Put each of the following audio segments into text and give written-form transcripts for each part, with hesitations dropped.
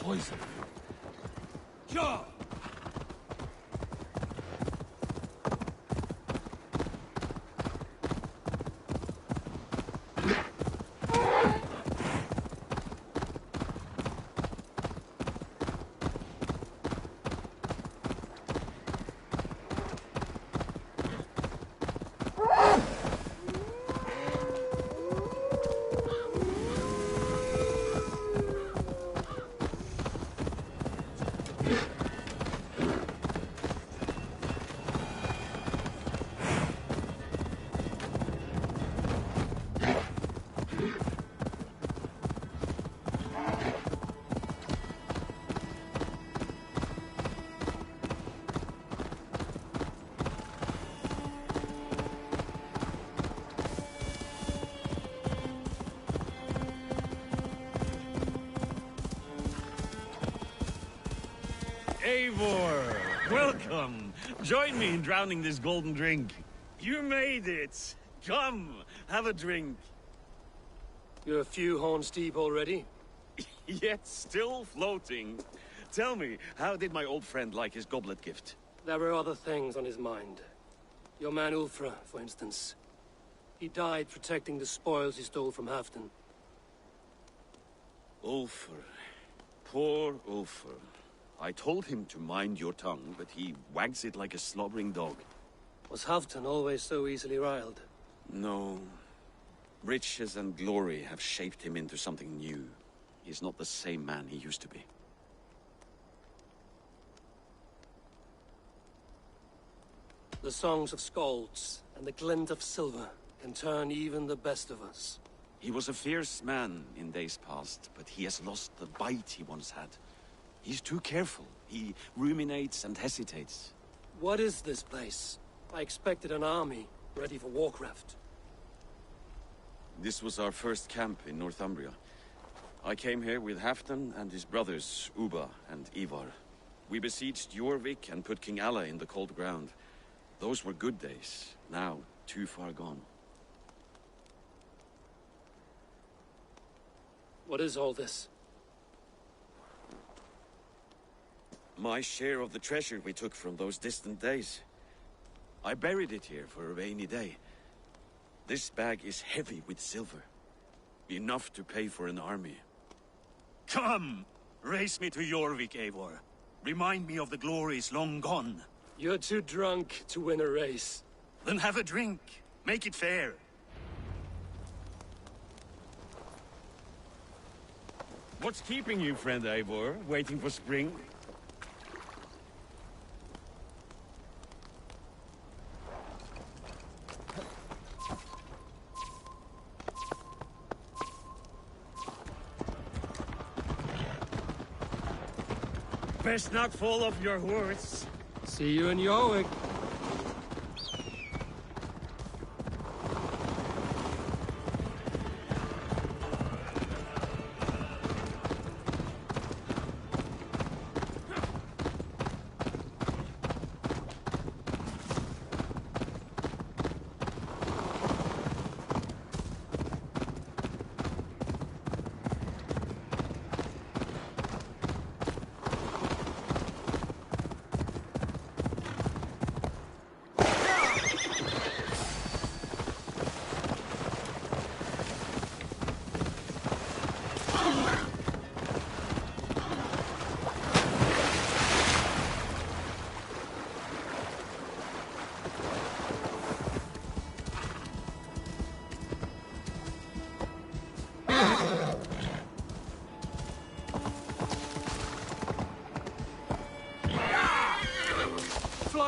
poison. Ja! Eivor, welcome. Join me in drowning this golden drink. You made it. Come, have a drink. You're a few horns deep already? Yet still floating. Tell me, how did my old friend like his goblet gift? There were other things on his mind. Your man Ulfra, for instance. He died protecting the spoils he stole from Halfdan. Ulfr. Poor Ulfr. I told him to mind your tongue, but he wags it like a slobbering dog. Was Halfdan always so easily riled? No. Riches and glory have shaped him into something new. He's not the same man he used to be. The songs of skalds and the glint of silver can turn even the best of us. He was a fierce man in days past, but he has lost the bite he once had. He's too careful. He ruminates and hesitates. What is this place? I expected an army, ready for Warcraft. This was our first camp in Northumbria. I came here with Halfdan and his brothers, Ubba and Ivar. We besieged Jorvik and put King Alla in the cold ground. Those were good days, now too far gone. What is all this? My share of the treasure we took from those distant days. I buried it here for a rainy day. This bag is heavy with silver. Enough to pay for an army. Come! Race me to Jorvik, Eivor. Remind me of the glories long gone. You're too drunk to win a race. Then have a drink. Make it fair. What's keeping you, friend Eivor, waiting for spring? Best not fall off your horse. See you in Jorvik.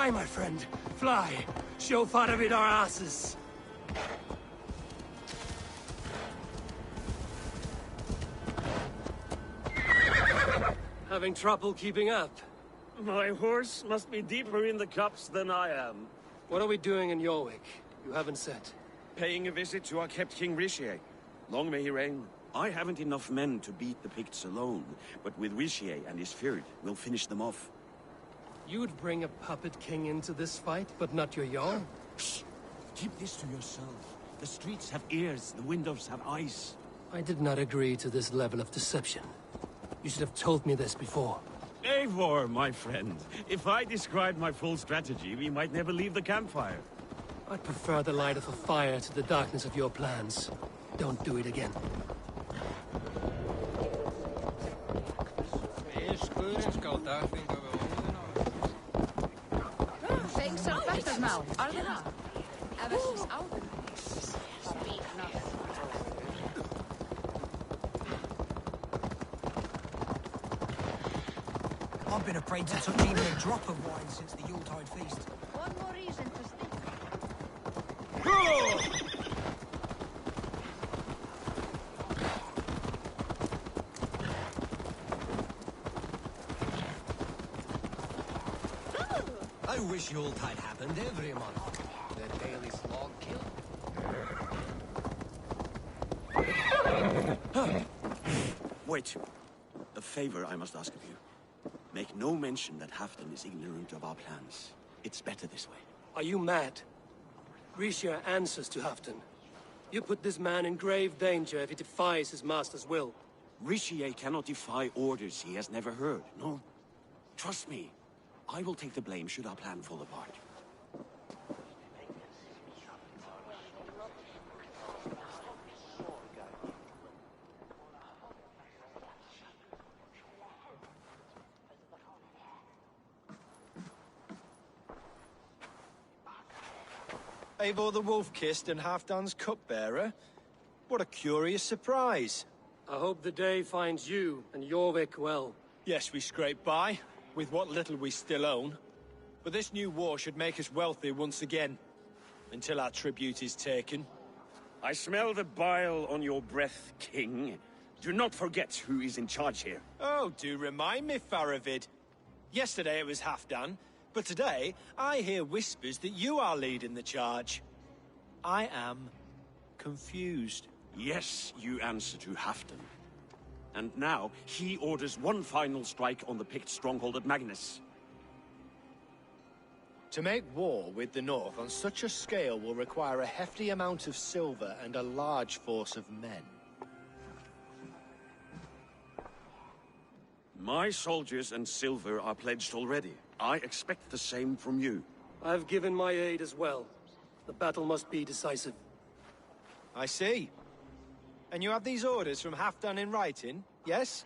Fly, my friend. Fly. Show Faravid our asses. Having trouble keeping up? My horse must be deeper in the cups than I am. What are we doing in Jorvik? You haven't said. Paying a visit to our kept King Rishi. Long may he reign. I haven't enough men to beat the Picts alone, but with Rishi and his Fyrd, we'll finish them off. You would bring a puppet king into this fight, but not your Jarl? Shh! Keep this to yourself. The streets have ears, the windows have eyes. I did not agree to this level of deception. You should have told me this before. Eivor, my friend. If I described my full strategy, we might never leave the campfire. I'd prefer the light of a fire to the darkness of your plans. Don't do it again. I've been afraid to touch even a drop of wine since the Yuletide feast. One more reason to stay. I wish Yuletide happened every month. The daily slog kill. Wait. A favor I must ask of you. Make no mention that Halfdan is ignorant of our plans. It's better this way. Are you mad? Risha answers to Halfdan. You put this man in grave danger if he defies his master's will. Rishi cannot defy orders he has never heard. No. Trust me. I will take the blame should our plan fall apart. Eivor the Wolf-Kissed and Halfdan's cupbearer? What a curious surprise. I hope the day finds you and Jorvik well. Yes, we scrape by, with what little we still own. But this new war should make us wealthy once again. Until our tribute is taken. I smell the bile on your breath, King. Do not forget who is in charge here. Oh, do remind me, Faravid. Yesterday it was Halfdan, but today I hear whispers that you are leading the charge. I am confused. Yes, you answer to Halfdan. And now, he orders one final strike on the Pict stronghold at Magnus. To make war with the North on such a scale will require a hefty amount of silver and a large force of men. My soldiers and silver are pledged already. I expect the same from you. I've given my aid as well. The battle must be decisive. I see. And you have these orders from Halfdan in writing, yes?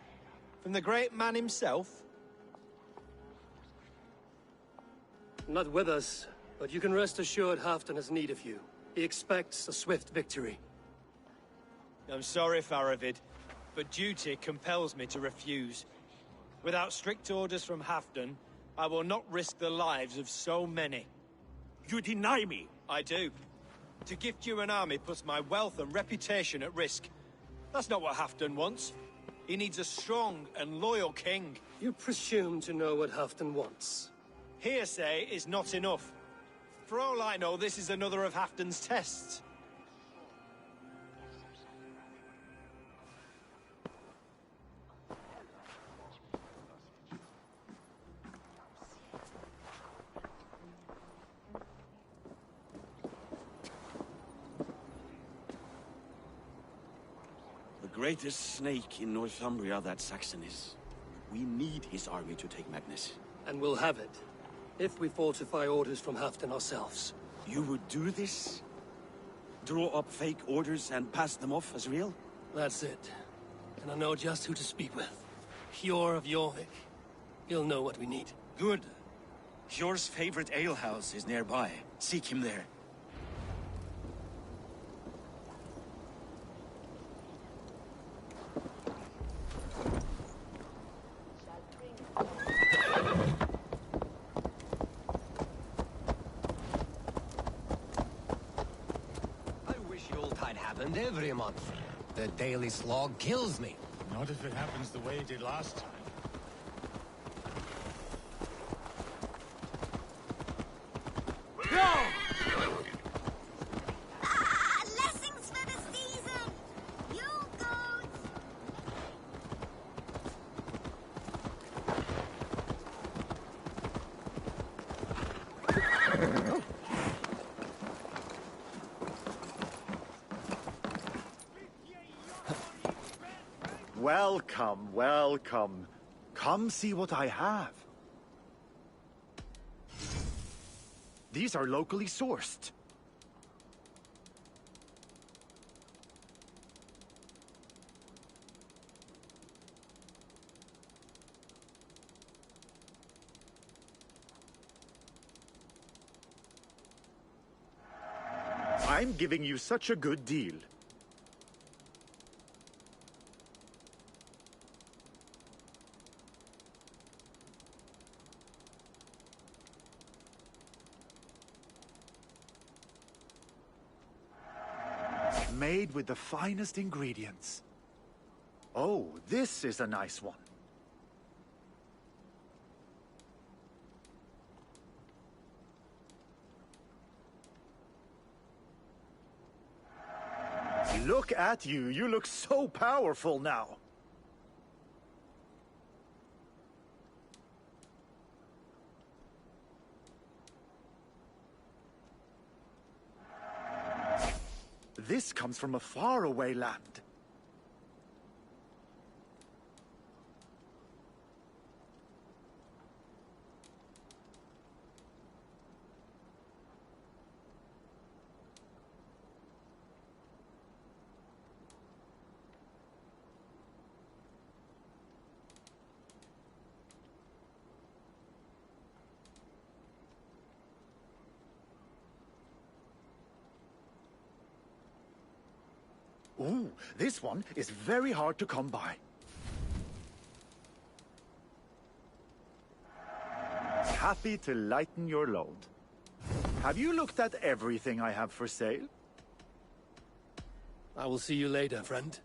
From the great man himself? Not with us, but you can rest assured Halfdan has need of you. He expects a swift victory. I'm sorry, Faravid, but duty compels me to refuse. Without strict orders from Halfdan, I will not risk the lives of so many. You deny me! I do. To gift you an army puts my wealth and reputation at risk. That's not what Halfdan wants. He needs a strong and loyal king. You presume to know what Halfdan wants. Hearsay is not enough. For all I know, this is another of Halfdan's tests. The greatest snake in Northumbria that Saxon is. We need his army to take Magnus. And we'll have it, if we fortify orders from Halfdan ourselves. You would do this? Draw up fake orders and pass them off as real? That's it. And I know just who to speak with. Hjor of Jorvik. He'll know what we need. Good. Hjor's favorite alehouse is nearby. Seek him there. Every month. The daily slog kills me. Not if it happens the way it did last time. Blessings for the season! You goats! Welcome, welcome. Come see what I have. These are locally sourced. I'm giving you such a good deal. Made with the finest ingredients. Oh, this is a nice one. Look at you. You look so powerful now. This comes from a faraway land. Ooh, this one is very hard to come by. Happy to lighten your load. Have you looked at everything I have for sale? I will see you later, friend.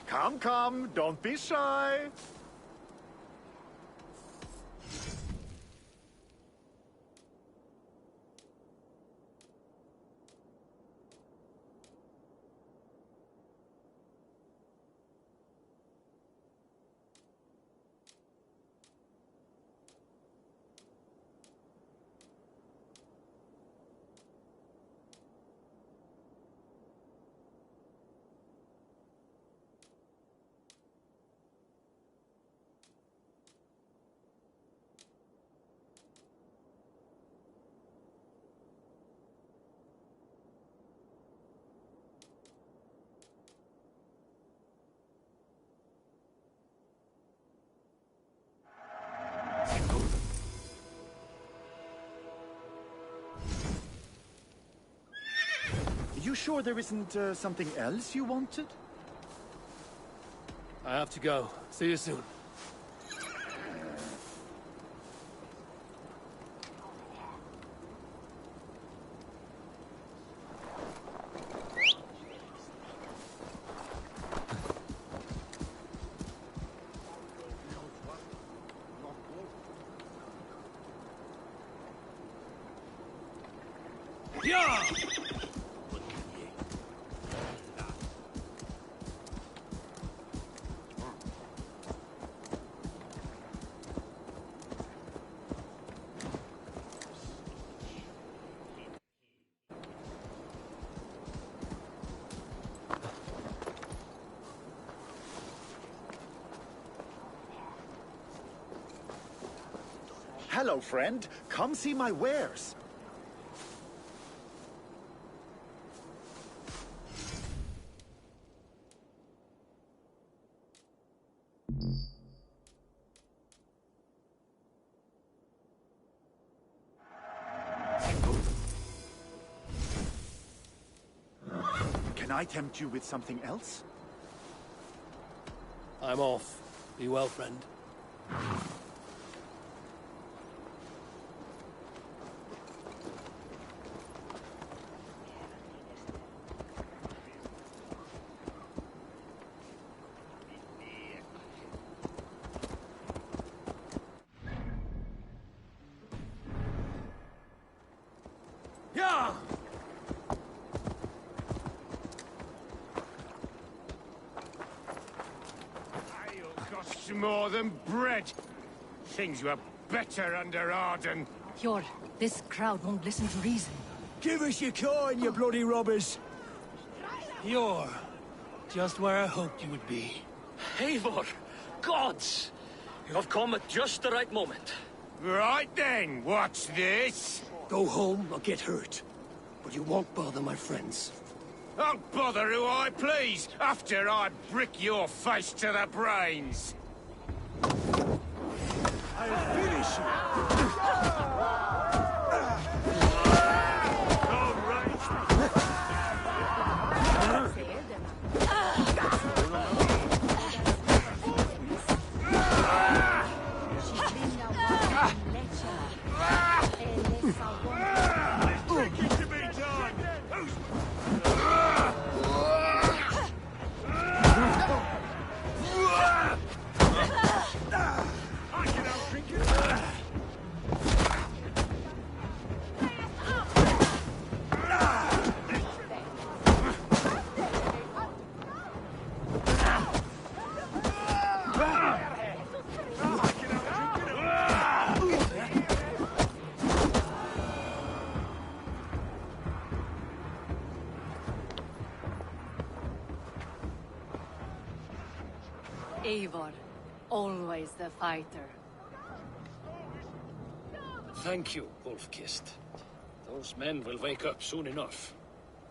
Come, come, don't be shy. You sure there isn't something else you wanted? I have to go. See you soon. Hello, friend. Come see my wares. Can I tempt you with something else? I'm off. Be well, friend. Costs more than bread. Things were better under Arden. Hjor, this crowd won't listen to reason. Give us your coin, you bloody robbers! You're just where I hoped you would be. Eivor! Gods! You have come at just the right moment. Right then, what's this? Go home or get hurt. But you won't bother my friends. I'll bother who I please, after I brick your face to the brains. I'll finish you! Eivor, always the fighter. Thank you, Wolf-Kissed. Those men will wake up soon enough.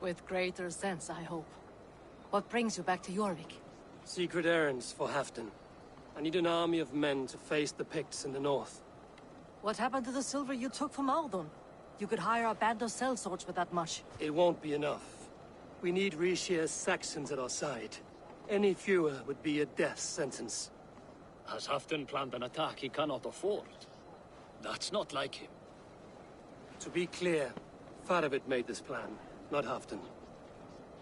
With greater sense, I hope. What brings you back to Jorvik? Secret errands for Halfdan. I need an army of men to face the Picts in the north. What happened to the silver you took from Aldon? You could hire a band of sellswords with that much. It won't be enough. We need Rishia's Saxons at our side. Any fewer would be a death sentence. Has Halfdan planned an attack he cannot afford? That's not like him. To be clear, Faravid made this plan, not Halfdan.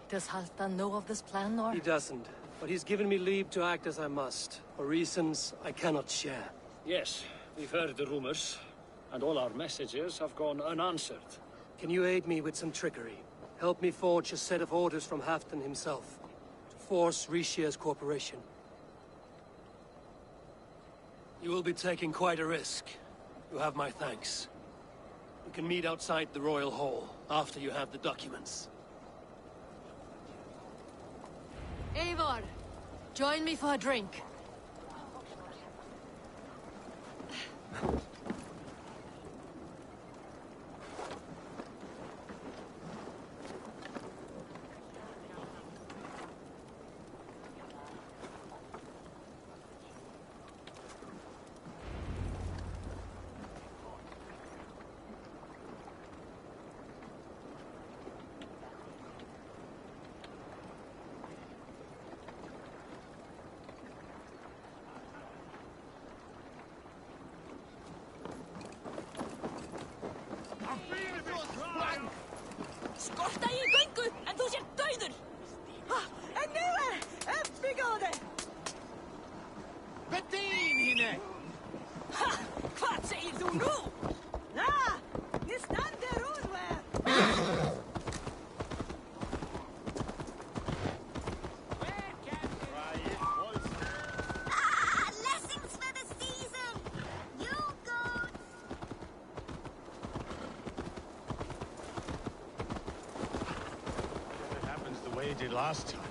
Does Halfdan know of this plan, or...? He doesn't, but he's given me leave to act as I must, for reasons I cannot share. Yes, we've heard the rumors, and all our messages have gone unanswered. Can you aid me with some trickery? Help me forge a set of orders from Halfdan himself, to force Rishia's cooperation. You will be taking quite a risk. You have my thanks. We can meet outside the Royal Hall, after you have the documents. Eivor, join me for a drink. Skorta í göngu, en þú sér dauður! En nú uppbyggóði! Bedín hinne! Ha! Hvað segir þú nú? Ni standir úrver! Blessings for the season! You goats! It happens the way it did last time.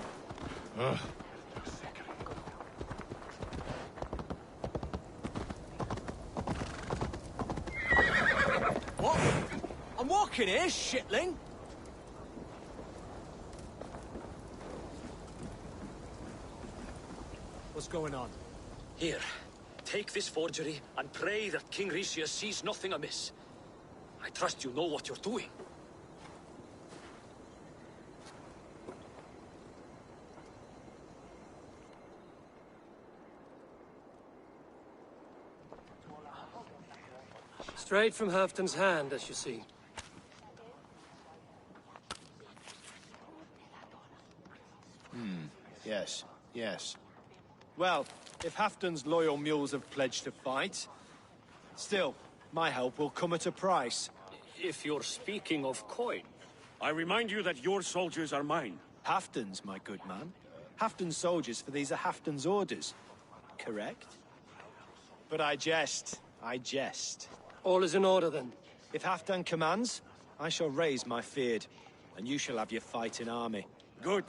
Ugh. What? I'm walking here, shitling! What's going on? Here, take this forgery and pray that King Rishia sees nothing amiss. I trust you know what you're doing. Straight from Halfdan's hand, as you see. Yes, yes. Well, if Halfdan's loyal mules have pledged to fight, still, my help will come at a price. If you're speaking of coin. I remind you that your soldiers are mine. Halfdan's, my good man. Halfdan's soldiers, for these are Halfdan's orders. Correct? But I jest. I jest. All is in order, then. If Halfdan commands, I shall raise my feared, and you shall have your fighting army. Good.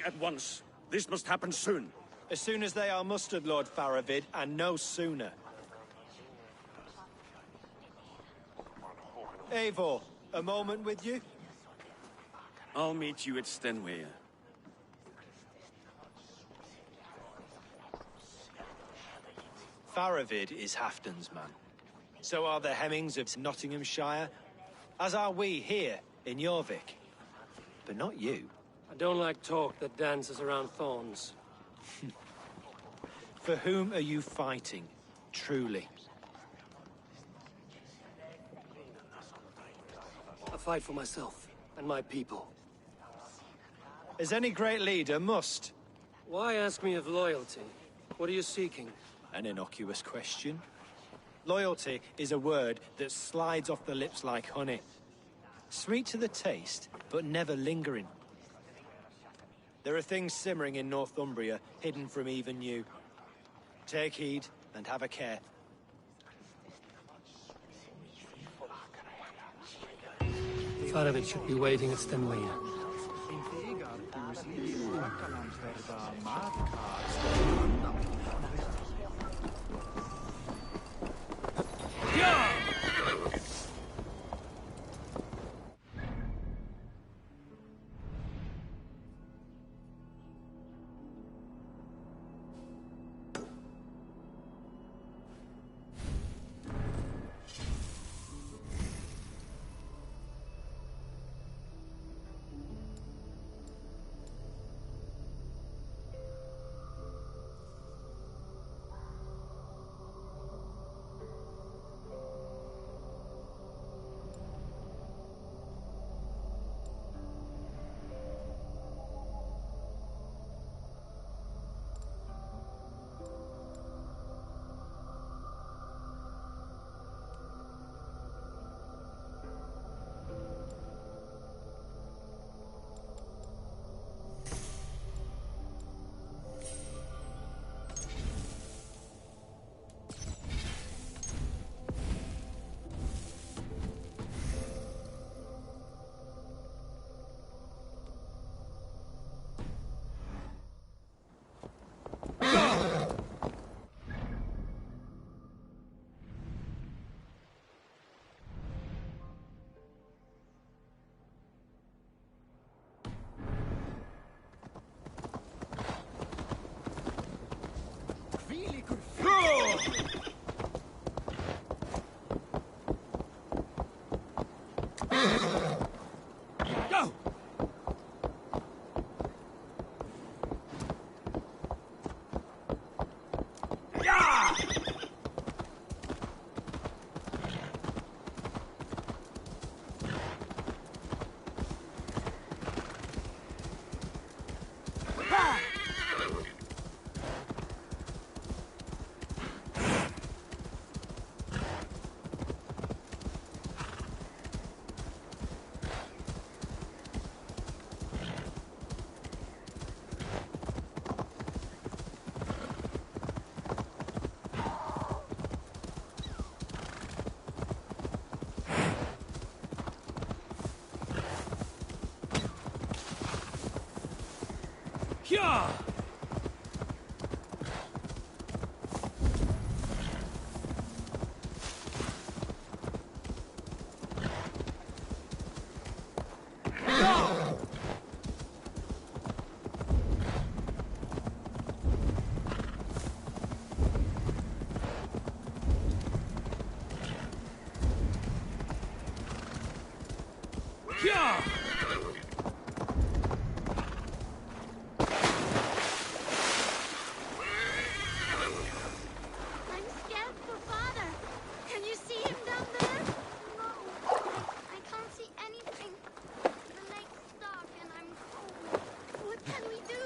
At once. This must happen soon. As soon as they are mustered, Lord Faravid, and no sooner. Eivor, a moment with you? I'll meet you at Stenway. Faravid is Halfdan's man. So are the Hemmings of Nottinghamshire, as are we here in Jorvik. But not you. I don't like talk that dances around thorns. For whom are you fighting, truly? I fight for myself and my people. As any great leader must. Why ask me of loyalty? What are you seeking? An innocuous question. Loyalty is a word that slides off the lips like honey. Sweet to the taste, but never lingering. There are things simmering in Northumbria, hidden from even you. Take heed, and have a care. Faravid should be waiting at Stenway. I'm scared for Father. Can you see him down there? No. I can't see anything. The lake's dark and I'm cold. What can we do?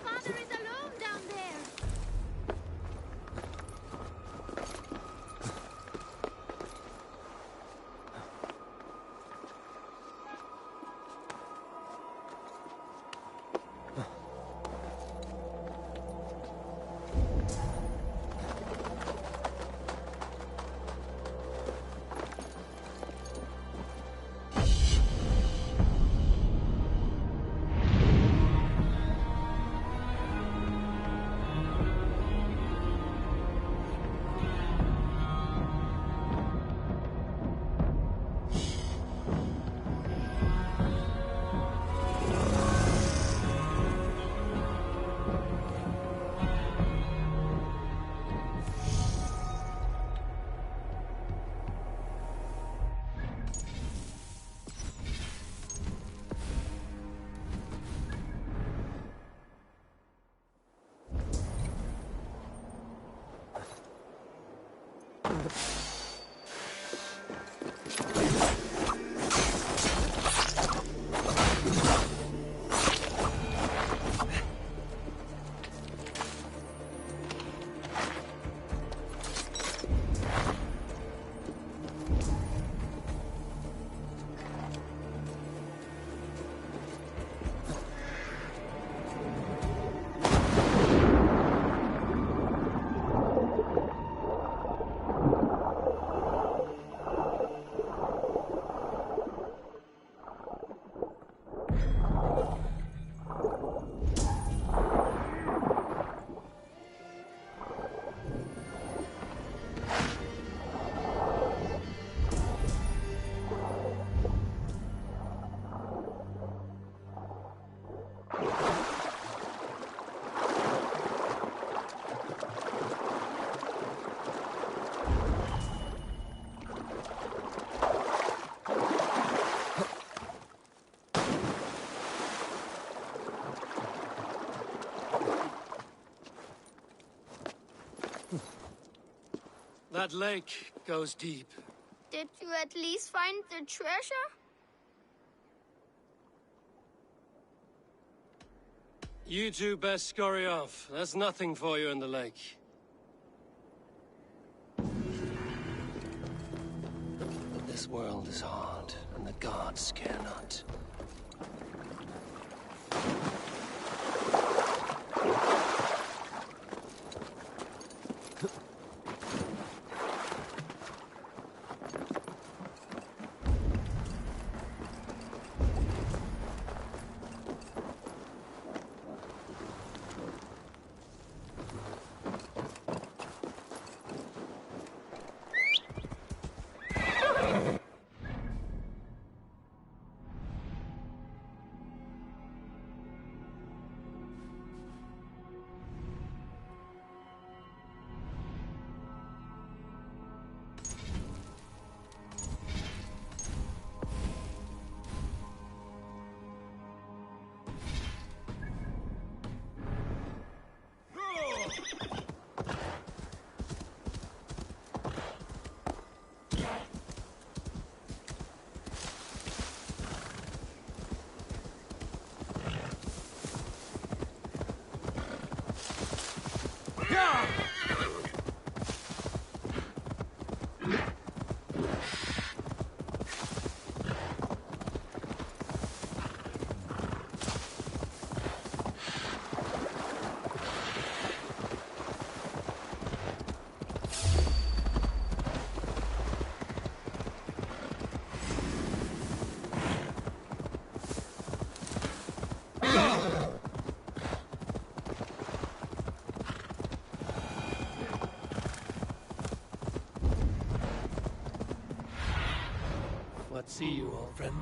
Father is alone down there. That lake goes deep. Did you at least find the treasure? You two best scurry off. There's nothing for you in the lake. This world is hard, and the gods care not. See you, old friend.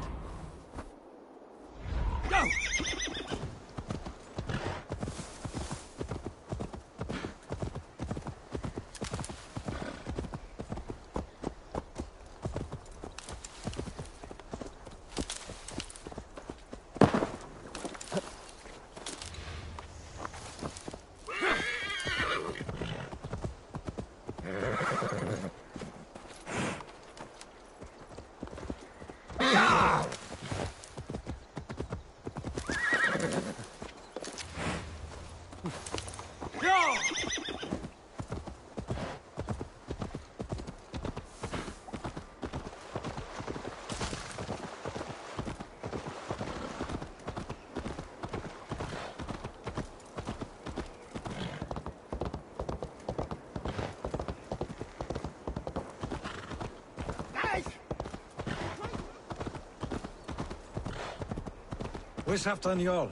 Where's Halfdan Jarl?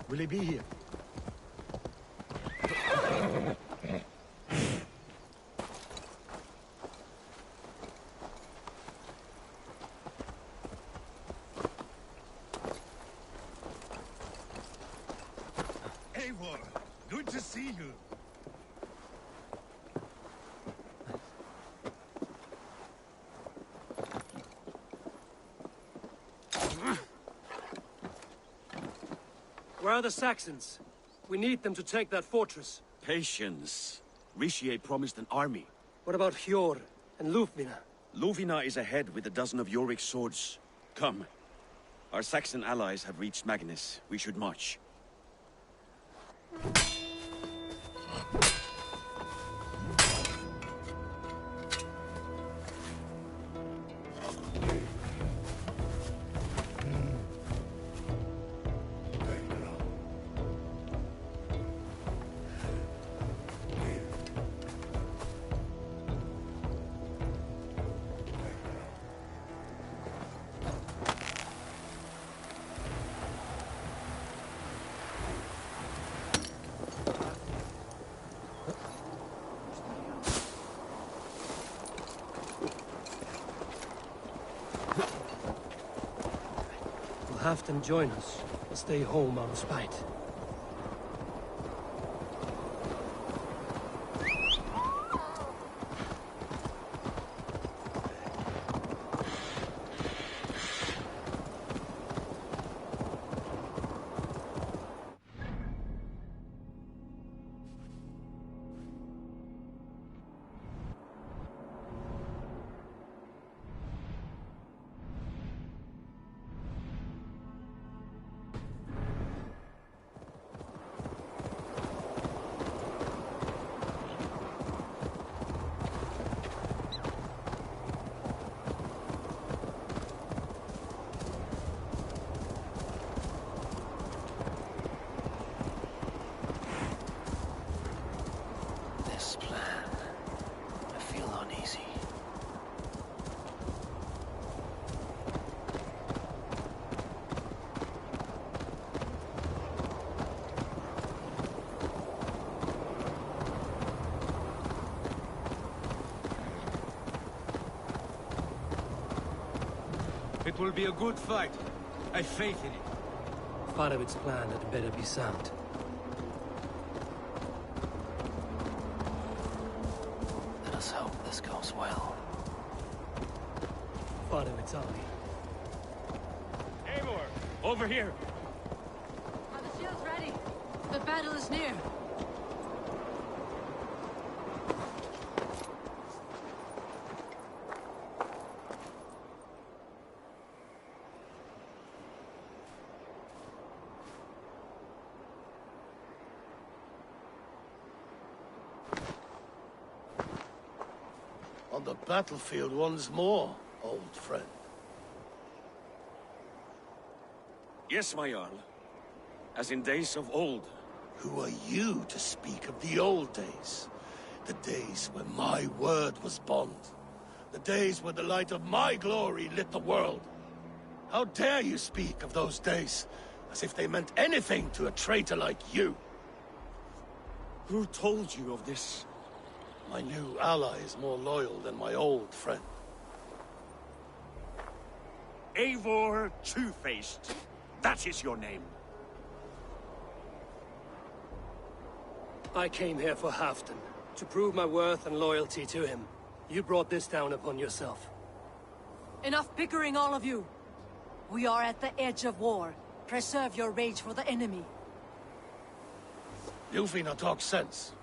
Will he be here? Eivor, good to see you. Where are the Saxons? We need them to take that fortress. Patience. Rishi promised an army. What about Hjor and Lufvina? Luvina is ahead with a dozen of Yorick's swords. Come. Our Saxon allies have reached Magnus. We should march. Will Halfdan join us, or stay home out of spite? This plan, I feel uneasy. It will be a good fight. I have faith in it. Farovit's plan had better be sound. Let us hope this goes well. Farovit's army. Eivor, over here. Are the shields ready? The battle is near. On the battlefield once more, old friend. Yes, my Jarl. As in days of old. Who are you to speak of the old days? The days when my word was bond. The days when the light of my glory lit the world. How dare you speak of those days as if they meant anything to a traitor like you? Who told you of this? My new ally is more loyal than my old friend. Eivor Two-Faced. That is your name. I came here for Halfdan, to prove my worth and loyalty to him. You brought this down upon yourself. Enough bickering, all of you. We are at the edge of war. Preserve your rage for the enemy. Yufina talks sense.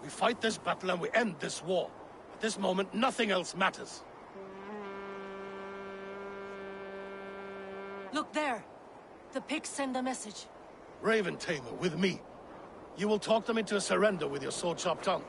We fight this battle and we end this war. At this moment, nothing else matters. Look there. The pigs send a message. Raven Tamer, with me. You will talk them into a surrender with your sword-sharp tongue.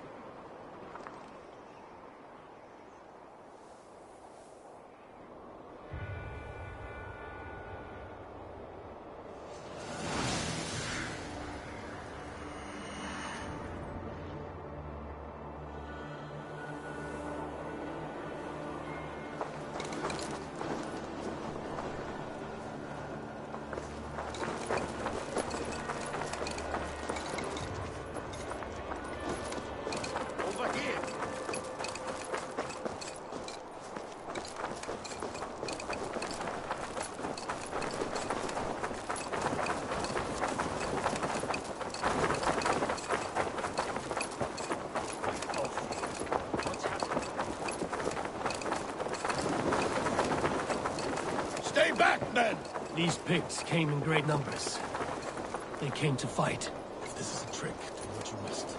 These pigs came in great numbers. They came to fight. If this is a trick, do what you must.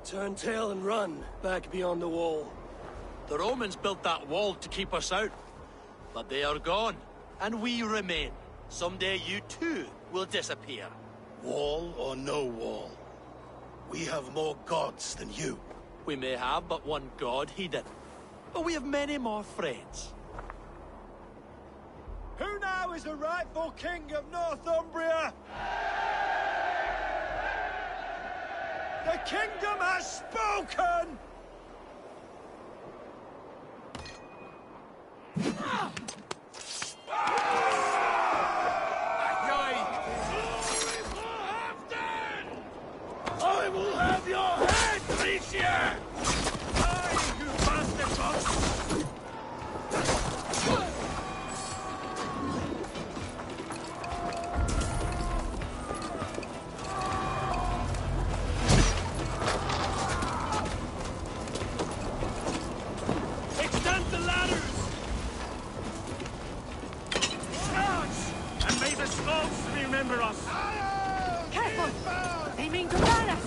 Turn tail and run, back beyond the wall. The Romans built that wall to keep us out. But they are gone, and we remain. Someday you too will disappear. Wall or no wall, we have more gods than you. We may have but one god, he didn't. But we have many more friends. Who now is the rightful king of Northumbria? The kingdom has spoken! I will have your head, Tricia! Die, you bastard fox! Extend the ladders! Charge! And may the skulls remember us! Careful! They mean to burn us!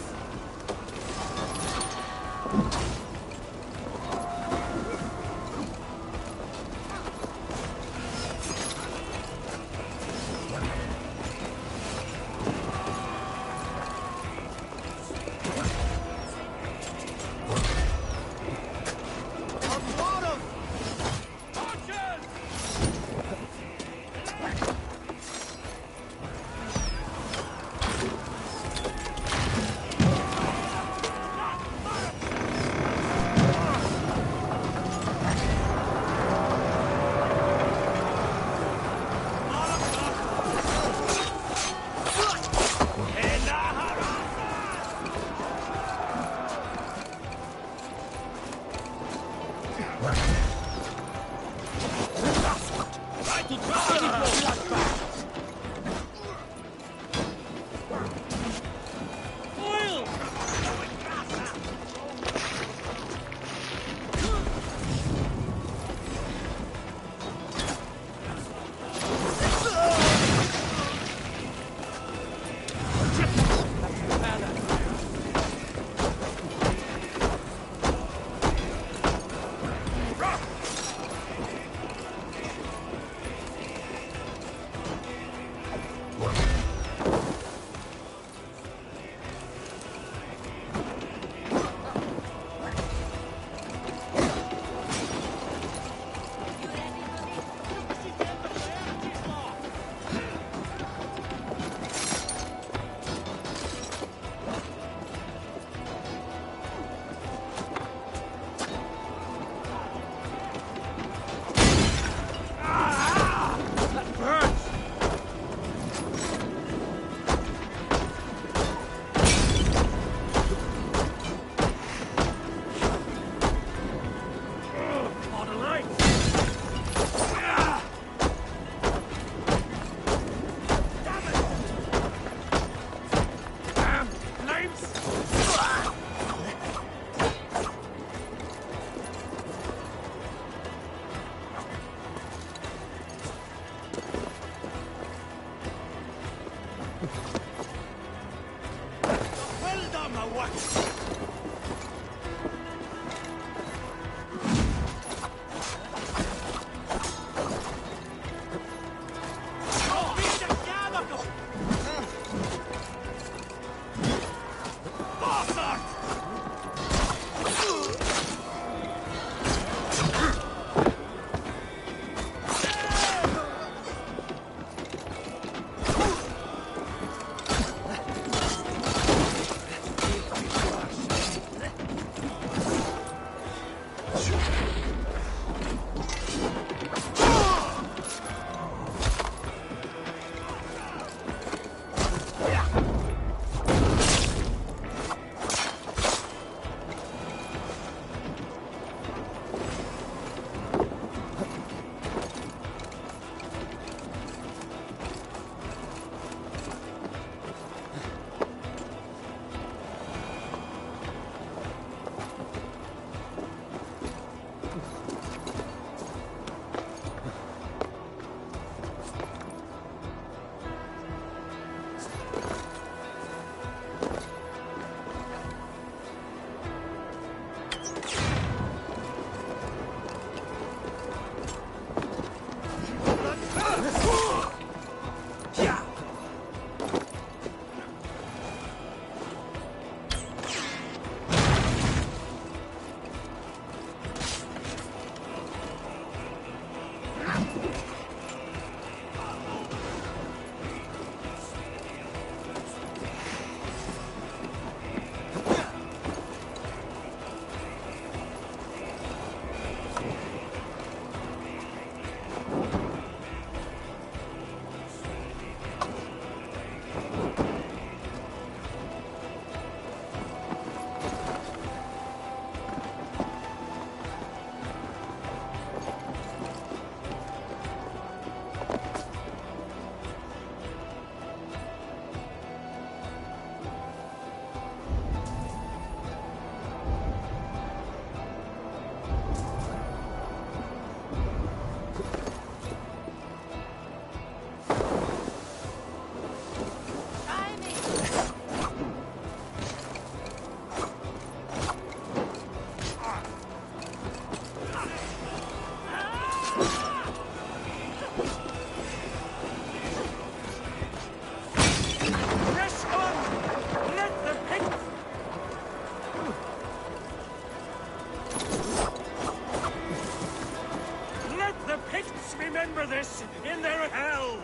Remember this in their hell!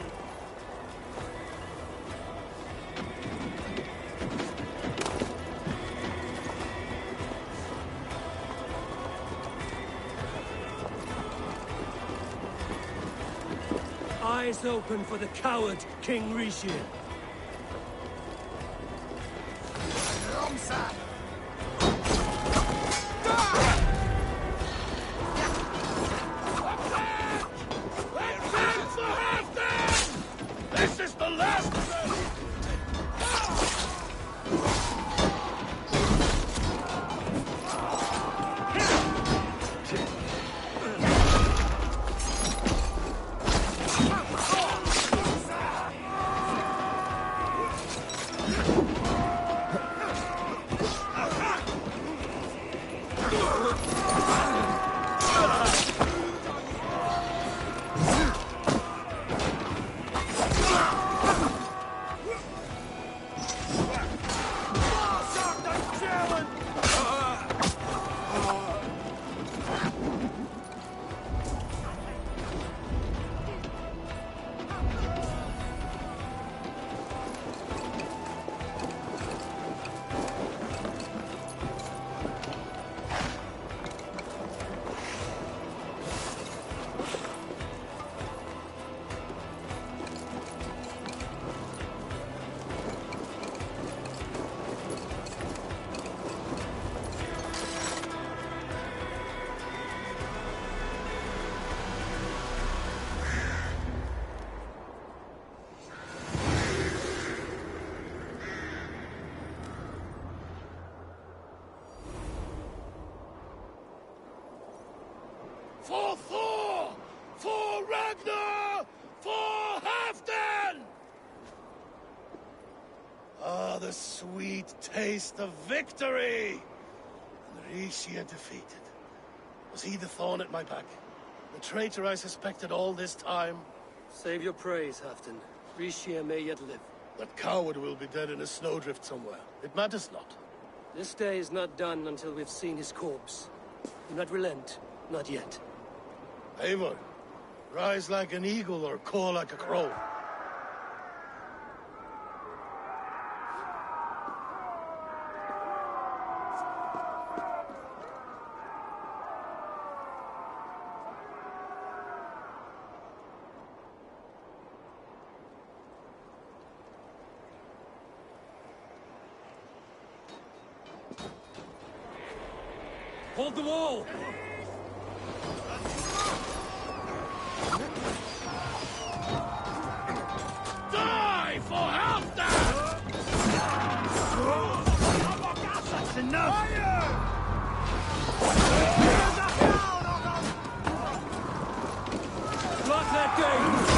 Eyes open for the coward, King Rishi. Wrong side! This is the last of them! For Thor! For Ragnar! For Halfdan! Ah, the sweet taste of victory! And Rishia defeated. Was he the thorn at my back? The traitor I suspected all this time? Save your praise, Halfdan. Rishia may yet live. That coward will be dead in a snowdrift somewhere. It matters not. This day is not done until we've seen his corpse. Do not relent. Not yet. Eivor, rise like an eagle or caw like a crow. Hold the wall! Die for Halfdan! That's enough! Lock that gate!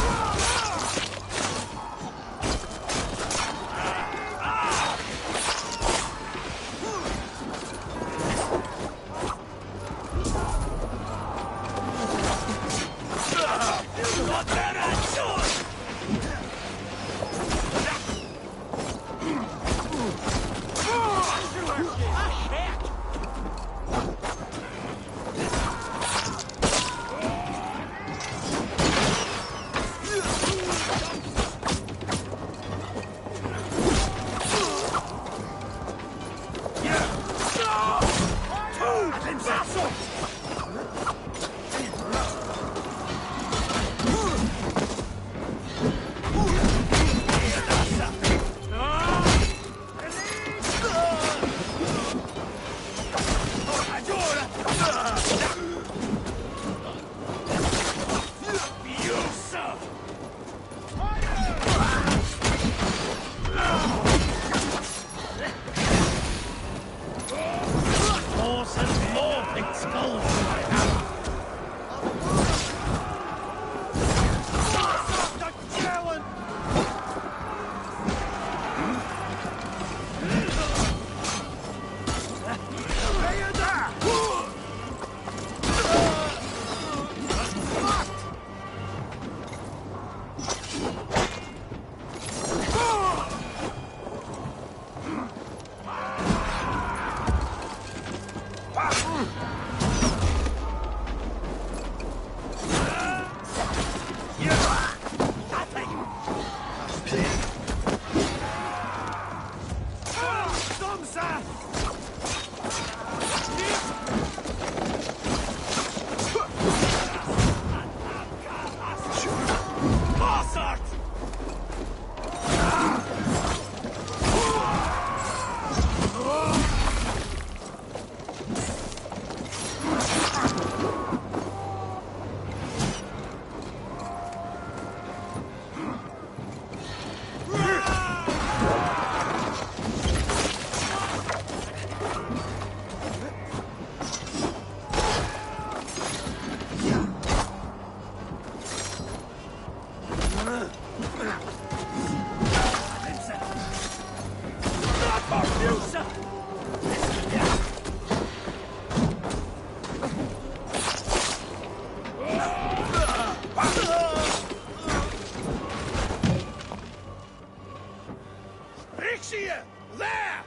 There!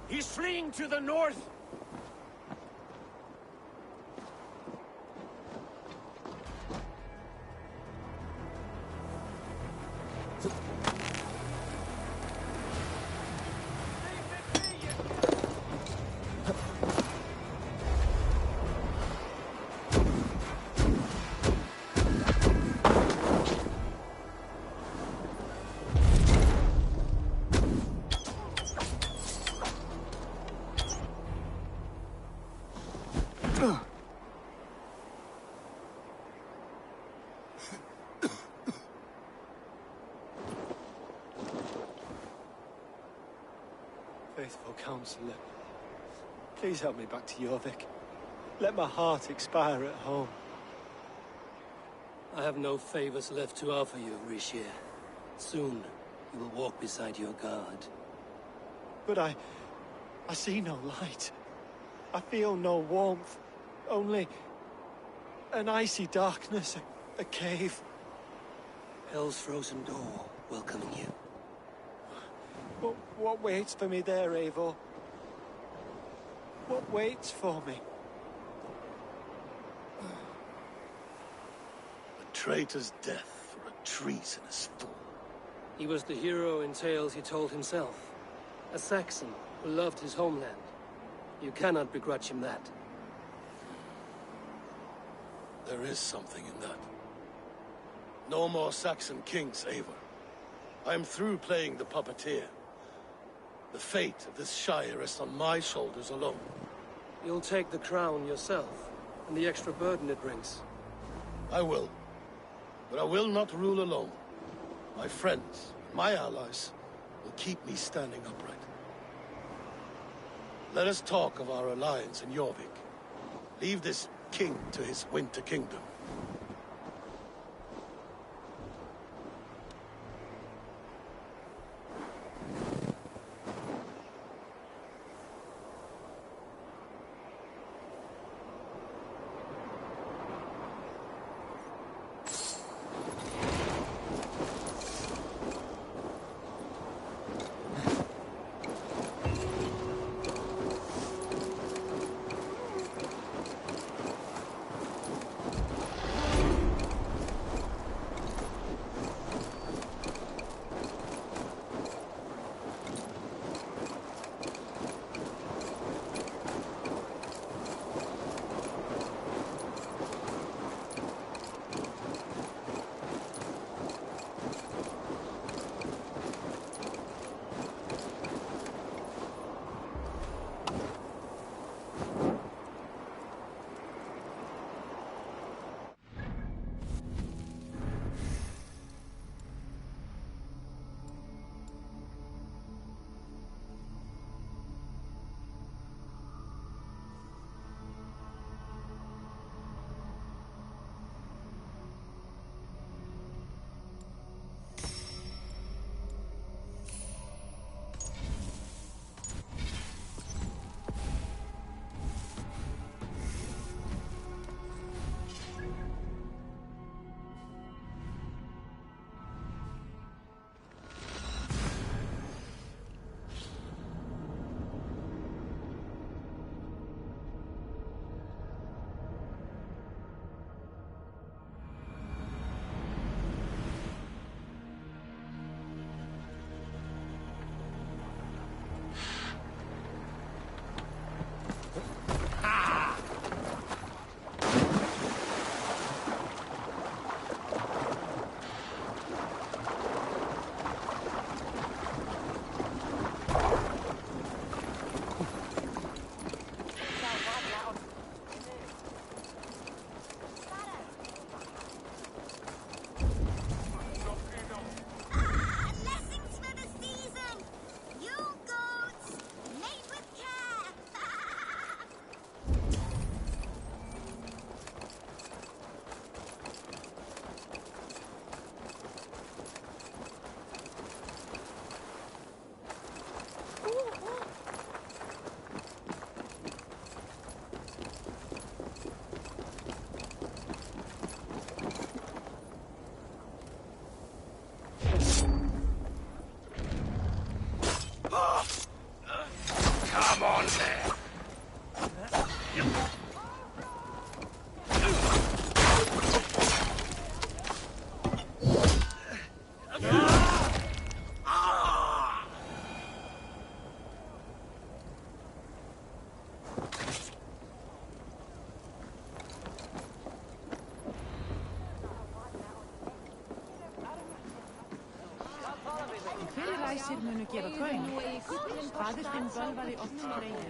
He's fleeing to the north. Faithful counselor, please help me back to Jorvik. Let my heart expire at home. I have no favors left to offer you, Rishir. Soon, you will walk beside your guard. But I see no light. I feel no warmth. Only an icy darkness, a cave. Hell's frozen door welcoming you. What waits for me there, Eivor? What waits for me? A traitor's death for a treasonous fool. He was the hero in tales he told himself. A Saxon who loved his homeland. You cannot begrudge him that. There is something in that. No more Saxon kings, Eivor. I am through playing the puppeteer. The fate of this Shire rests on my shoulders alone. You'll take the crown yourself, and the extra burden it brings. I will. But I will not rule alone. My friends, my allies, will keep me standing upright. Let us talk of our alliance in Jorvik. Leave this king to his winter kingdom. Come on there! Fyriræsir munu gefa gaum. Faðir þinn bölvaði oft greyið.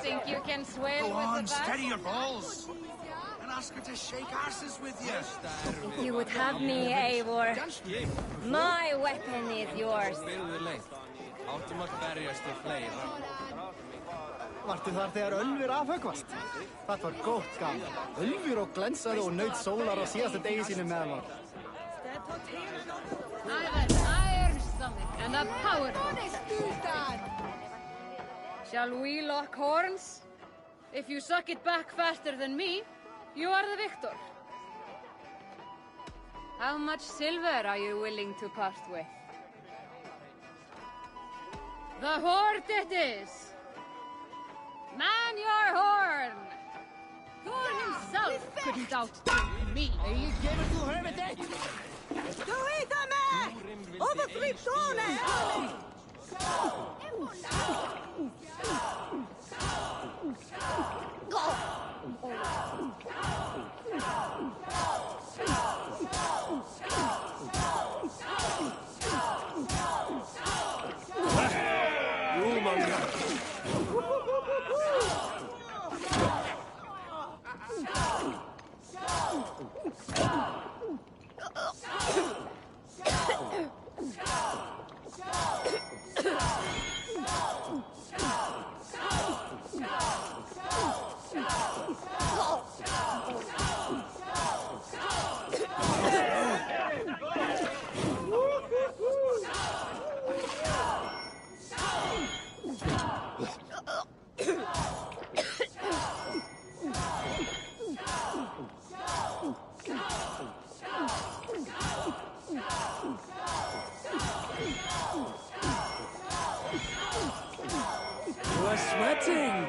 Think you can swim Go with on, the best? steady your balls. And ask her to shake asses with you. If you would have me, Eivor, my weapon is yours. Áttum að berjast við fleira. Vartu þar þegar Ölfur afhöggvast? Það var gott gaman. Ölfur og glensaði og naut sólar á síðasta degi sínu meðan var. I have an iron stomach and a powerful. Shall we lock horns? If you suck it back faster than me, you are the victor. How much silver are you willing to part with? The horde it is! Man your horn! Thor himself couldn't outdo me. Eigi gefur þú höfði þitt! Þú veit að mig! Og það flýtt hún You are sweating!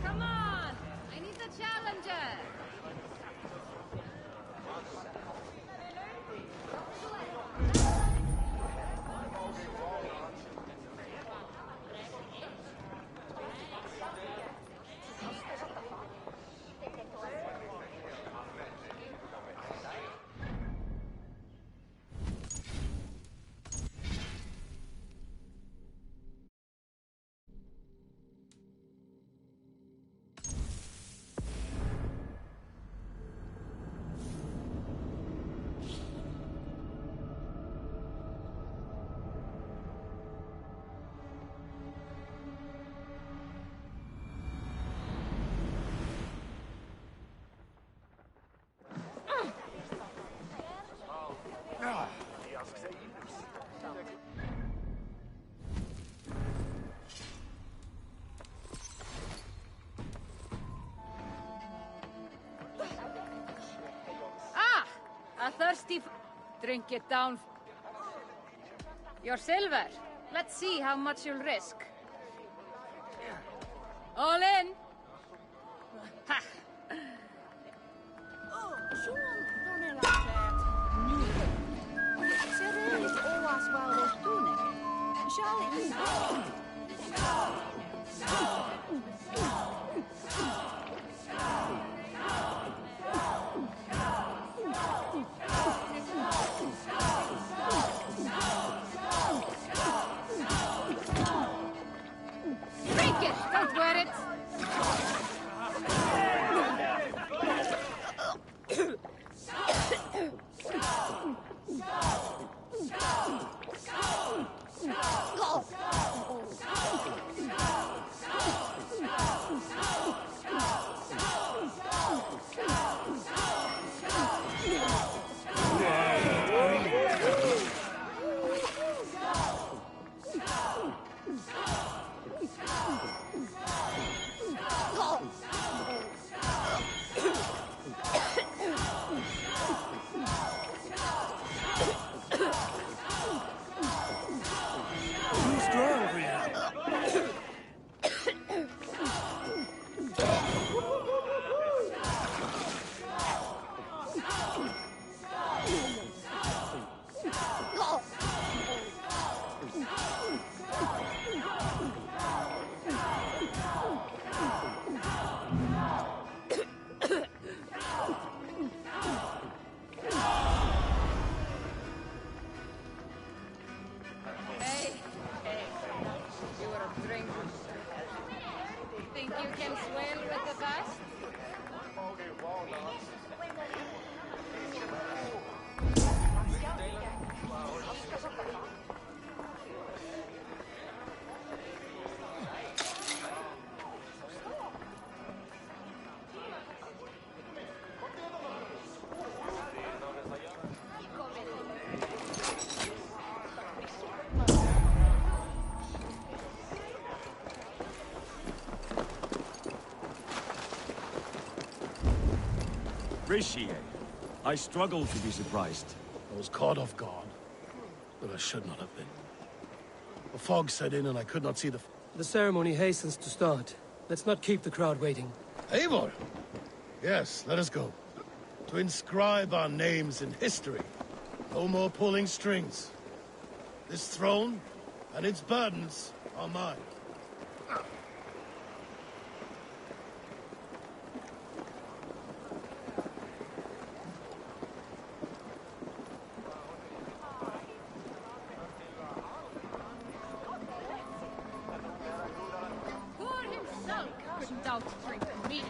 Come on! I need a challenger! Ah! A thirsty drink it down. Your silver. Let's see how much you'll risk. All in! Ha! Drink it! Don't wear it! Too strong for you. Hey, you are a drink. Think you can swim with the best? Rishi, I struggle to be surprised. I was caught off guard, but I should not have been. A fog set in and I could not see the... The ceremony hastens to start. Let's not keep the crowd waiting. Eivor! Yes, let us go. To inscribe our names in history. No more pulling strings. This throne and its burdens are mine. Thor himself couldn't outdrink me.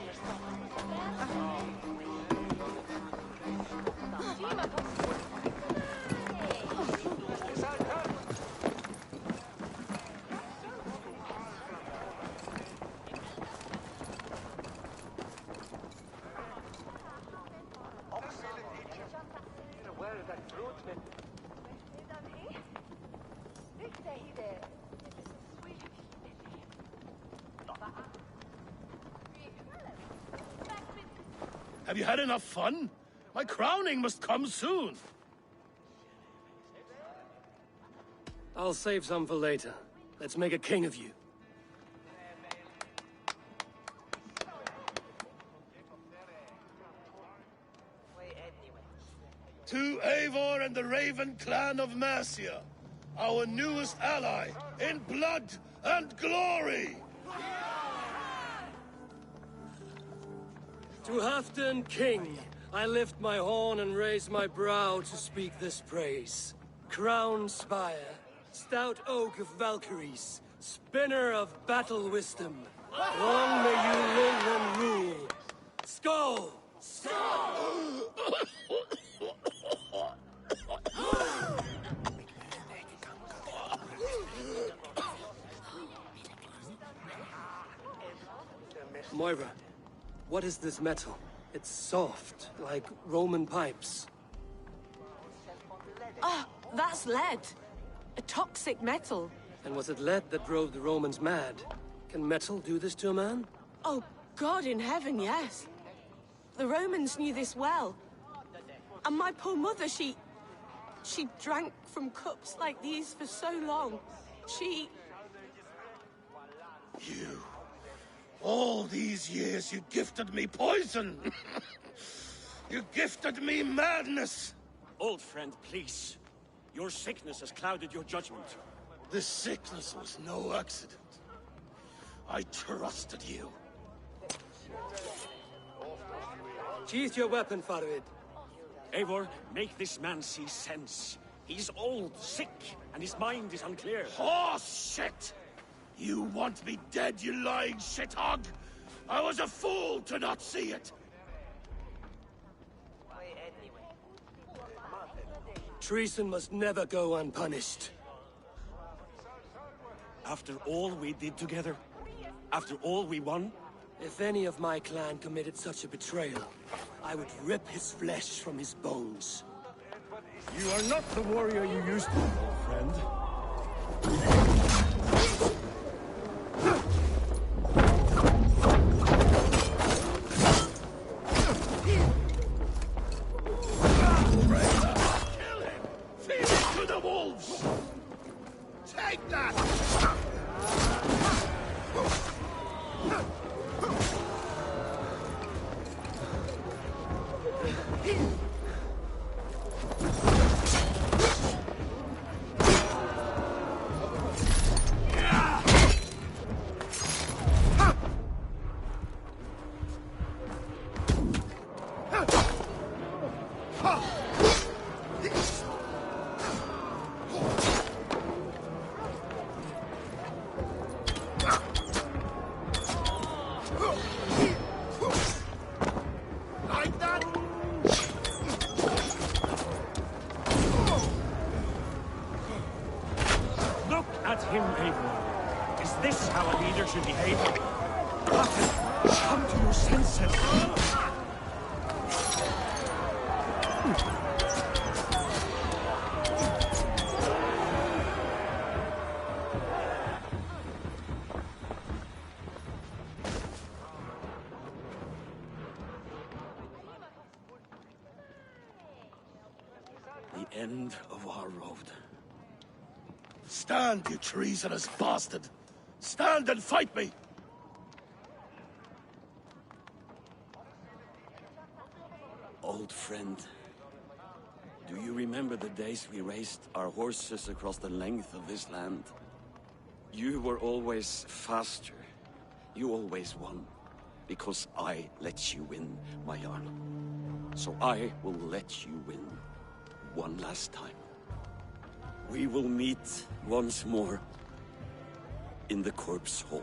Have you had enough fun? My crowning must come soon. I'll save some for later. Let's make a king of you. To Eivor and the Raven clan of Mercia, our newest ally in blood and glory! To Halfdan King, I lift my horn and raise my brow to speak this praise. Crown spire, stout oak of Valkyries, spinner of battle wisdom. Long may you live and rule. Skull! Moira, what is this metal? It's soft, like Roman pipes. Oh, that's lead. A toxic metal. And was it lead that drove the Romans mad? Can metal do this to a man? Oh, God in heaven, yes. The Romans knew this well. And my poor mother, she drank from cups like these for so long. She... You... All these years you gifted me poison! You gifted me madness! Old friend, please. Your sickness has clouded your judgment. This sickness was no accident. I trusted you. Sheath your weapon, Farid. Eivor, make this man see sense. He's old, sick, and his mind is unclear. Horse shit! You want me dead, you lying shithog? I was a fool to not see it! Treason must never go unpunished. After all we did together? After all we won? If any of my clan committed such a betrayal, I would rip his flesh from his bones. You are not the warrior you used to be, old friend. Take that! At him, Eivor. Is this how a leader should behave? Come to your senses. The end of our road. Stand, you treasonous bastard! Stand and fight me! Old friend, do Do you remember the days we raced our horses across the length of this land? You were always faster. You always won. Because I let you win, my Jarl. So I will let you win. One last time. We will meet once more in the corpse hall.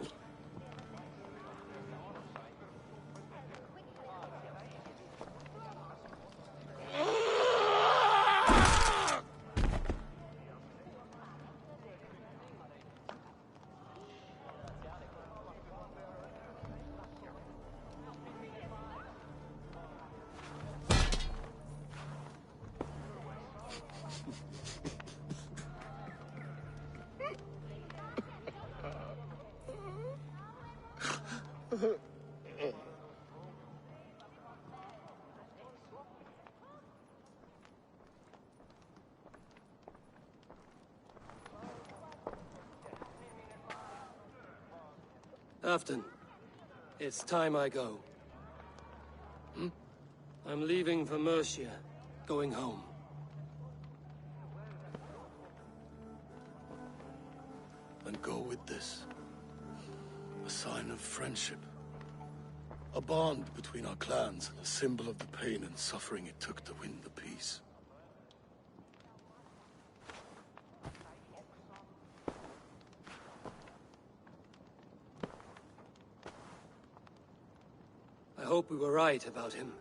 Afton, it's time I go. I'm leaving for Mercia, going home. And go with this. A sign of friendship. A bond between our clans and a symbol of the pain and suffering it took to win the peace. I hope we were right about him.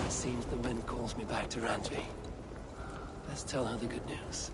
It seems the wind calls me back to Randvi. Let's tell her the good news.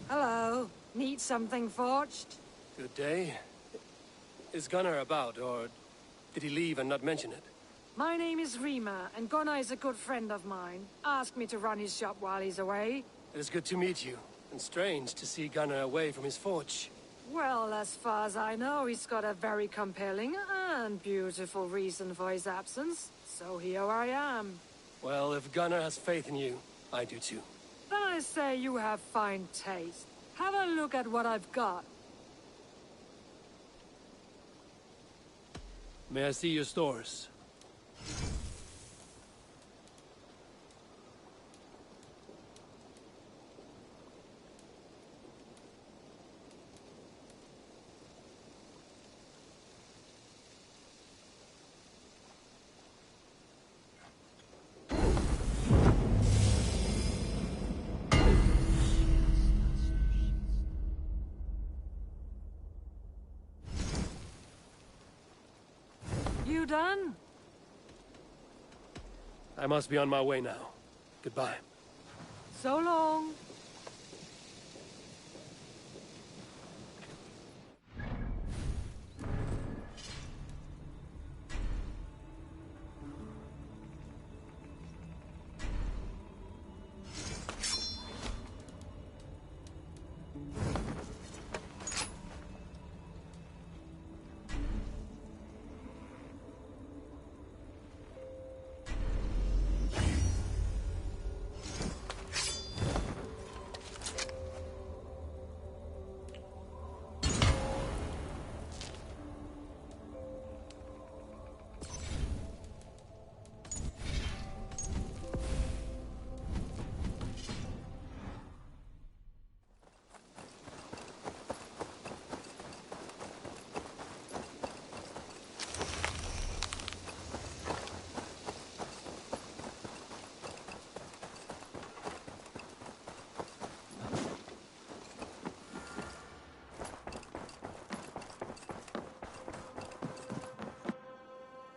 Hello. Need something forged? Good day. Is Gunnar about, or did he leave and not mention it? My name is Rima, and Gunnar is a good friend of mine. Asked me to run his shop while he's away. It is good to meet you, and strange to see Gunnar away from his forge. Well, as far as I know, he's got a very compelling and beautiful reason for his absence. So here I am. Well, if Gunnar has faith in you, I do too. Then I say you have fine taste. Have a look at what I've got. May I see your stores? You done? I must be on my way now. Goodbye. So long.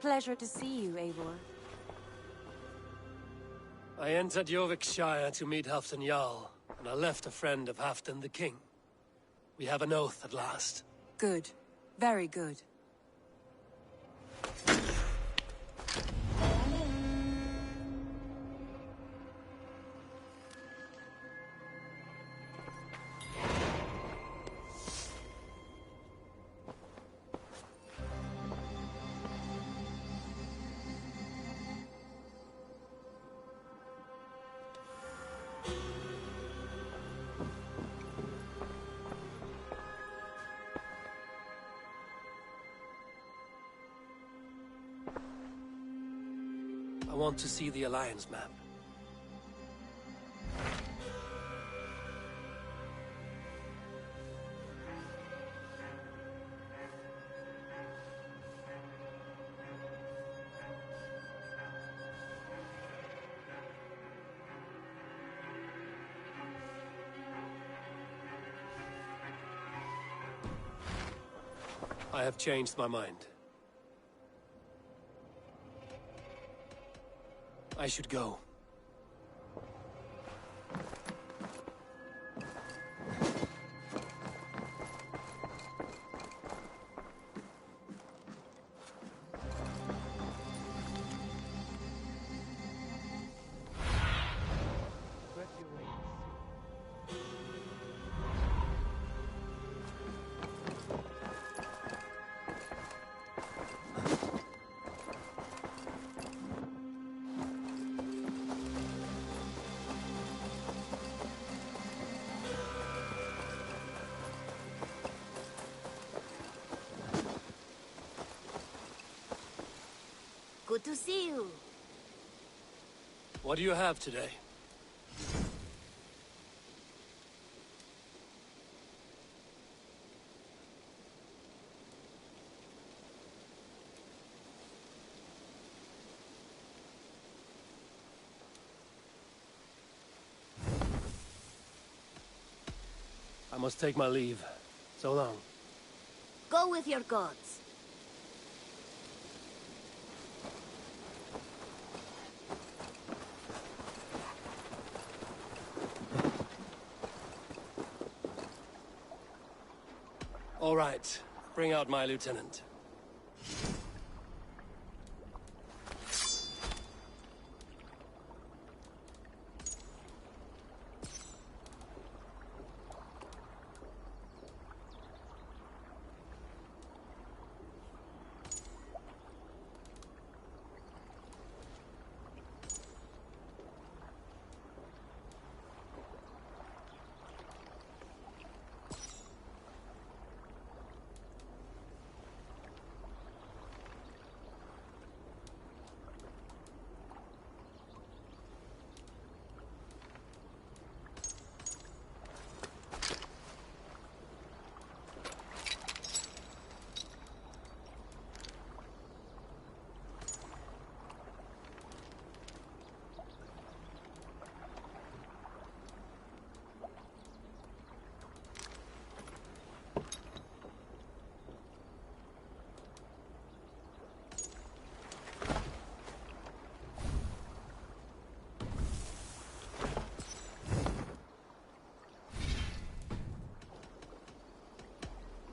Pleasure to see you, Eivor. I entered Jorvikshire to meet Halfdan Jarl, and I left a friend of Halfdan the King. We have an oath at last. Good. Very good. I want to see the Alliance map. I have changed my mind. I should go. Good to see you. What do you have today? I must take my leave. So long. Go with your gods. All right. Bring out my lieutenant.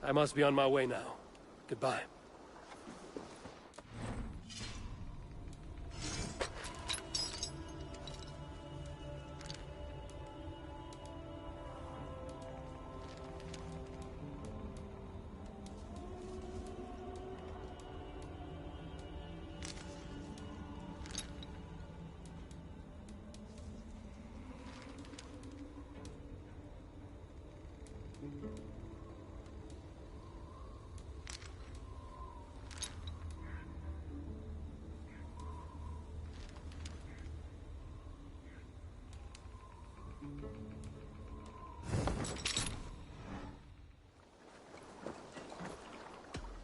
I must be on my way now. Goodbye.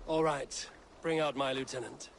All right. Bring out my lieutenant.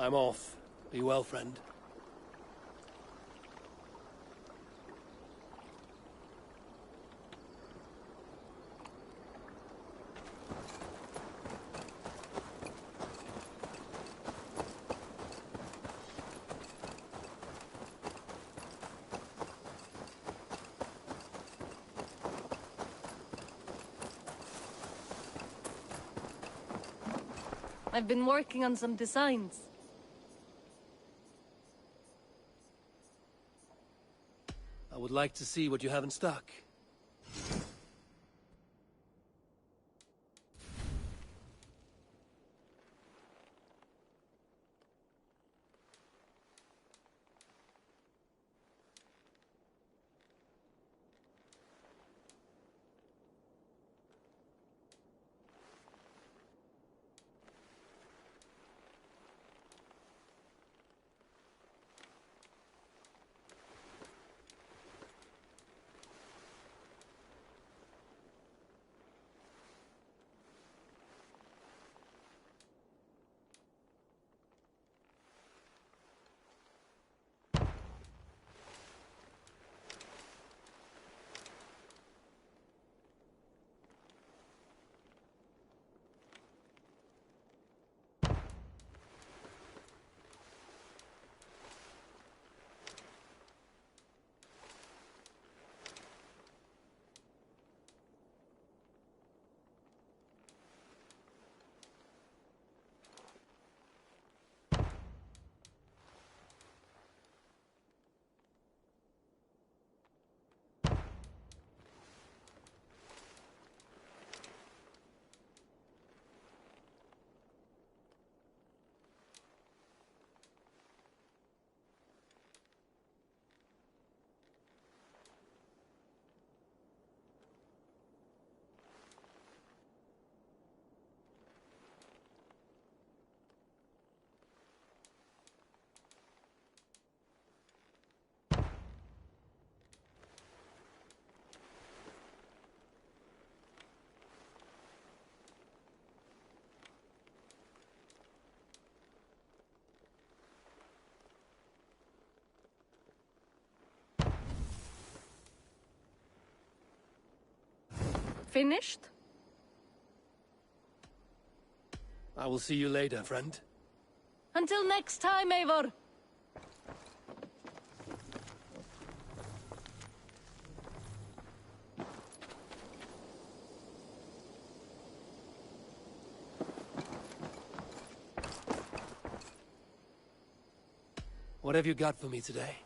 I'm off. Be well, friend. I've been working on some designs. I would like to see what you have in stock. Finished? I will see you later, friend. Until next time, Eivor! What have you got for me today?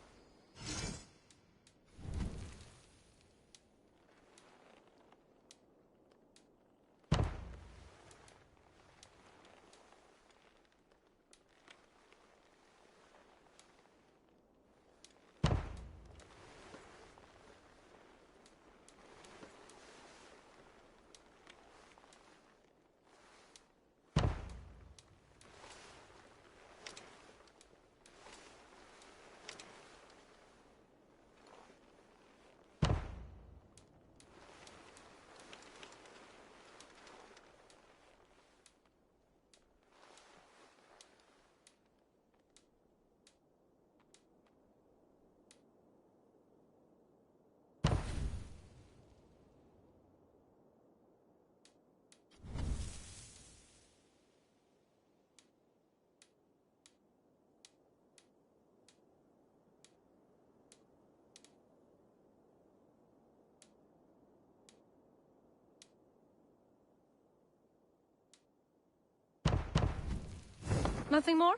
Nothing more?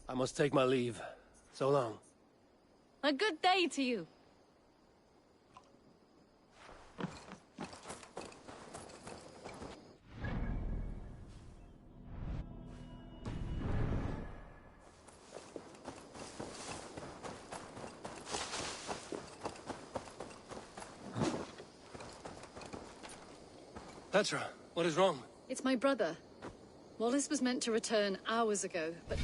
I must take my leave. So long. A good day to you. Petra, what is wrong? It's my brother. Wallace was meant to return hours ago, but...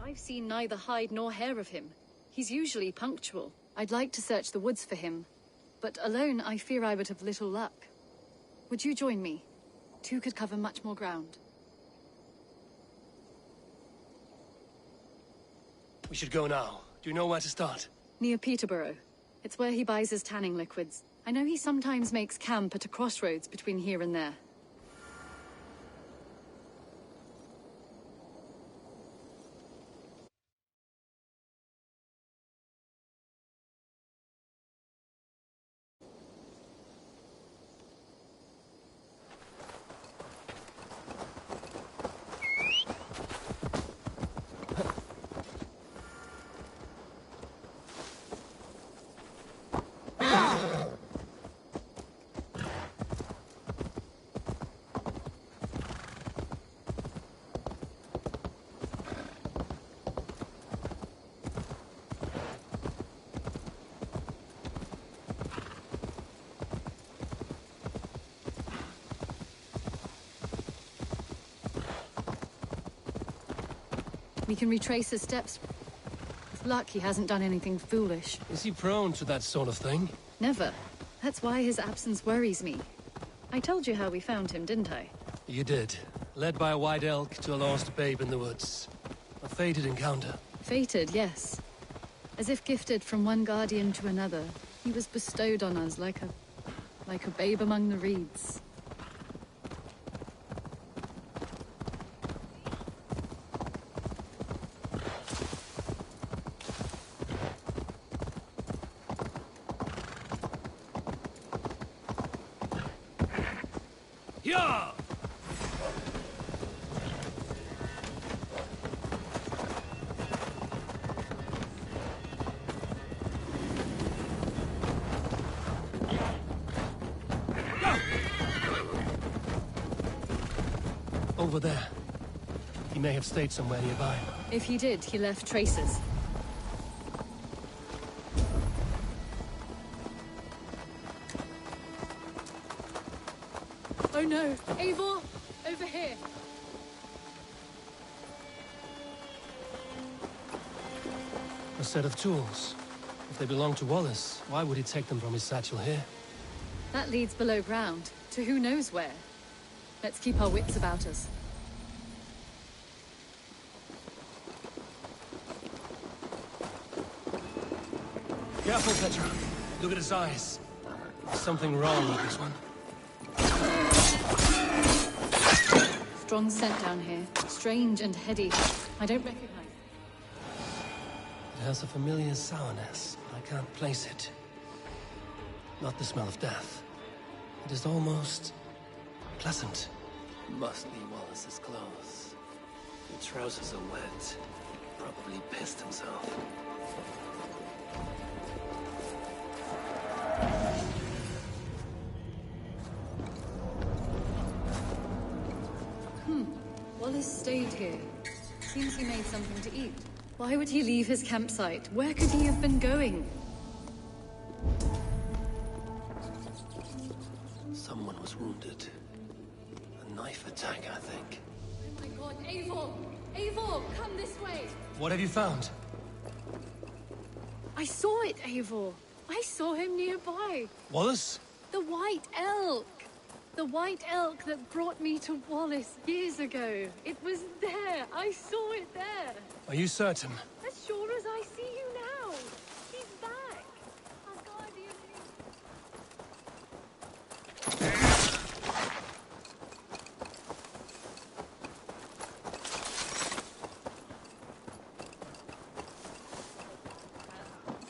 I've seen neither hide nor hair of him. He's usually punctual. I'd like to search the woods for him, but alone I fear I would have little luck. Would you join me? Two could cover much more ground. We should go now. Do you know where to start? Near Peterborough. It's where he buys his tanning liquids. I know he sometimes makes camp at a crossroads between here and there. We can retrace his steps. With luck, he hasn't done anything foolish. Is he prone to that sort of thing? Never. That's why his absence worries me. I told you how we found him, didn't I? You did. Led by a white elk to a lost babe in the woods. A fated encounter. Fated, yes. As if gifted from one guardian to another, he was bestowed on us like a babe among the reeds. Yeah! Over there. He may have stayed somewhere nearby. If he did, he left traces. Oh no! Eivor! Over here! A set of tools. If they belong to Wallace, why would he take them from his satchel here? That leads below ground, to who knows where. Let's keep our wits about us. Careful, Petra. Look at his eyes. There's something wrong with this one. Strong scent down here. Strange and heady. I don't recognize It has a familiar sourness, but I can't place it. Not the smell of death. It is almost pleasant. Must be Wallace's clothes. The trousers are wet. Probably pissed himself. Wallace stayed here. Seems he made something to eat. Why would he leave his campsite? Where could he have been going? Someone was wounded. A knife attack, I think. Oh my god, Eivor! Eivor, come this way! What have you found? I saw it, Eivor. I saw him nearby. Wallace? The white elk! The white elk that brought me to Wallace years ago. It was there. I saw it there. Are you certain? As sure as I see you now. He's back. Our guardian.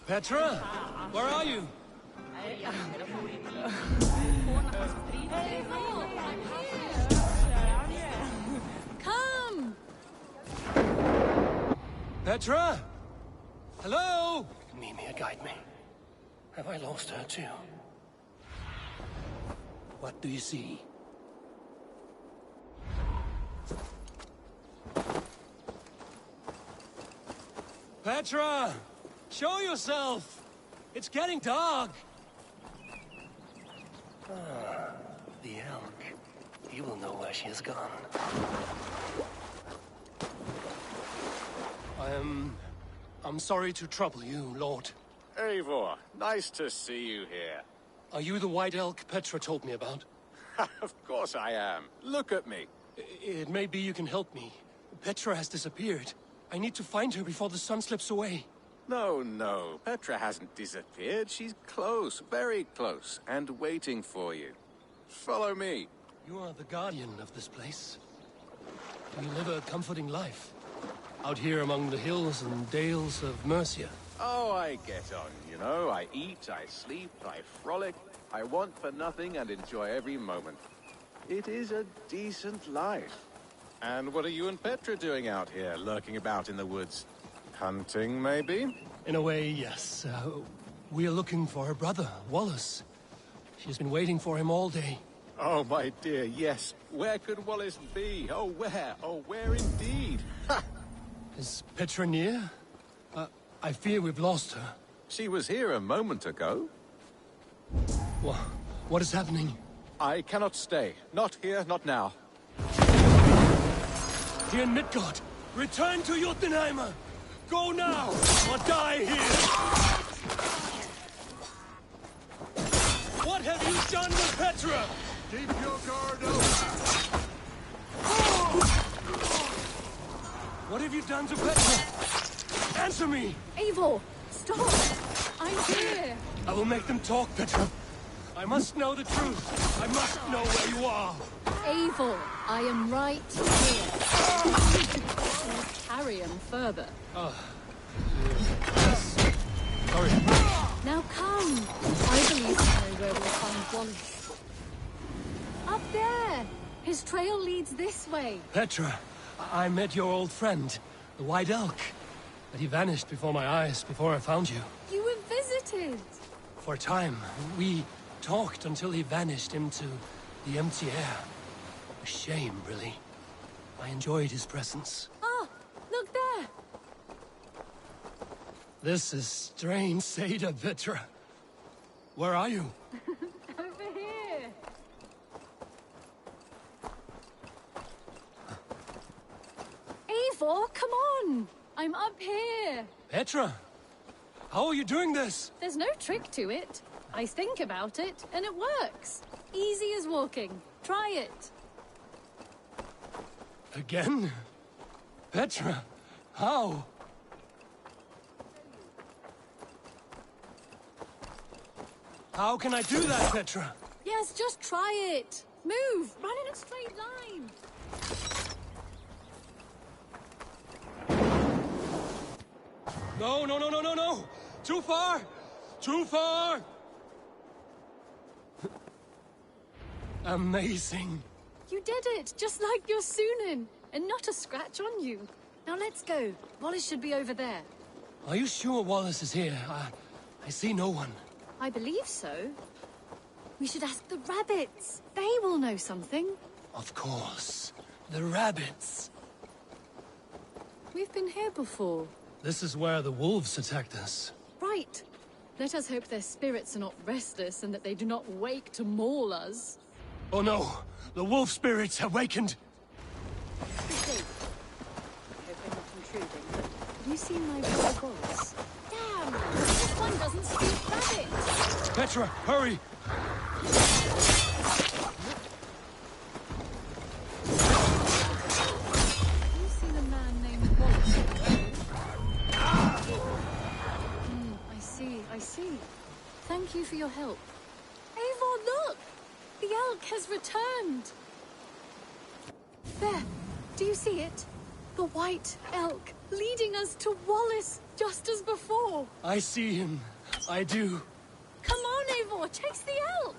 Petra? Where are you? Come! Petra? Hello? Mimir, guide me. Have I lost her too? What do you see? Petra! Show yourself! It's getting dark! Ah, the elk. He will know where she has gone. I I'm sorry to trouble you, Lord. Eivor, nice to see you here. Are you the White Elk Petra told me about? Of course I am. Look at me. It may be you can help me. Petra has disappeared. I need to find her before the sun slips away. No. Petra hasn't disappeared. She's close, very close, and waiting for you. Follow me. You are the guardian of this place. You live a comforting life. Out here among the hills and dales of Mercia. Oh, I get on, you know. I eat, I sleep, I frolic. I want for nothing and enjoy every moment. It is a decent life. And what are you and Petra doing out here, lurking about in the woods? Hunting, maybe? In a way, yes. We are looking for her brother, Wallace. She's been waiting for him all day. Oh, my dear, yes. Where could Wallace be? Oh, where? Oh, where indeed? Ha! Is Petra near? I fear we've lost her. She was here a moment ago. What is happening? I cannot stay. Not here, not now. Dear Midgard, return to Jotunheimer! Go now, or die here! What have you done with Petra? Keep your guard up! What have you done to Petra? Answer me! Eivor, stop! I'm here! I will make them talk, Petra. I must know the truth. I must know where you are. Eivor, I am right here. Carry him further. Yes. Sorry. Now come. I believe I know where we'll find Wallace. Up there. His trail leads this way. Petra, I met your old friend, the White Elk. But he vanished before my eyes, before I found you. You were visited. For a time, we talked until he vanished into the empty air. A shame, really. I enjoyed his presence. Ah, look there. This is strange, Seda, Petra. Where are you? Over here. Eivor, come on. I'm up here. Petra, how are you doing this? There's no trick to it. I think about it, and it works. Easy as walking. Try it. Again? Petra, how? How can I do that, Petra? Yes, just try it. Move. Run in a straight line. No. Too far. Too far. Amazing. You did it, just like your Sunan, and not a scratch on you. Now let's go. Wallace should be over there. Are you sure Wallace is here? I see no one. I believe so. We should ask the rabbits. They will know something. Of course. The rabbits. We've been here before. This is where the wolves attacked us. Right. Let us hope their spirits are not restless and that they do not wake to maul us. Oh no! The wolf spirits have wakened! I hope I'm not intruding, but have you seen my boy Wallace? Damn! This one doesn't speak rabbit! Petra, hurry! Have you seen a man named Wallace? I see. Thank you for your help. Eivor, look! The elk has returned! There! Do you see it? The white elk, leading us to Wallace, just as before! I see him. I do. Come on, Eivor! Chase the elk!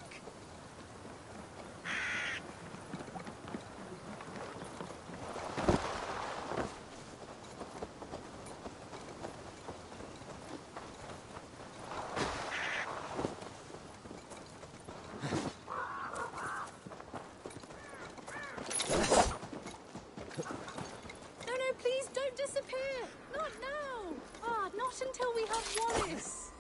Until we have Wallace.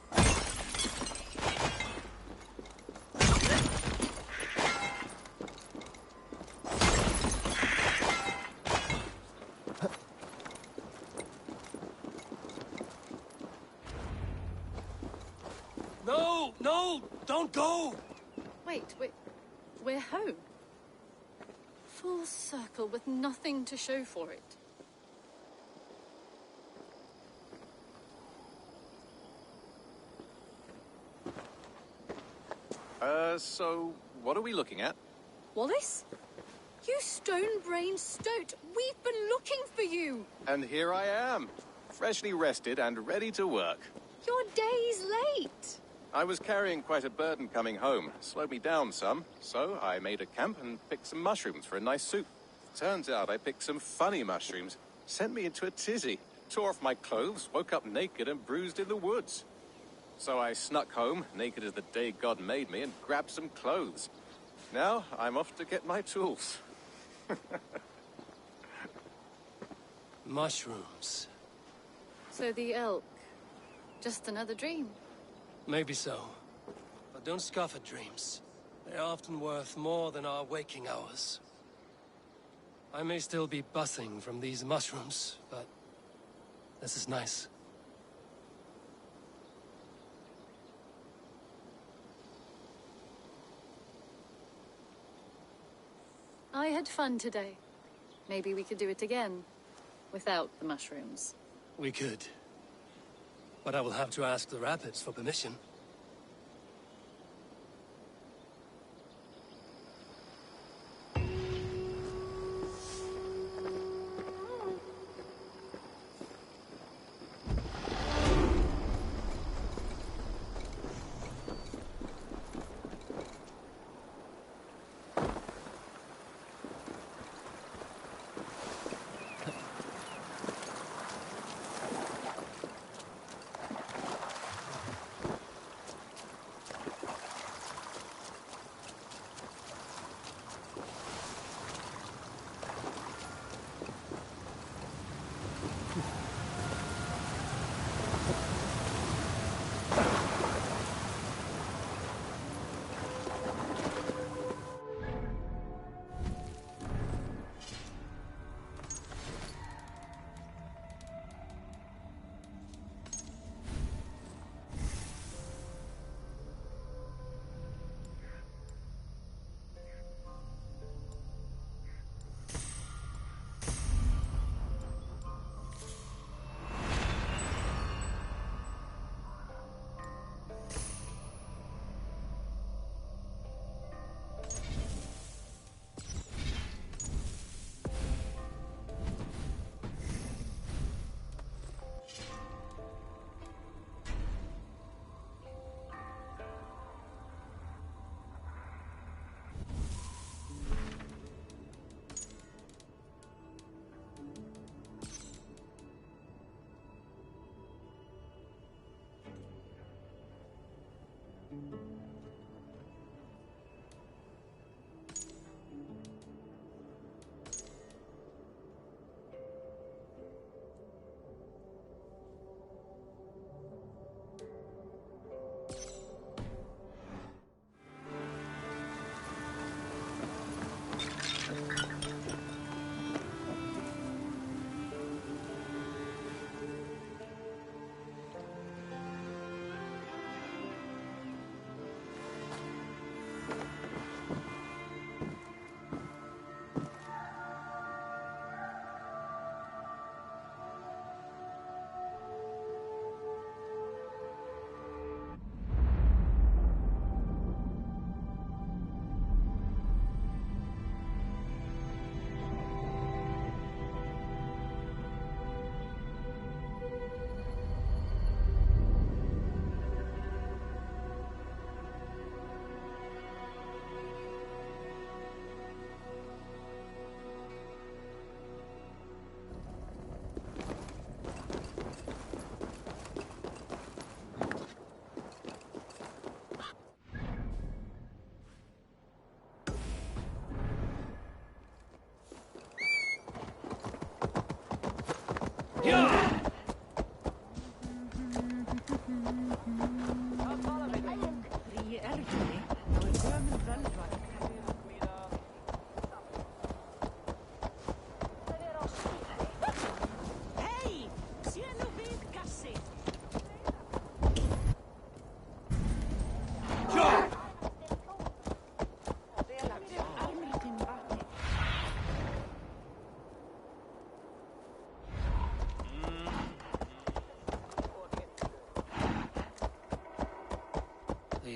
No! Don't go! Wait, we're home. Full circle with nothing to show for it. So what are we looking at? Wallace? You stone-brained stoat! We've been looking for you! And here I am, freshly rested and ready to work. You're days late! I was carrying quite a burden coming home. Slowed me down some, so I made a camp and picked some mushrooms for a nice soup. Turns out I picked some funny mushrooms. Sent me into a tizzy. Tore off my clothes, woke up naked and bruised in the woods. So I snuck home, naked as the day God made me, and grabbed some clothes. Now I'm off to get my tools. Mushrooms. So the elk, just another dream? Maybe so. But don't scoff at dreams. They're often worth more than our waking hours. I may still be buzzing from these mushrooms, but this is nice. I had fun today. Maybe we could do it again, without the mushrooms. We could. But I will have to ask the rapids for permission.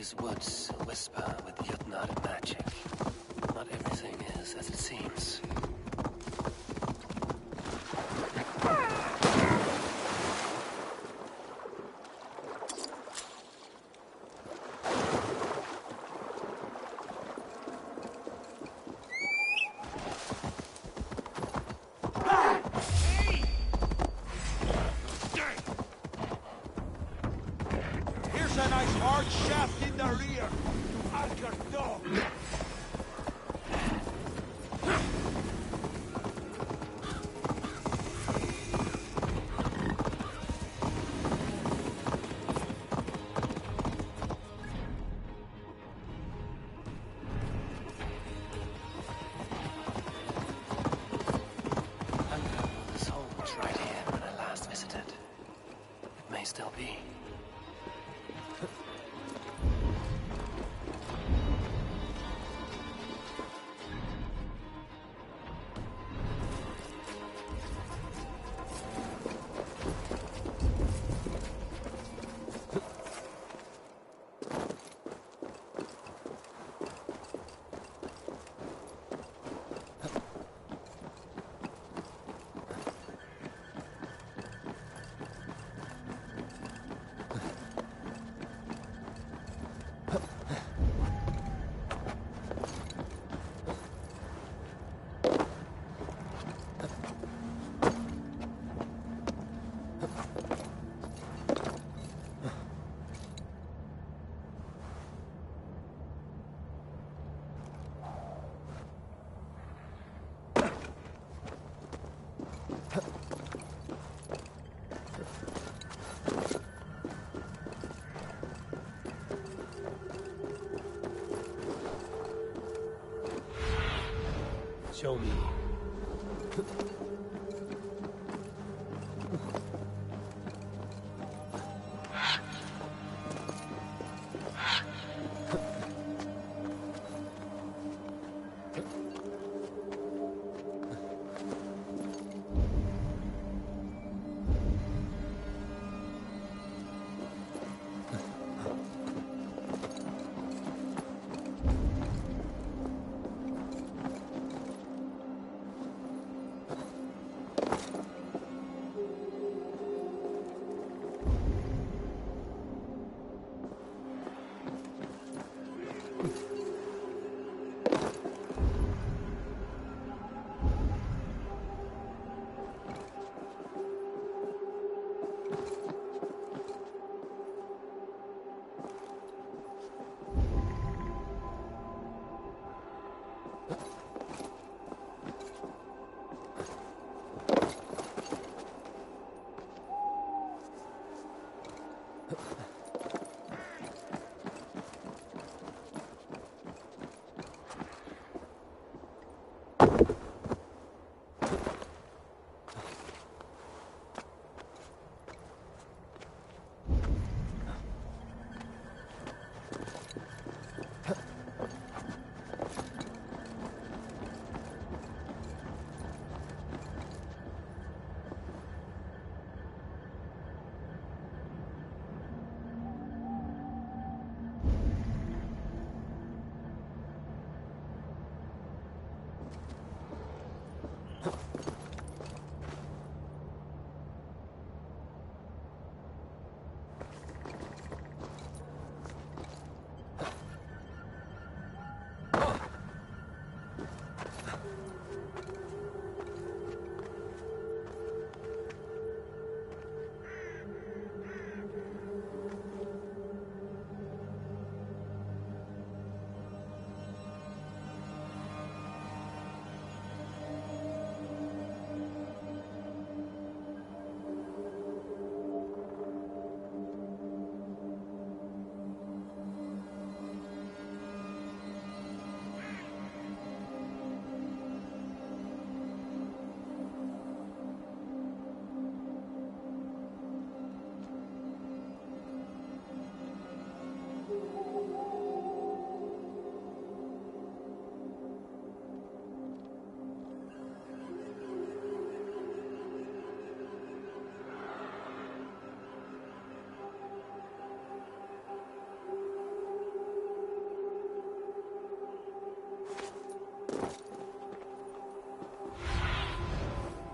These woods whisper with Jutnar magic. Not everything is as it seems. Here's a nice hard shaft in the rear. Archer dog. This hole was right here when I last visited. It may still be. Show me.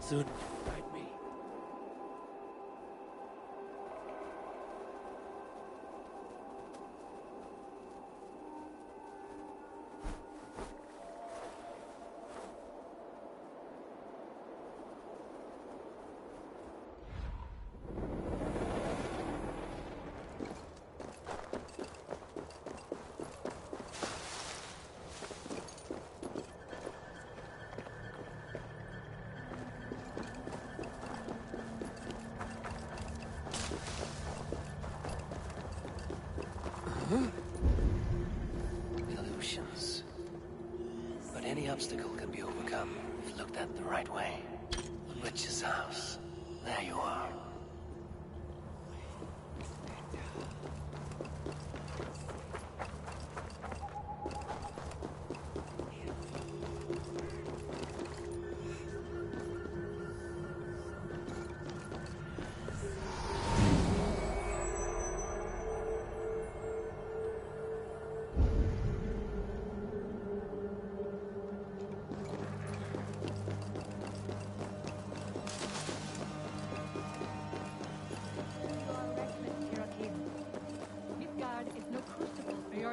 Soon find me. Illusions. But any obstacle can be overcome if looked at the right way. Witch's house. There you are.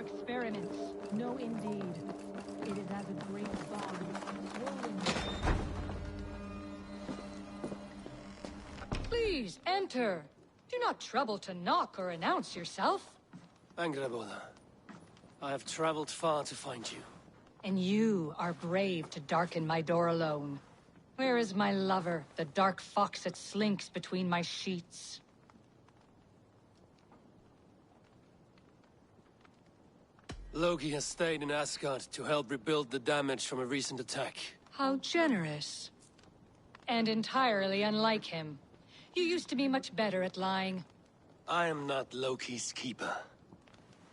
Experiments. No, indeed. It is as a great bond, swollen. Please, enter. Do not trouble to knock or announce yourself. Angreboda, I have traveled far to find you. And you are brave to darken my door alone. Where is my lover, the dark fox that slinks between my sheets? Loki has stayed in Asgard to help rebuild the damage from a recent attack. How generous. And entirely unlike him. You used to be much better at lying. I am not Loki's keeper.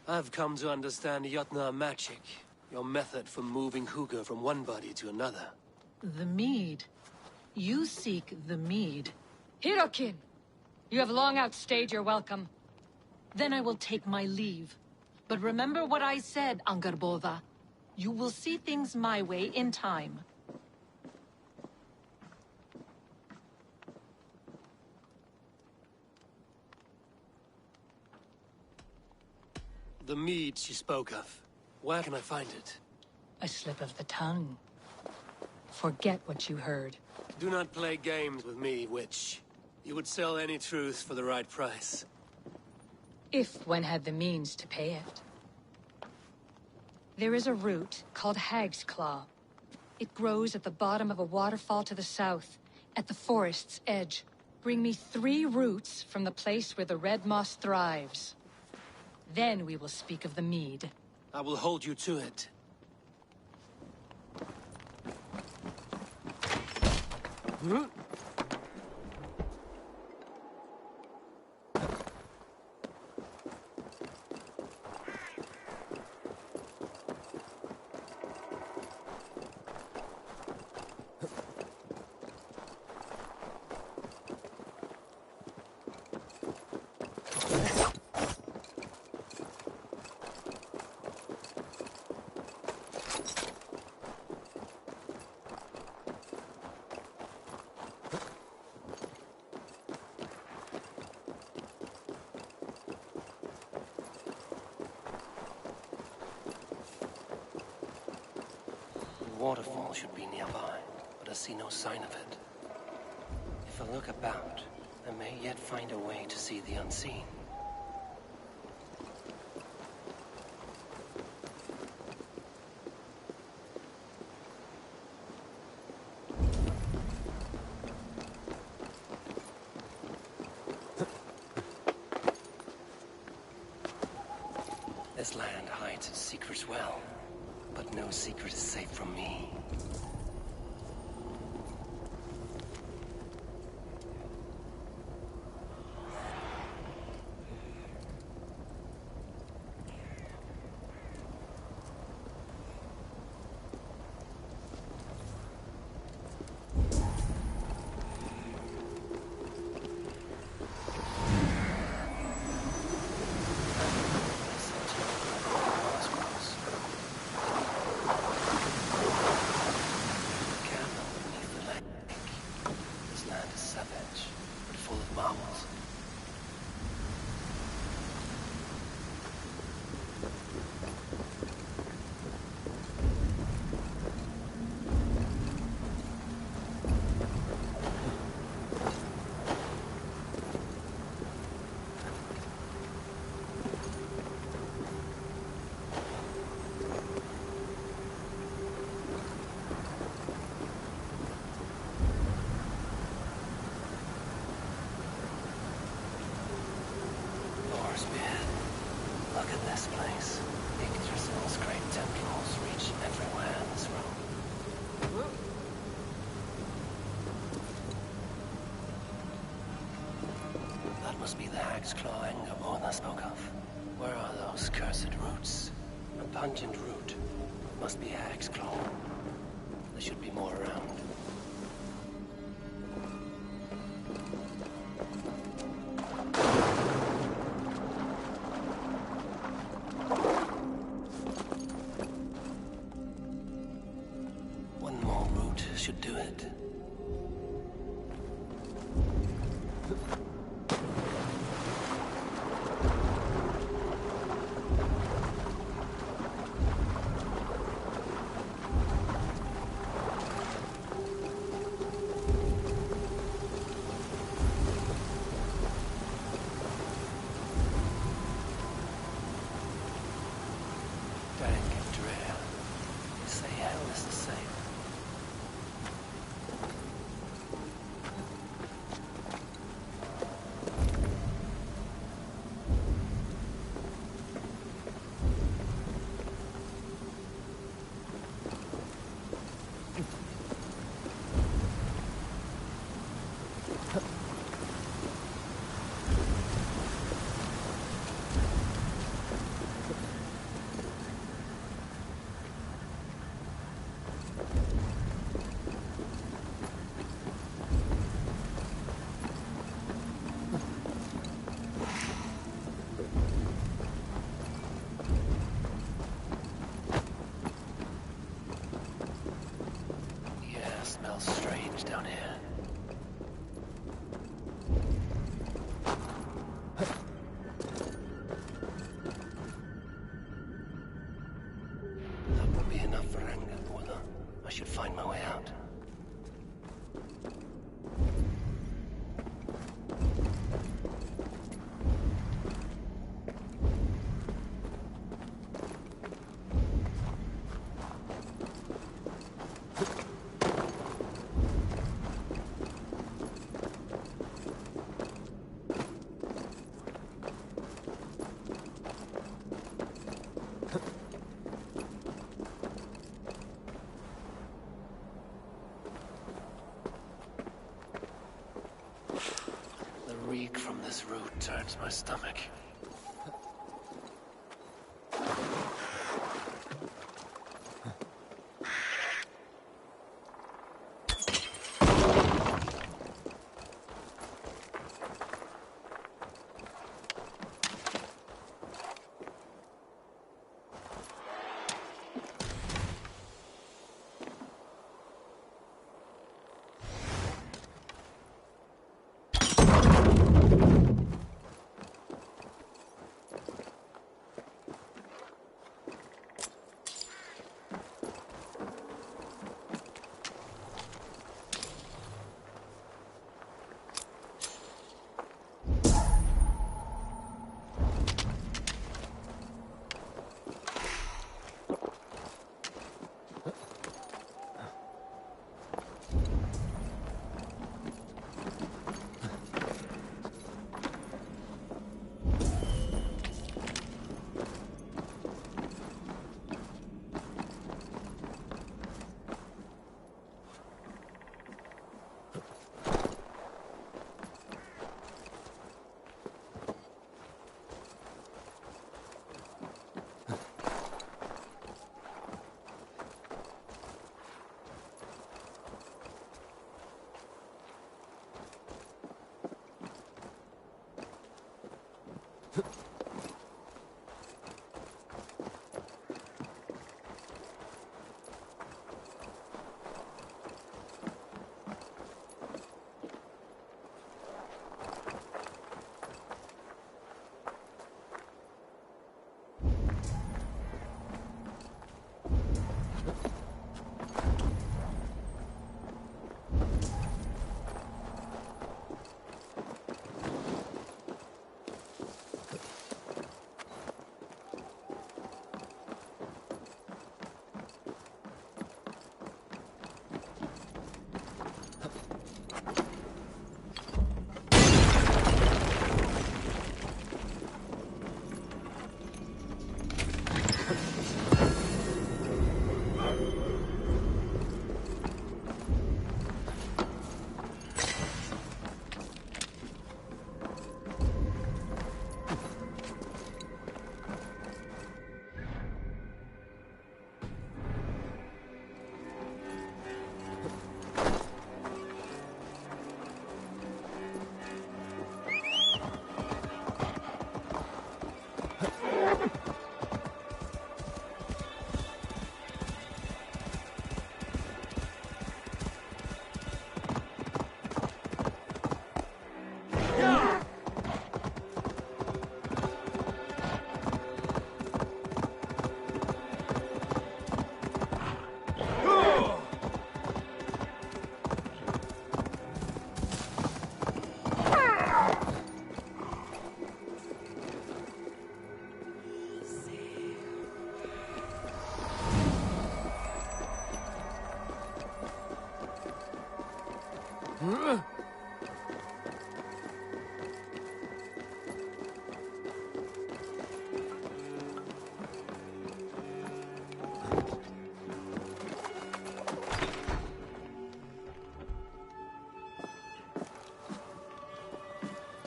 I've come to understand Jotnar magic, your method for moving Hugr from one body to another. The mead. You seek the mead. Hirokin! You have long outstayed your welcome. Then I will take my leave. But remember what I said, Angrboda. You will see things my way in time. The mead she spoke of. Where can I find it? A slip of the tongue. Forget what you heard. Do not play games with me, witch. You would sell any truth for the right price. If one had the means to pay it. There is a root called Hag's Claw. It grows at the bottom of a waterfall to the south, at the forest's edge. Bring me 3 roots from the place where the red moss thrives. Then we will speak of the mead. I will hold you to it. Huh? Waterfall should be nearby, but I see no sign of it. If I look about, I may yet find a way to see the unseen. This land hides its secrets well. But no secret is safe from me. at this place. Yggdrasil's great tendrils reach everywhere in this room. That must be the hag's claw Angerborna spoke of. Where are those cursed roots? A pungent root. Must be hag's claw. There should be more around. One more root should do it. Dank and drear. They say hell is the same. Yeah, smells strange down here. That won't be enough for Angerborna. I should find my way out. The reek from this root turns my stomach.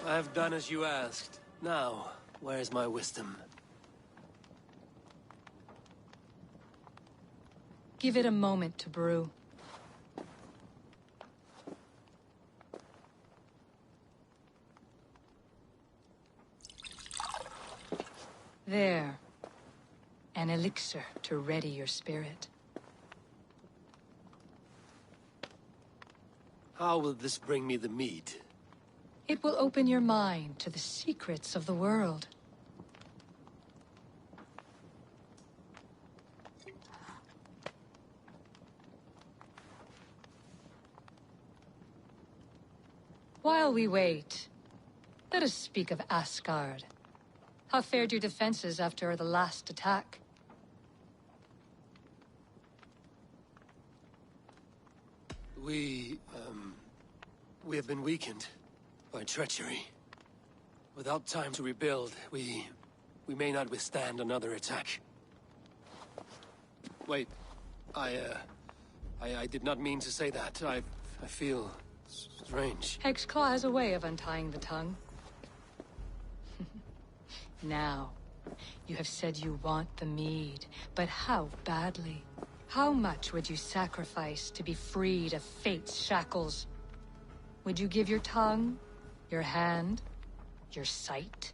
I have done as you asked. Now, where's my wisdom? Give it a moment to brew. There. An elixir to ready your spirit. How will this bring me the meat? It will open your mind to the secrets of the world. While we wait, let us speak of Asgard. How fared your defenses after the last attack? We have been weakened by treachery. Without time to rebuild, we may not withstand another attack. Wait, I did not mean to say that. I feel strange. Hexclaw has a way of untying the tongue. Now, you have said you want the mead, but how badly? How much would you sacrifice to be freed of fate's shackles? Would you give your tongue, your hand, your sight?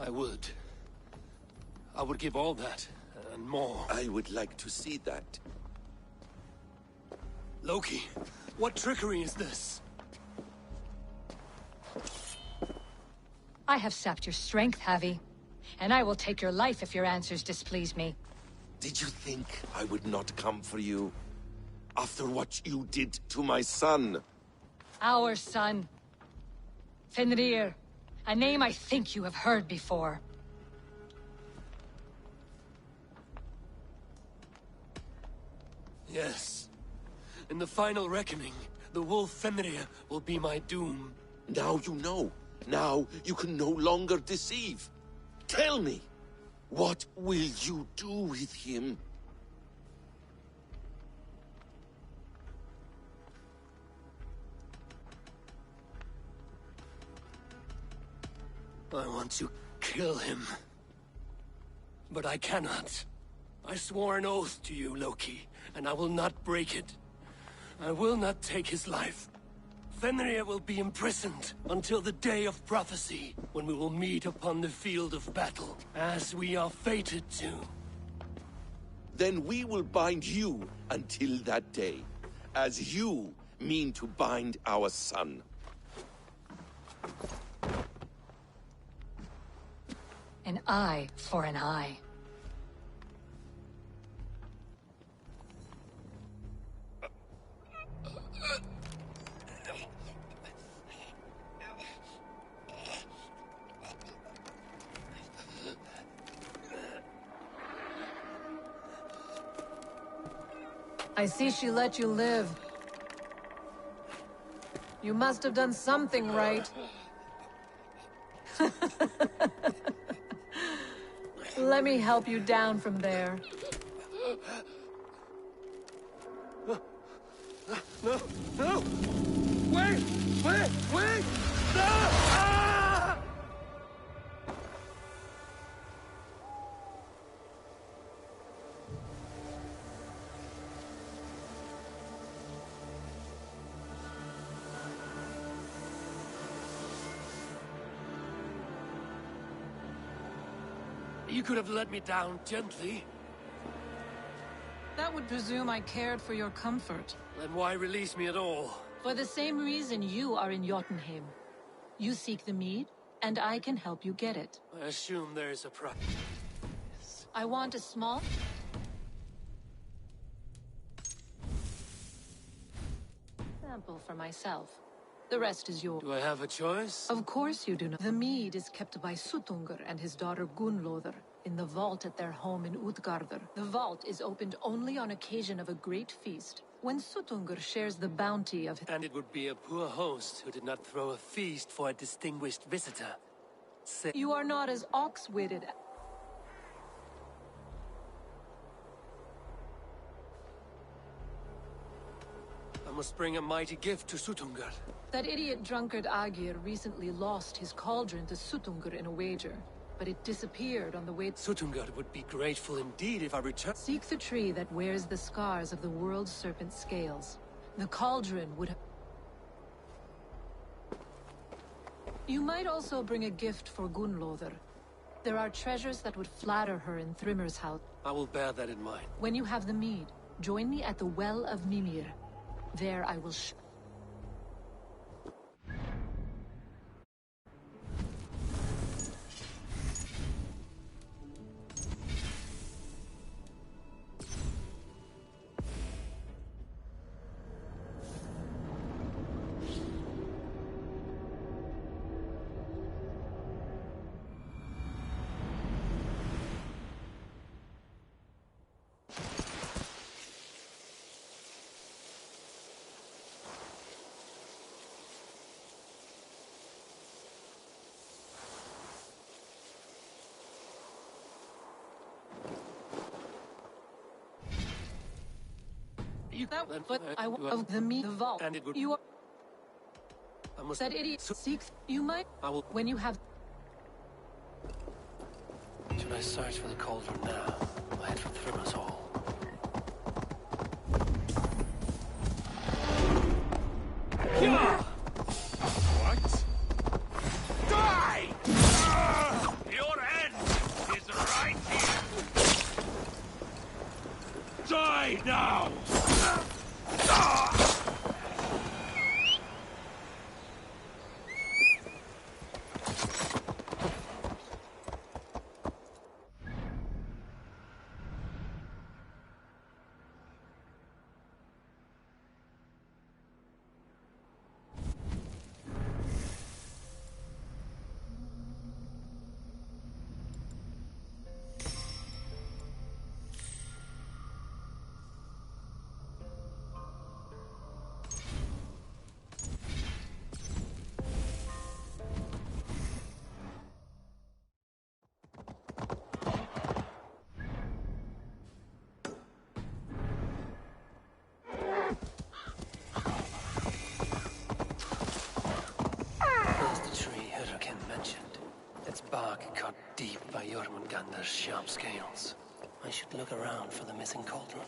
I would. I would give all that, and more. I would like to see that. Loki, what trickery is this? I have sapped your strength, Havi. And I will take your life if your answers displease me. Did you think I would not come for you? After what you did to my son? Our son. Fenrir. A name I think you have heard before. Yes. In the final reckoning, the wolf Fenrir will be my doom. Now you know. Now you can no longer deceive. Tell me, what will you do with him? I want to kill him. But I cannot. I swore an oath to you, Loki, and I will not break it. I will not take his life. Fenrir will be imprisoned until the day of prophecy, when we will meet upon the field of battle, as we are fated to. Then we will bind you until that day, as you mean to bind our son. An eye for an eye. I see she let you live. You must have done something right. Let me help you down from there. No! No! Wait! Wait! Wait! No! Ah! You could have let me down gently. That would presume I cared for your comfort. Then why release me at all? For the same reason you are in Jotunheim. You seek the mead, and I can help you get it. I assume there's a price. I want a small... sample for myself. The rest is yours. Do I have a choice? Of course you do not. The mead is kept by Suttungr and his daughter Gunnlóðr in the vault at their home in Utgardr. The vault is opened only on occasion of a great feast, when Suttungr shares the bounty of... And it would be a poor host who did not throw a feast for a distinguished visitor. You are not as ox-witted I must bring a mighty gift to Sutungar. That idiot drunkard Agir recently lost his cauldron to Sutungur in a wager, but it disappeared on the way. Sutungar would be grateful indeed if I return. Seek the tree that wears the scars of the world's serpent scales. The cauldron would. You might also bring a gift for Gunlothar. There are treasures that would flatter her in Thrimmer's house. I will bear that in mind. When you have the mead, join me at the Well of Mimir. There I will But I of the meat vault. And it would. You are. I must. That idiot seeks. You might. I will. When you have. Should I search for the cauldron now? I head for Thrimmer's Hall. What? Die! Your end is right here! Die now! Bark cut deep by Jormungandr's sharp scales. I should look around for the missing cauldron.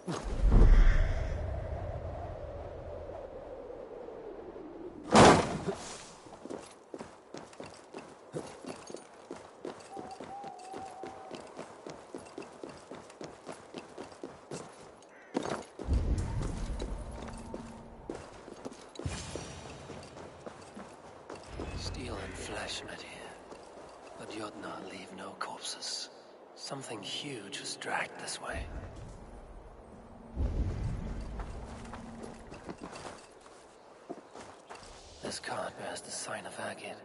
Steel and flesh met here, but Jotnar leave no corpses. Something huge was dragged this way. This cart bears the sign of Agit.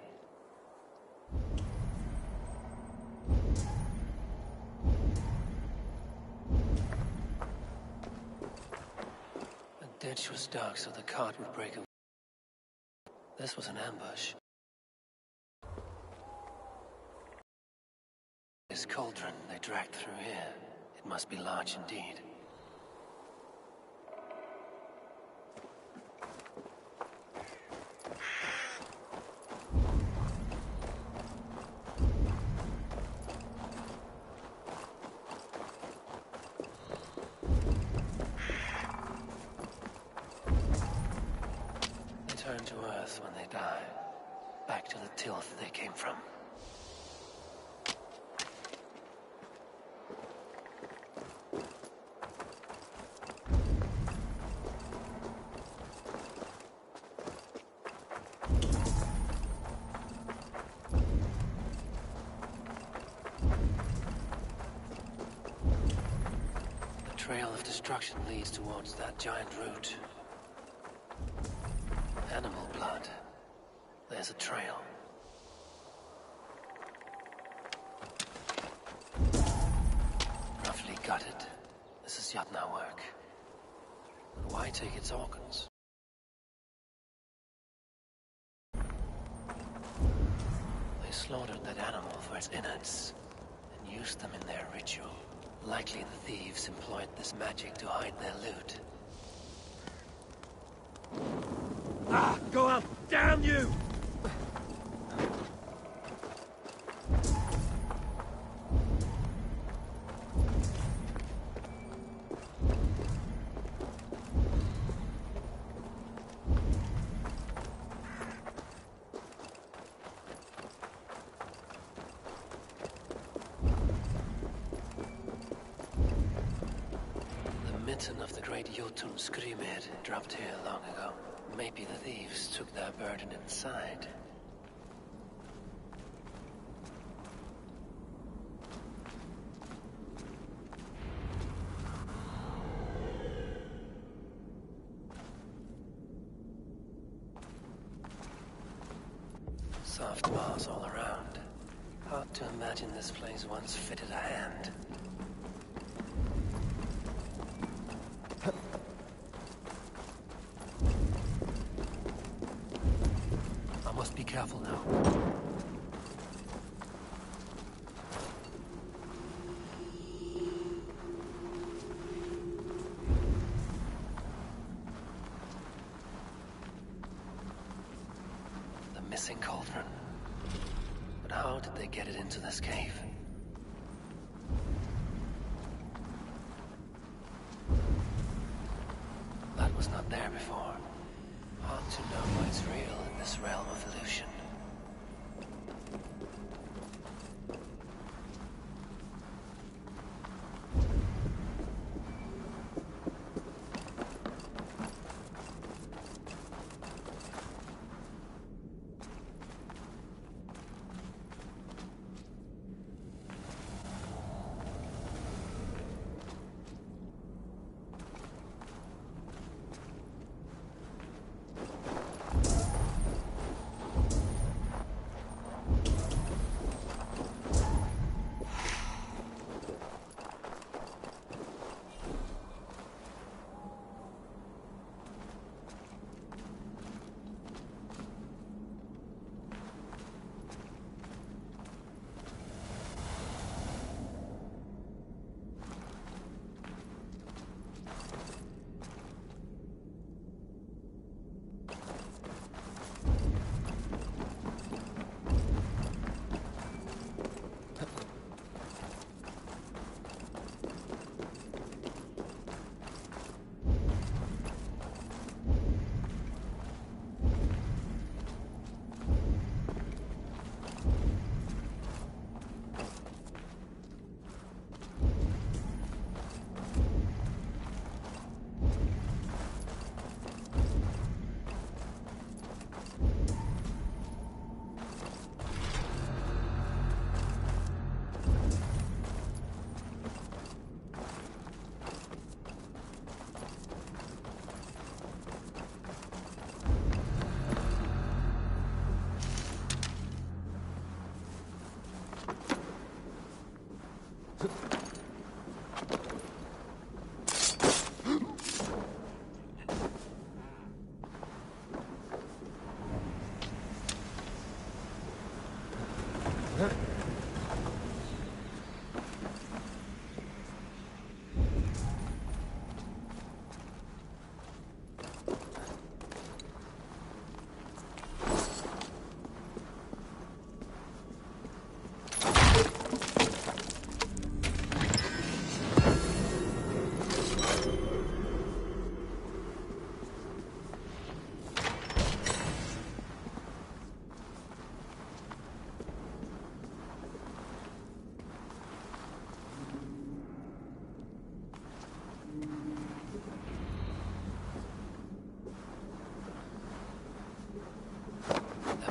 The ditch was dark, so the cart would break away. This was an ambush. This cauldron they dragged through here. It must be large indeed. They turn to earth when they die. Back to the tilth they came from. The trail of destruction leads towards that giant root. Animal blood. There's a trail. Roughly gutted. This is Jotnar work. But why take its organs? They slaughtered that animal for its innards and used them in their ritual. Likely the thieves employed this magic to hide their loot. Ah, go up! Damn you! The mitten of the great Jotun Skrimir dropped here long ago. Maybe the thieves took their burden inside. Soft moss all around. Hard to imagine this place once fitted a hand. I must be careful now. The missing cauldron. But how did they get it into this cave? That was not there before. Hard to know what's real in this realm of illusion. There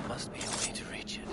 must be a way to reach it.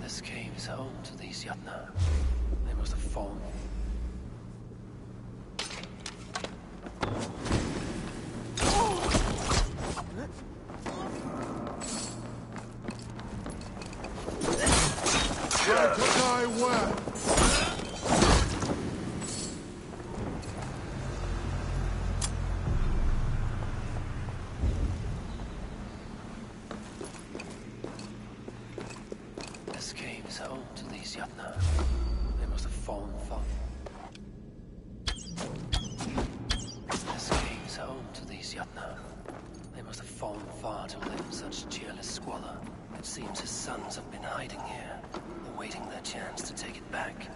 This cave is home to these Yatna. They must have fallen. Where to die where? This cave is home to these Yatna. They must have fallen far. This cave is home to these Yatna. They must have fallen far to live in such cheerless squalor. It seems his sons have been hiding here, awaiting their chance to take it back.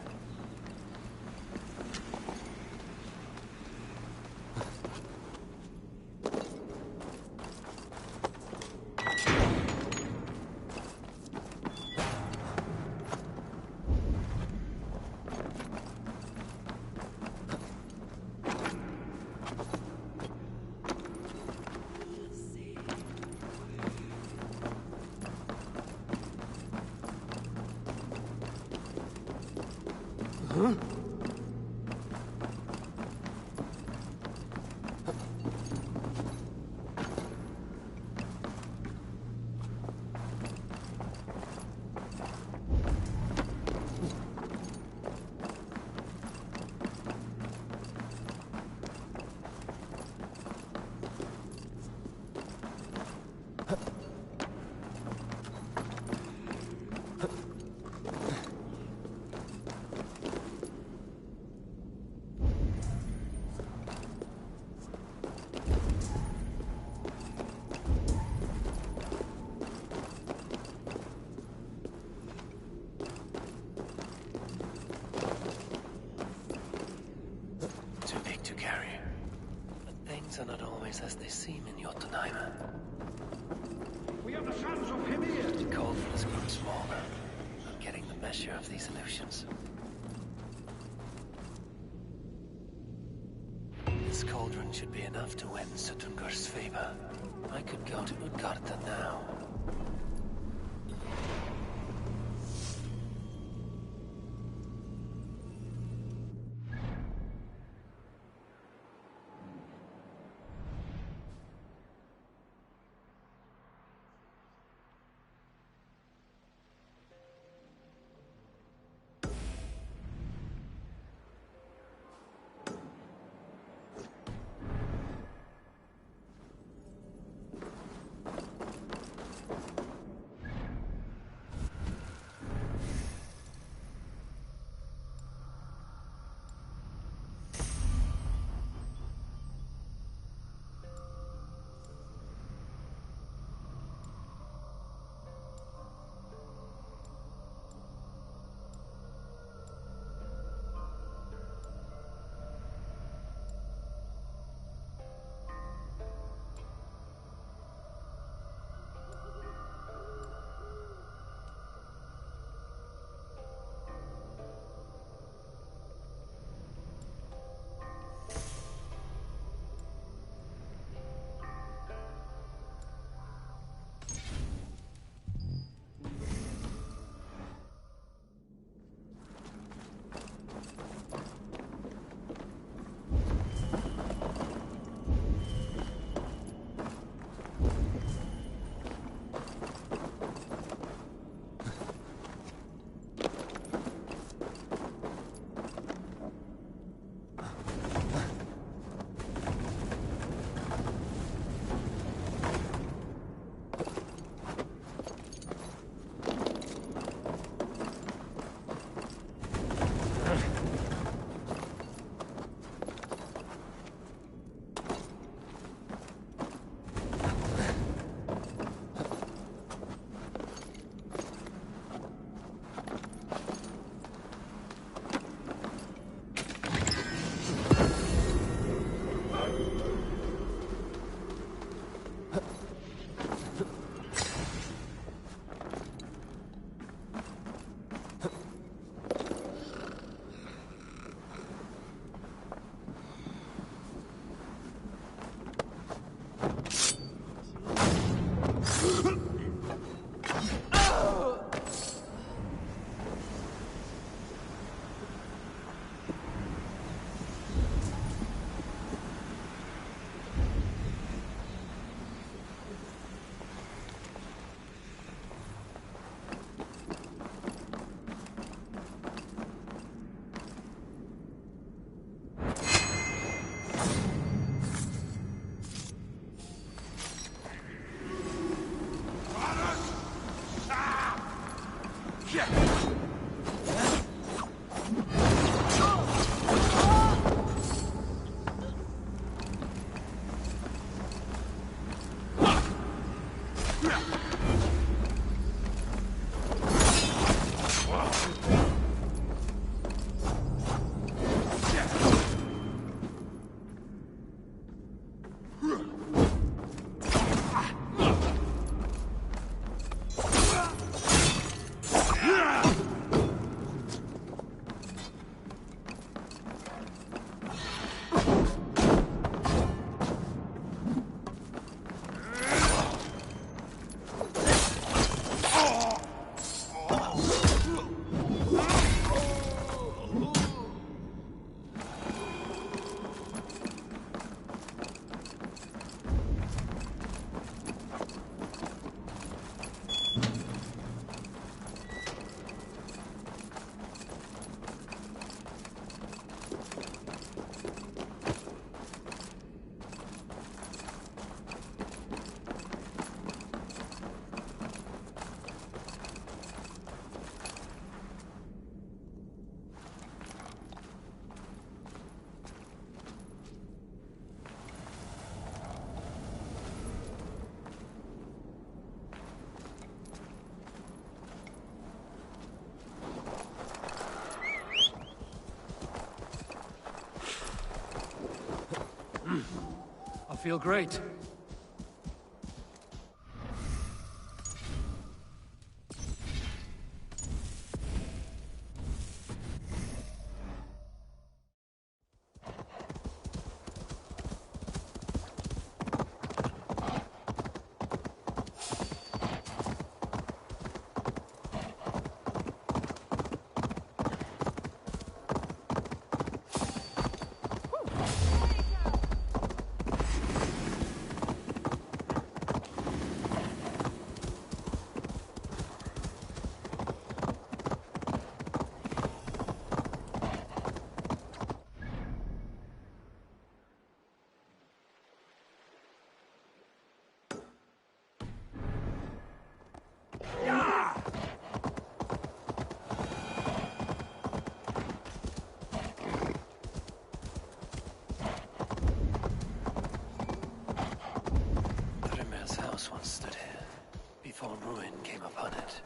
Huh? Are not always as they seem in Jotunheim. We are the sons of Hymir. The cauldron has grown smaller. I'm getting the measure of these illusions. This cauldron should be enough to win Sutungur's favor. I could go to Utgarda now. I feel great. Thrymir's house once stood here, before ruin came upon it.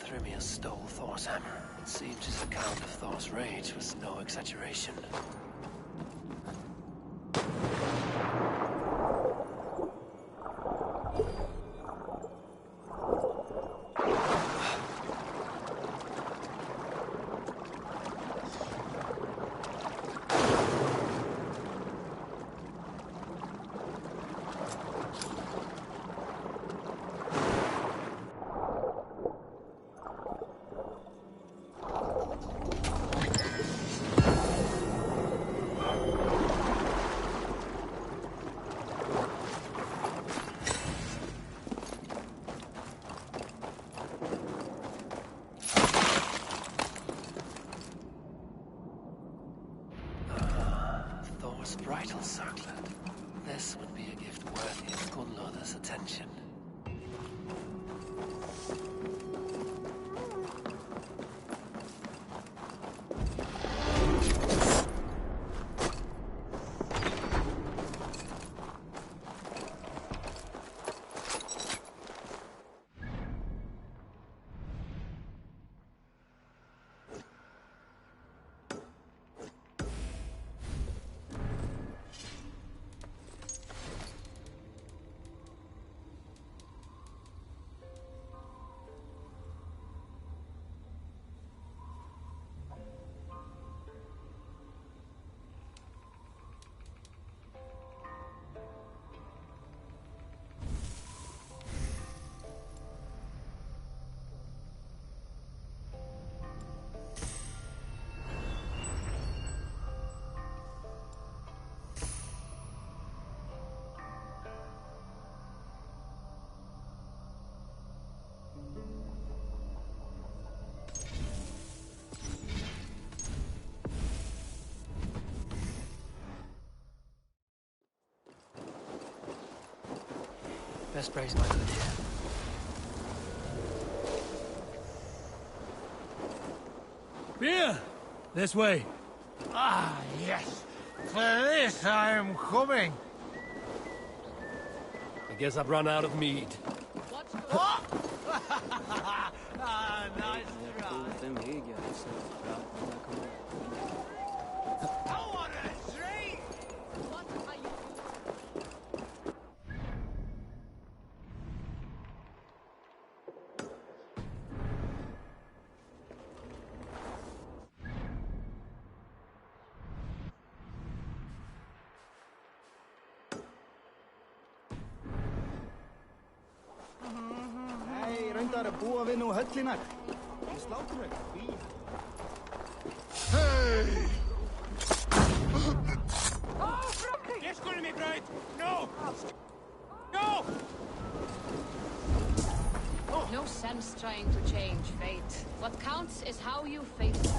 Thrymir stole Thor's hammer. It seems his account of Thor's rage was no exaggeration. Bridal circlet. This would be a gift worthy of Gunlother's attention. Best praise my good dear. Beer! This way. Ah, yes. For this I am coming. I guess I've run out of mead. What? Ah, nice try. I want a drink! What are you Hei, reyndar að búa við nú höllinar. Við slátum þau. Hey! Oh, Yes, go to me, bride! No! No! No sense trying to change fate. What counts is how you face it.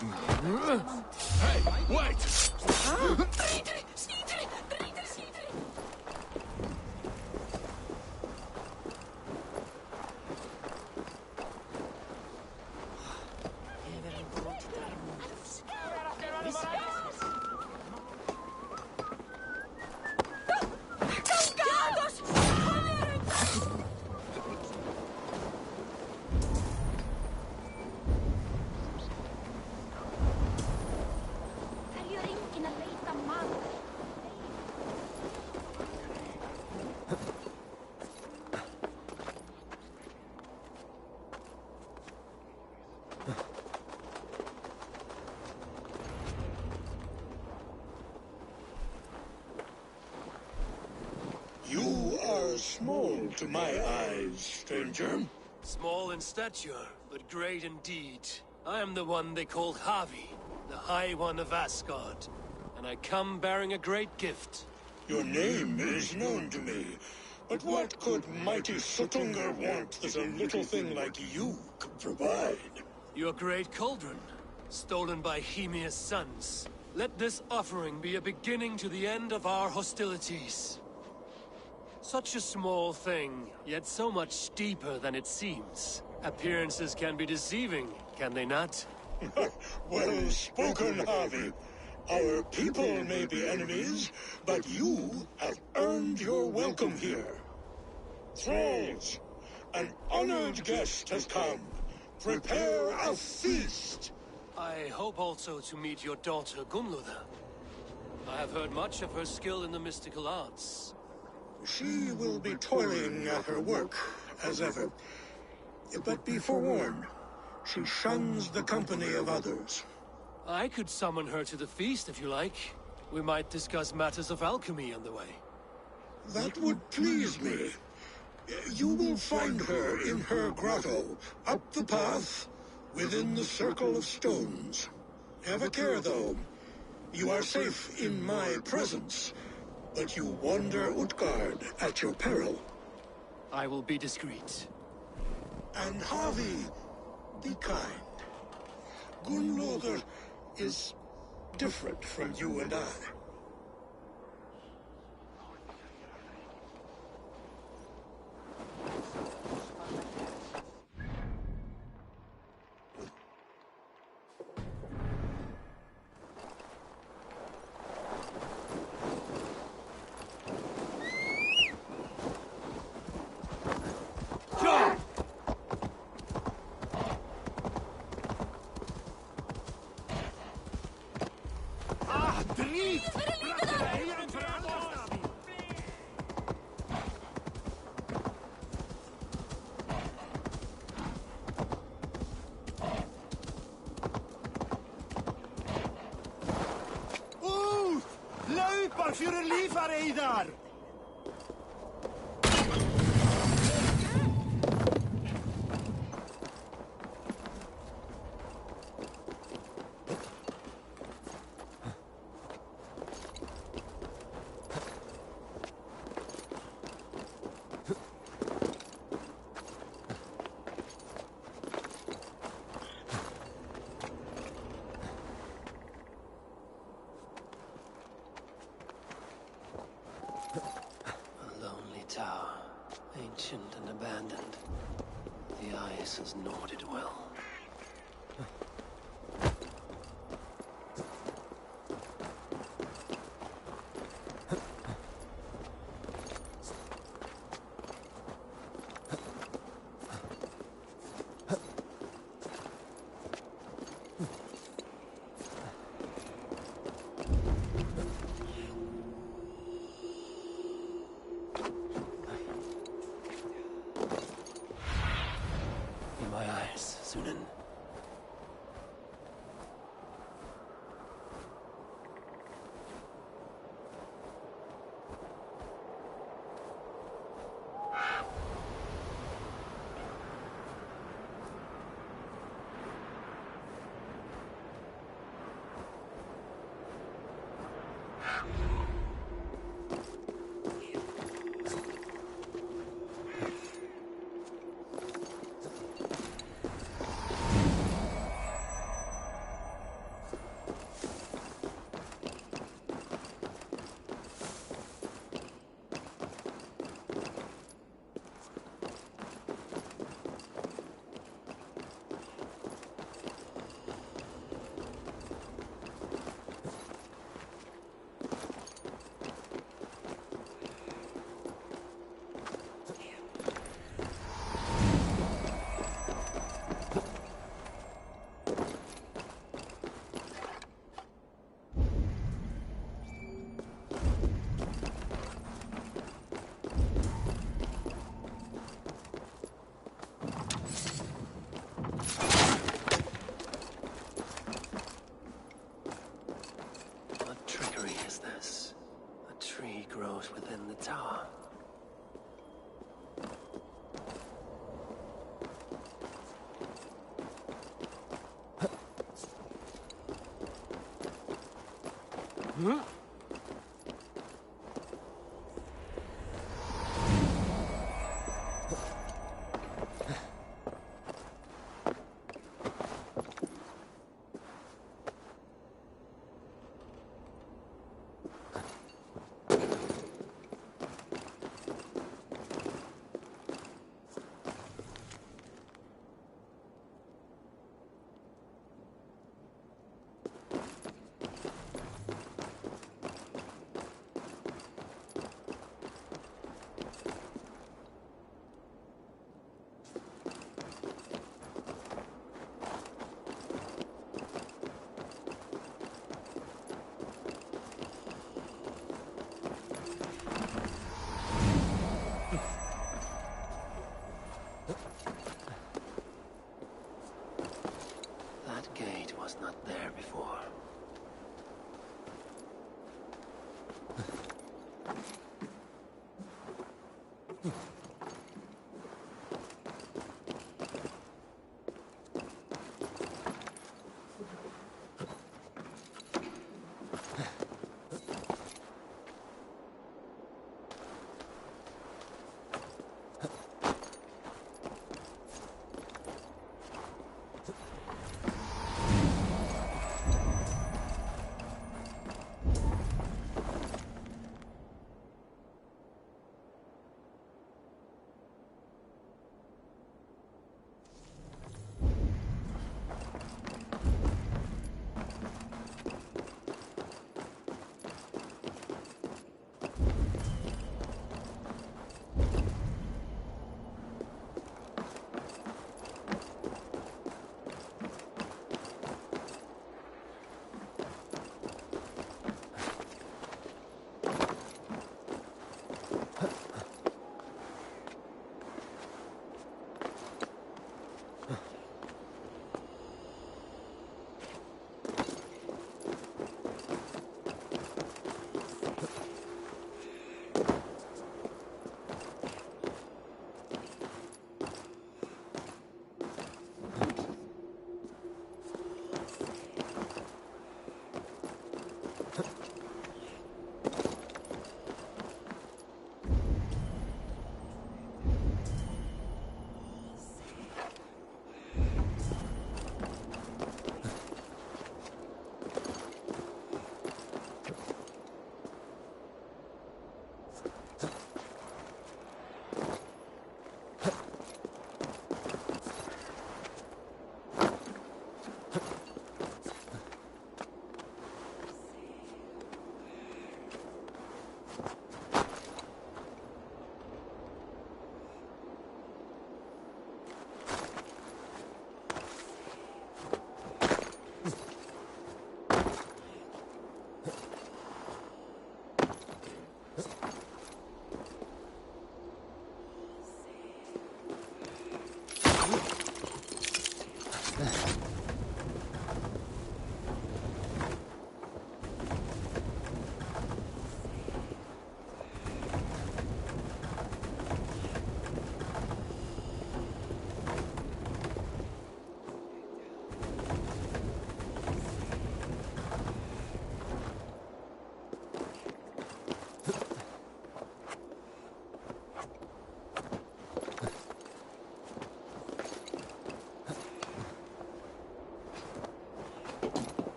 Hey, wait! You are small to my eyes, stranger. Small in stature, but great in deed. I am the one they call Havi, the High One of Asgard. And I come bearing a great gift. Your name is known to me, but what could mighty Suttungr want that a little thing like you could provide? Your great cauldron, stolen by Hymir's sons. Let this offering be a beginning to the end of our hostilities. Such a small thing, yet so much deeper than it seems. Appearances can be deceiving, can they not? Well spoken, Havi. Our people may be enemies, but you have earned your welcome here. Thralls, an honored guest has come. Prepare a feast. I hope also to meet your daughter Gunlother. I have heard much of her skill in the mystical arts. She will be toiling at her work, as ever. But be forewarned, she shuns the company of others. I could summon her to the feast if you like. We might discuss matters of alchemy on the way. That would please me. You will find her in her grotto, up the path, within the circle of stones. Have a care, though. You are safe in my presence, but you wander Utgard at your peril. I will be discreet. And Havi, be kind. Gunlother is different from you and I. Loop voor een liever, Tower, ancient and abandoned. The ice has gnawed it well. That gate was not there before.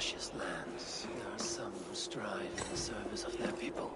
harshest lands, there are some who strive in the service of their people.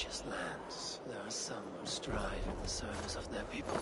precious lands, there are some who strive in the service of their people.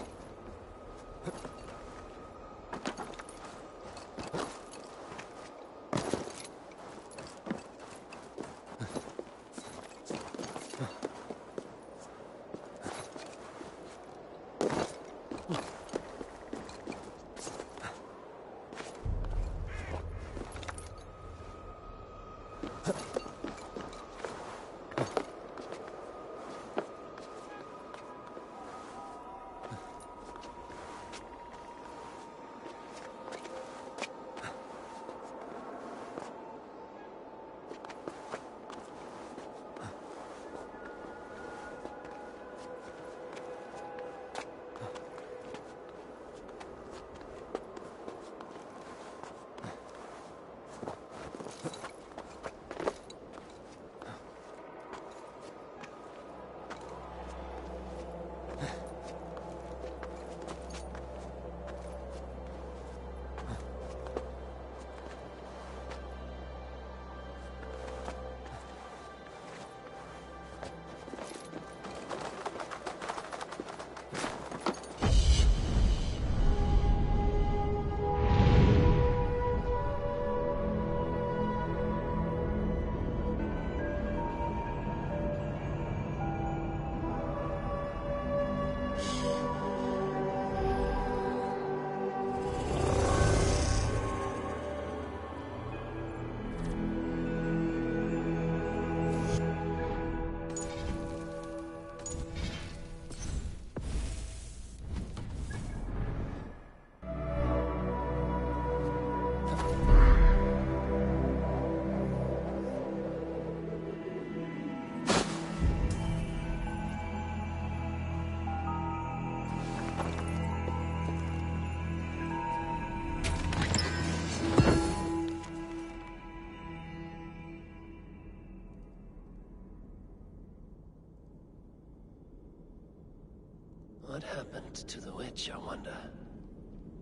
What happened to the witch, I wonder?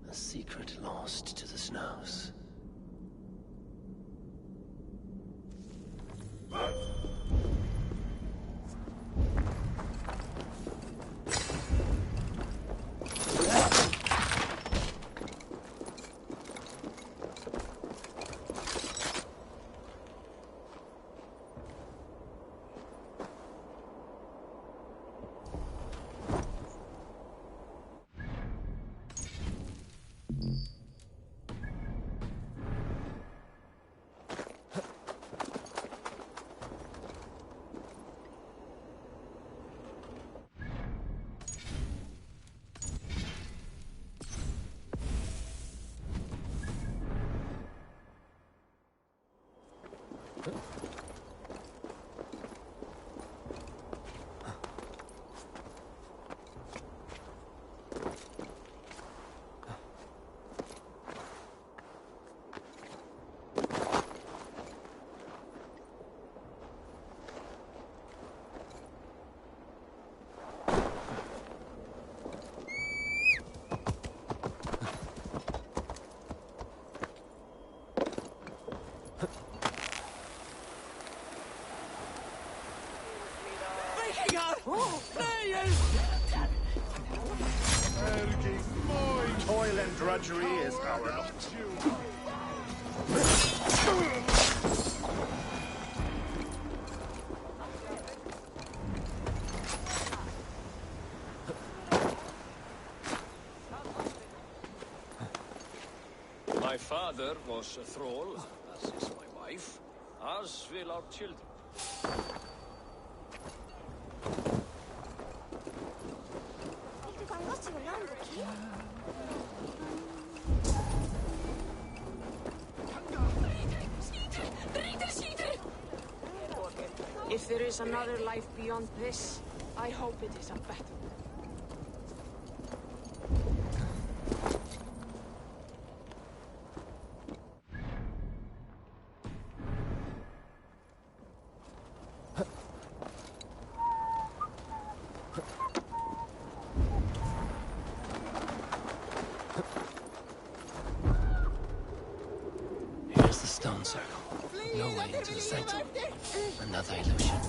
A secret lost to the snows. Toil and drudgery is our lot. My father was a thrall, as is my wife, as will our children. If there is another life beyond this, I hope it is a better one. Here's the stone circle. No way into the sanctum. Another illusion.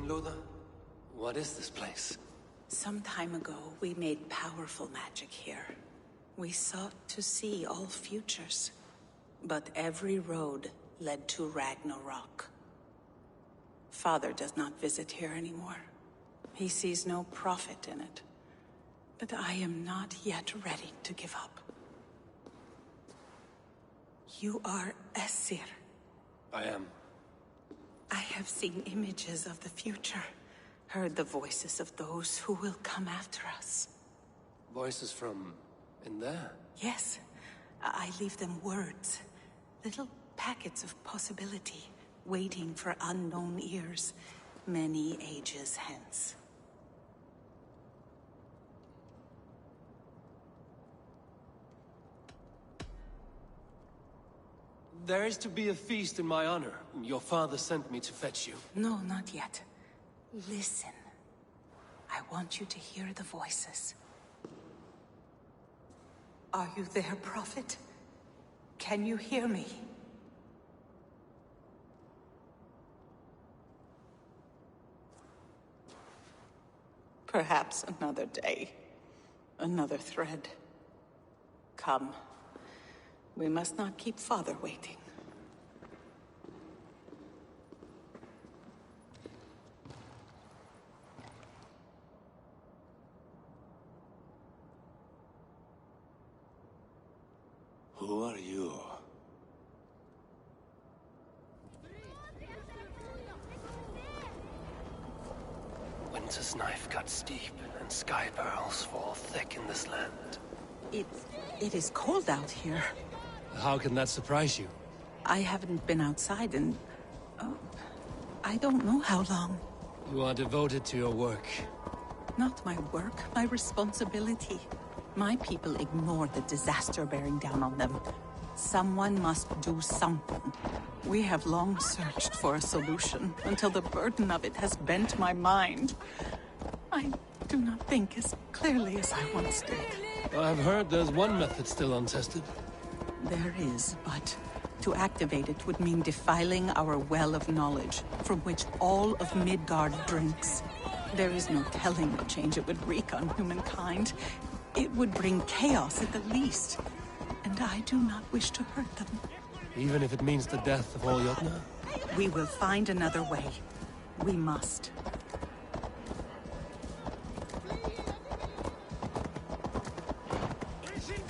Gunlother, what is this place? Some time ago, we made powerful magic here. We sought to see all futures. But every road led to Ragnarok. Father does not visit here anymore. He sees no profit in it. But I am not yet ready to give up. You are Esir. I am. I have seen images of the future. Heard the voices of those who will come after us. Voices from in there? Yes. I leave them words. Little packets of possibility, waiting for unknown ears, many ages hence. There is to be a feast in my honor. Your father sent me to fetch you. No, not yet. Listen. I want you to hear the voices. Are you there, Prophet? Can you hear me? Perhaps another day. Another thread. Come. We must not keep Father waiting. Who are you? Winter's knife cuts deep, and sky pearls fall thick in this land. It is cold out here. How can that surprise you? I haven't been outside in... I don't know how long. You are devoted to your work. Not my work, my responsibility. My people ignore the disaster bearing down on them. Someone must do something. We have long searched for a solution, until the burden of it has bent my mind. I do not think as clearly as I once did. I've heard there's one method still untested. There is, but to activate it would mean defiling our well of knowledge, from which all of Midgard drinks. There is no telling what change it would wreak on humankind. It would bring chaos at the least, and I do not wish to hurt them. Even if it means the death of all Jotnar? We will find another way. We must.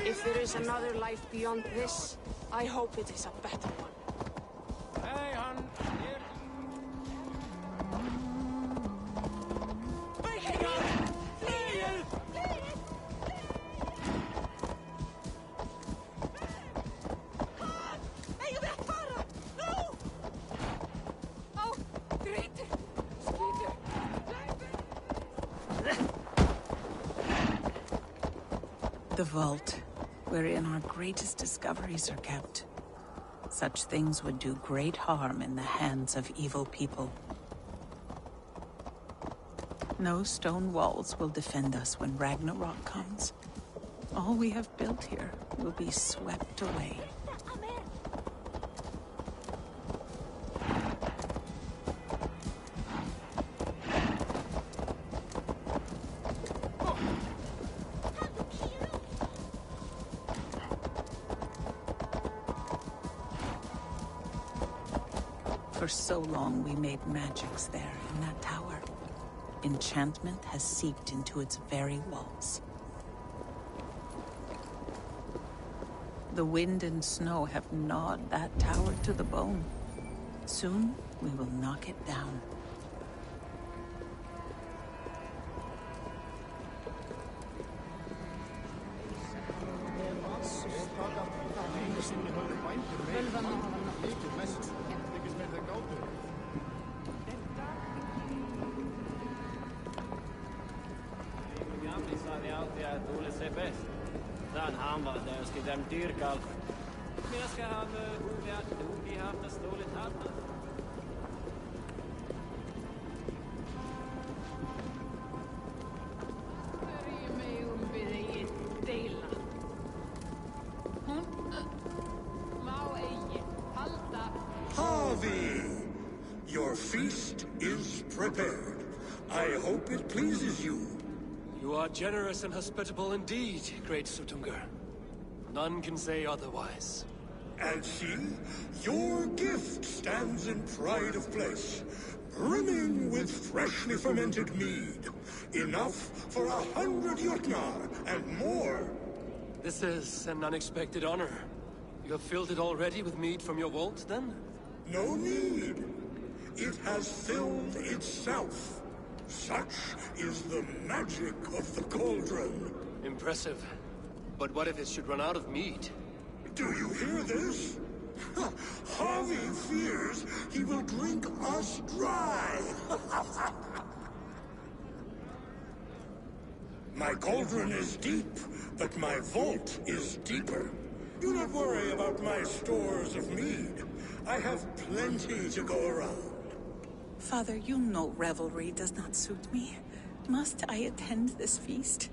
If there is another life beyond this, I hope it is a better one. Hey, hon. The vault, wherein our greatest discoveries are kept. Such things would do great harm in the hands of evil people. No stone walls will defend us when Ragnarok comes. All we have built here will be swept away. For so long we made magics there in that tower. Enchantment has seeped into its very walls. The wind and snow have gnawed that tower to the bone. Soon we will knock it down. Harvey, your feast is prepared. prepared. I hope it pleases you. You are generous and hospitable indeed, great Sutungur. None can say otherwise. And see, your gift stands in pride of flesh, brimming with freshly fermented mead. Enough for 100 Jotnar and more. This is an unexpected honor. You have filled it already with mead from your vault, then? No need. It has filled itself. Such is the magic of the cauldron. Impressive. But what if it should run out of mead? Do you hear this? Harvey fears he will drink us dry. My cauldron is deep, but my vault is deeper. Do not worry about my stores of mead. I have plenty to go around. Father, you know revelry does not suit me. Must I attend this feast?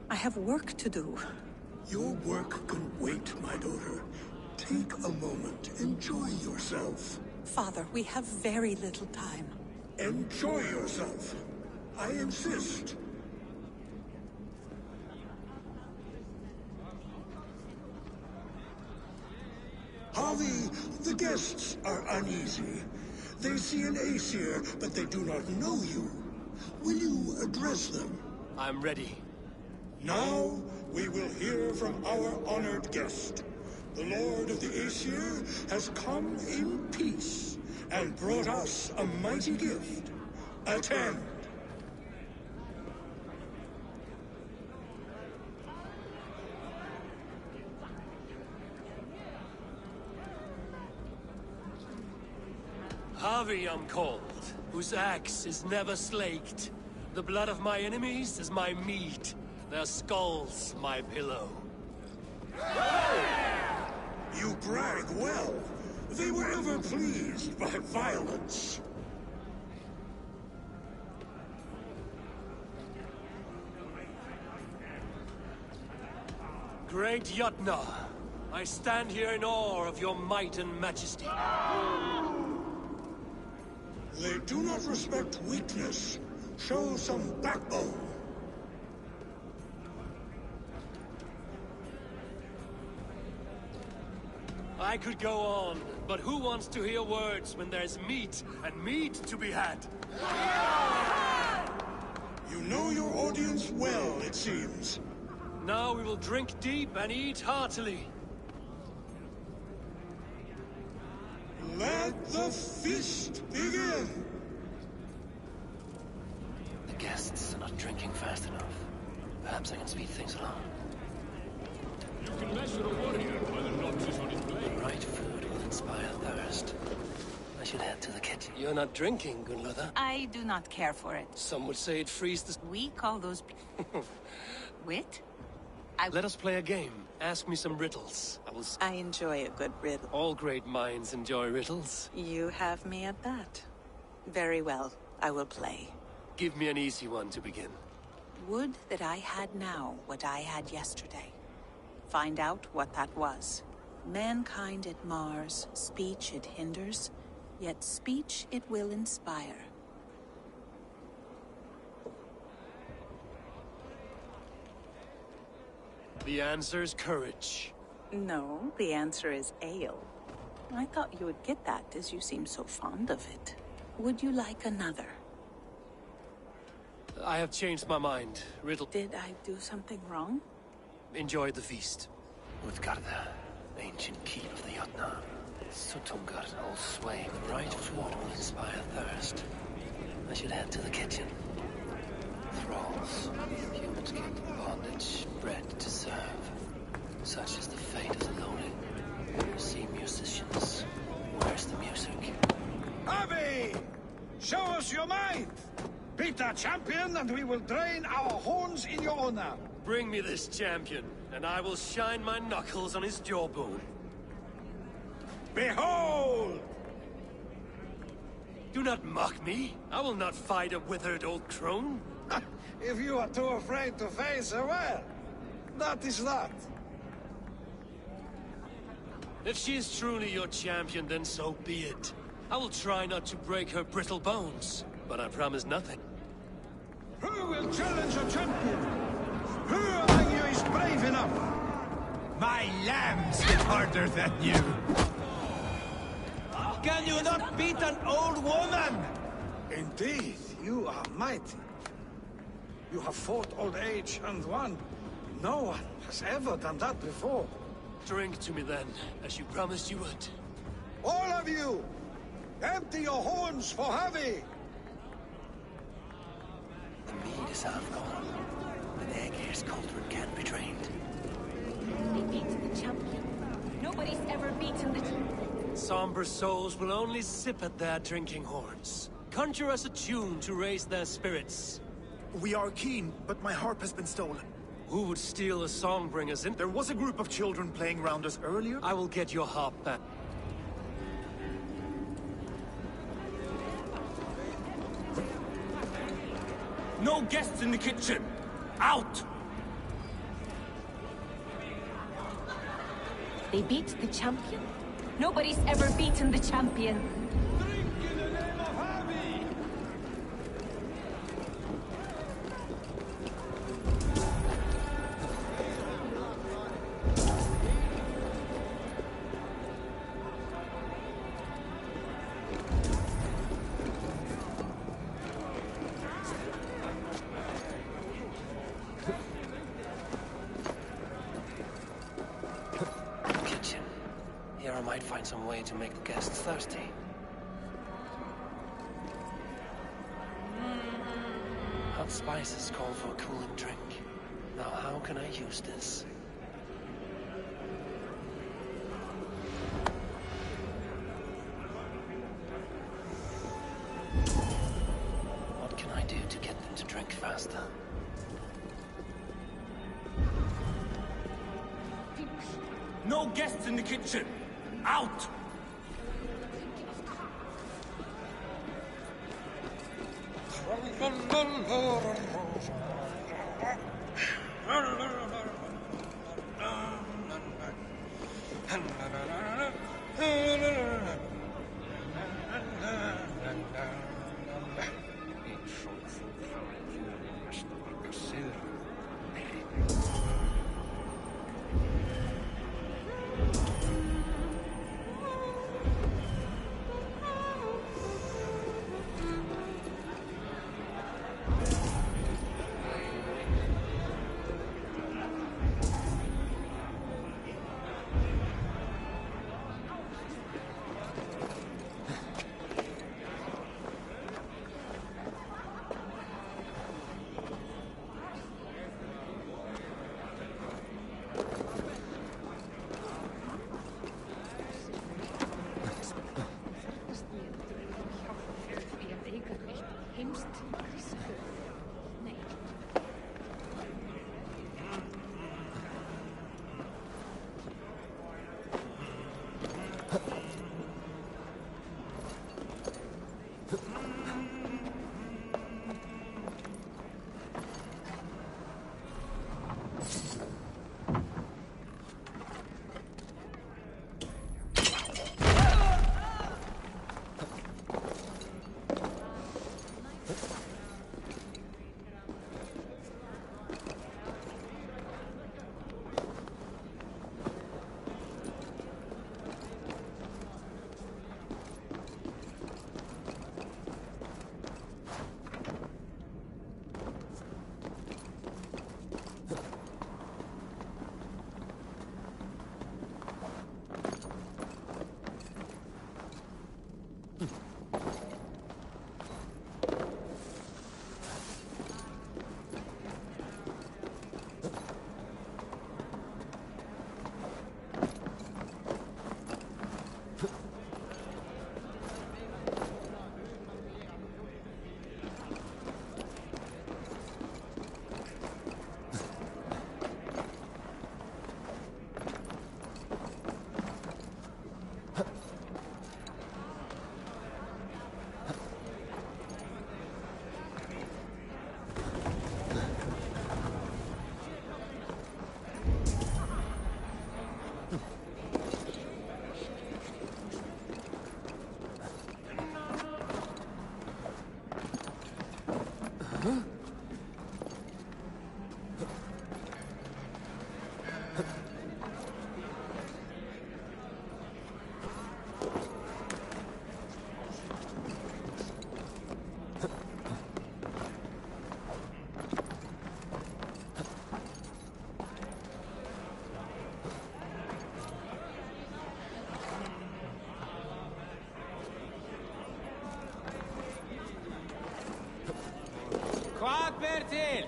I have work to do. Your work can wait, my daughter. Take a moment. Enjoy yourself. Father, we have very little time. Enjoy yourself. I insist. Harvey, the guests are uneasy. They see an Aesir, but they do not know you. Will you address them? I'm ready. Now, we will hear from our honored guest. The Lord of the Aesir has come in peace and brought us a mighty gift. Attend. Harvey I'm called, whose axe is never slaked. The blood of my enemies is my meat, their skulls my pillow. You brag well. They were ever pleased by violence. Great Jotnar, I stand here in awe of your might and majesty. They do not respect weakness. Show some backbone. I could go on, but who wants to hear words when there's meat and meat to be had? You know your audience well, it seems. Now we will drink deep and eat heartily. Let the feast begin! The guests are not drinking fast enough. Perhaps I can speed things along. You can measure a warrior by the notches on his blade. The right food will inspire thirst. I should head to the kitchen. You're not drinking, Gunlother. I do not care for it. Some would say it frees the... We call those... Wit? Let us play a game. Ask me some riddles. I enjoy a good riddle. All great minds enjoy riddles. You have me at that. Very well. I will play. Give me an easy one to begin. Would that I had now what I had yesterday. Find out what that was. Mankind it mars, speech it hinders, yet speech it will inspire. The answer's courage. No, the answer is ale. I thought you would get that, as you seem so fond of it. Would you like another? I have changed my mind. Riddle... Did I do something wrong? Enjoy the feast. Utgarda, ancient keep of the Jotnar. Sutungur holds sway. The right food will inspire thirst. I should head to the kitchen. Thralls, humans kept in bondage, bred to serve. Such is the fate of the lonely. You see musicians. Where's the music? Harvey! Show us your might! Beat that champion, and we will drain our horns in your honor. Bring me this champion, and I will shine my knuckles on his jawbone. Behold! Do not mock me. I will not fight a withered old crone. If you are too afraid to face her, well, that is that. If she is truly your champion, then so be it. I will try not to break her brittle bones, but I promise nothing. Who will challenge a champion? Who among you is brave enough? My lambs hit harder than you. Can you not beat an old woman? Indeed, you are mighty. You have fought old age and won. No one has ever done that before. Drink to me then, as you promised you would. All of you! Empty your horns for Javi! The mead is half gone. The egg-hair's cauldron can't be drained. They beat the champion. Nobody's ever beaten the... Somber souls will only sip at their drinking horns. Conjure us a tune to raise their spirits. We are keen, but my harp has been stolen. Who would steal a songbringer's in? There was a group of children playing round us earlier. I will get your harp back. No guests in the kitchen! Out! They beat the champion? Nobody's ever beaten the champion. Kitchen. Here I might find some way to make the guests thirsty. Hot spices call for a cooling drink. Now how can I use this? What can I do to get them to drink faster? No guests in the kitchen! Out! Hvað ber til?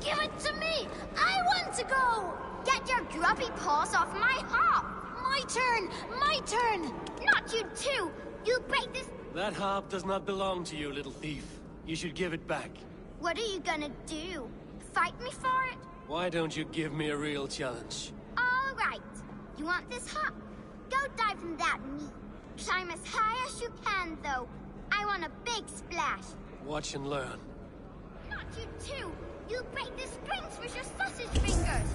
Give it to me! I want to go! Get your grubby paws off my harp! My turn! My turn! Not you too! You break this... That harp does not belong to you, little thief. You should give it back. What are you gonna do? Fight me for it? Why don't you give me a real challenge? All right. You want this harp? Go dive in that meat. Climb as high as you can, though. I want a big splash. Watch and learn. Not you too! You break the strings with your sausage fingers!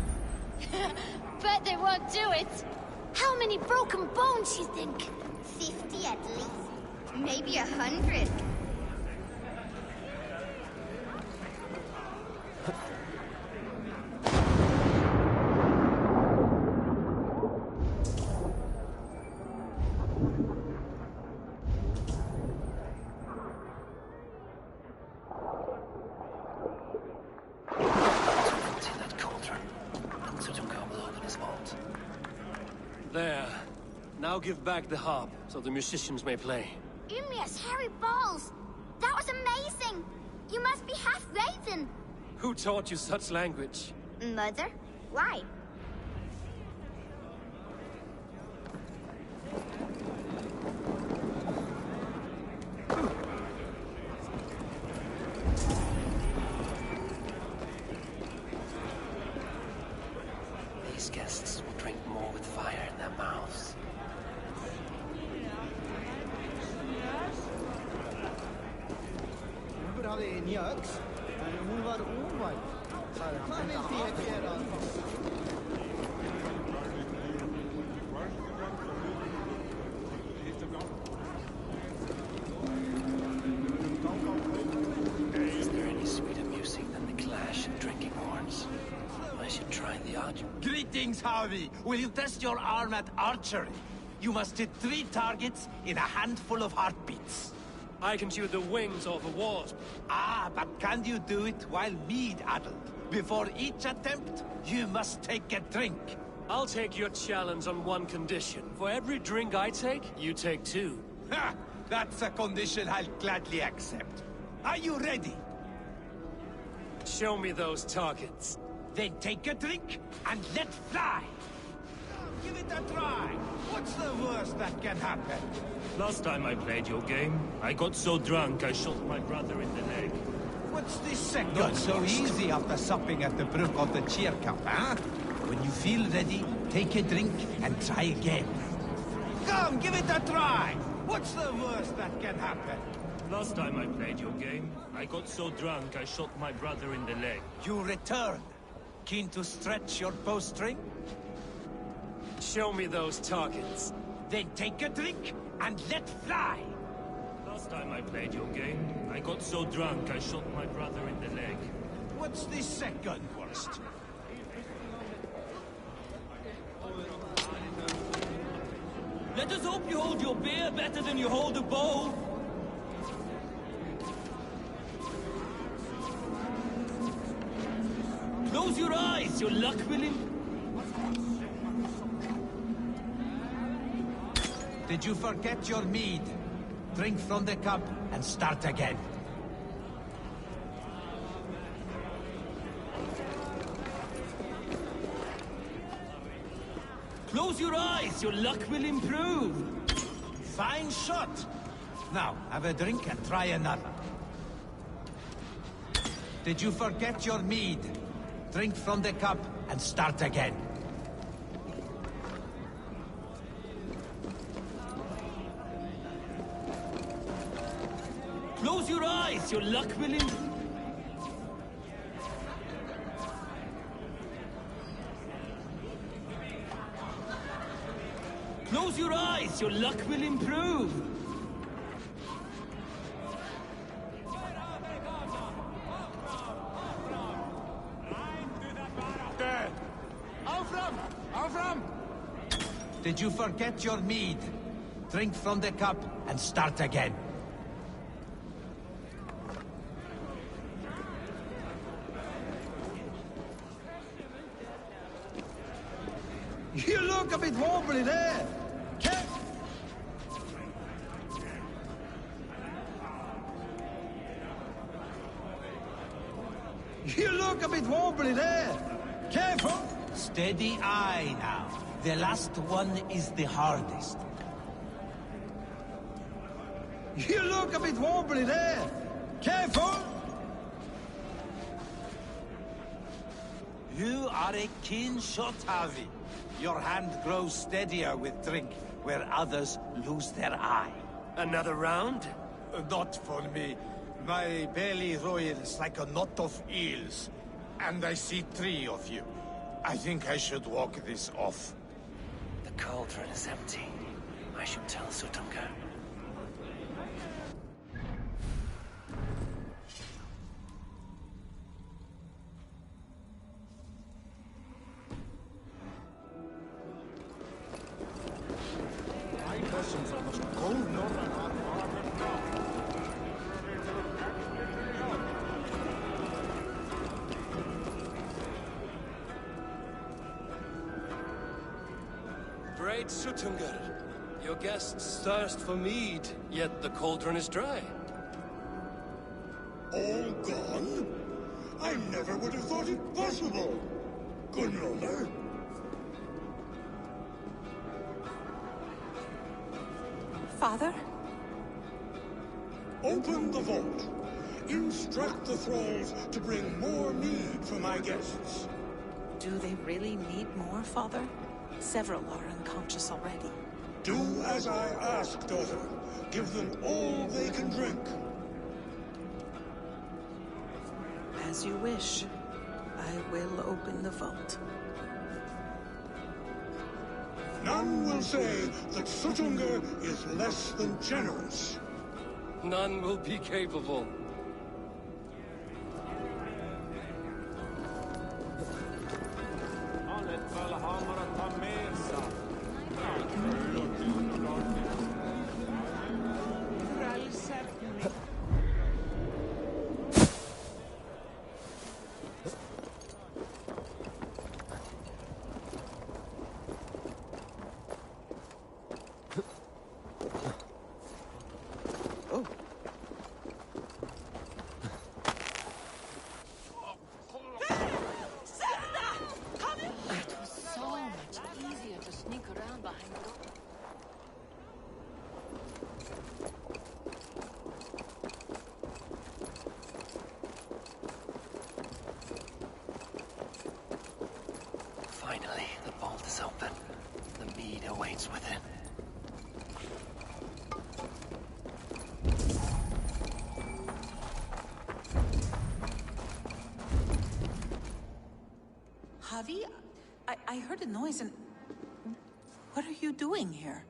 Bet they won't do it! How many broken bones, you think? 50 at least. Maybe 100. There. Now give back the harp, so the musicians may play. Ymir's hairy balls! That was amazing! You must be half Raven! Who taught you such language? Mother? Why? These guests will drink more with fire in their mouths. Úlfur hafði nýja öx, en hún var úrvæð, sagði hann. Hvað vildi ég gera? Is there any sweeter music than the clash of drinking horns? I should try the arch. Greetings, Harvey. Will you test your arm at archery? You must hit 3 targets in a handful of heartbeats. I can shoot the wings off a wasp. Ah, but can you do it while mead-addled? Before each attempt, you must take a drink. I'll take your challenge on one condition. For every drink I take, you take 2. Ha! That's a condition I'll gladly accept. Are you ready? Show me those targets. Then take a drink and let fly. Give it a try. What's the worst that can happen? Last time I played your game, I got so drunk I shot my brother in the leg. What's this second? Not so easy after supping at the brook of the cheer cup, huh? When you feel ready, take a drink and try again. Come, give it a try. What's the worst that can happen? Last time I played your game, I got so drunk I shot my brother in the leg. You return. Keen to stretch your bowstring? Show me those targets. Then take a drink and let fly. Last time I played your game, I got so drunk I shot my brother in the leg. What's the second worst? Let us hope you hold your beer better than you hold a bow. Close your eyes, your luck will improve. Did you forget your mead? Drink from the cup and start again. Close your eyes, your luck will improve. Fine shot. Now, have a drink and try another. Did you forget your mead? Drink from the cup and start again. Close your eyes, your luck will Close your eyes, your luck will improve. Aufram! Did you forget your mead? Drink from the cup and start again. You look a bit wobbly there. You look a bit wobbly there. Careful. Steady eye now. The last one is the hardest. You look a bit wobbly there. Careful. You are a keen shot, Harvey. Your hand grows steadier with drink, where others lose their eye. Another round? Not for me. My belly roils like a knot of eels. And I see 3 of you. I think I should walk this off. The cauldron is empty. I should tell Sutunga. Great Sutungar, your guests thirst for mead, yet the cauldron is dry. All gone? I never would have thought it possible. Gunlover? Father? Open the vault. Instruct the thralls to bring more mead for my guests. Do they really need more, Father? Several are unconscious already. Do as I ask, daughter. Give them all they can drink. As you wish. I will open the vault. None will say that Sutunga is less than generous. None will be capable. Finally, the vault is open. The mead awaits within. Javi, I heard a noise and... What are you doing here?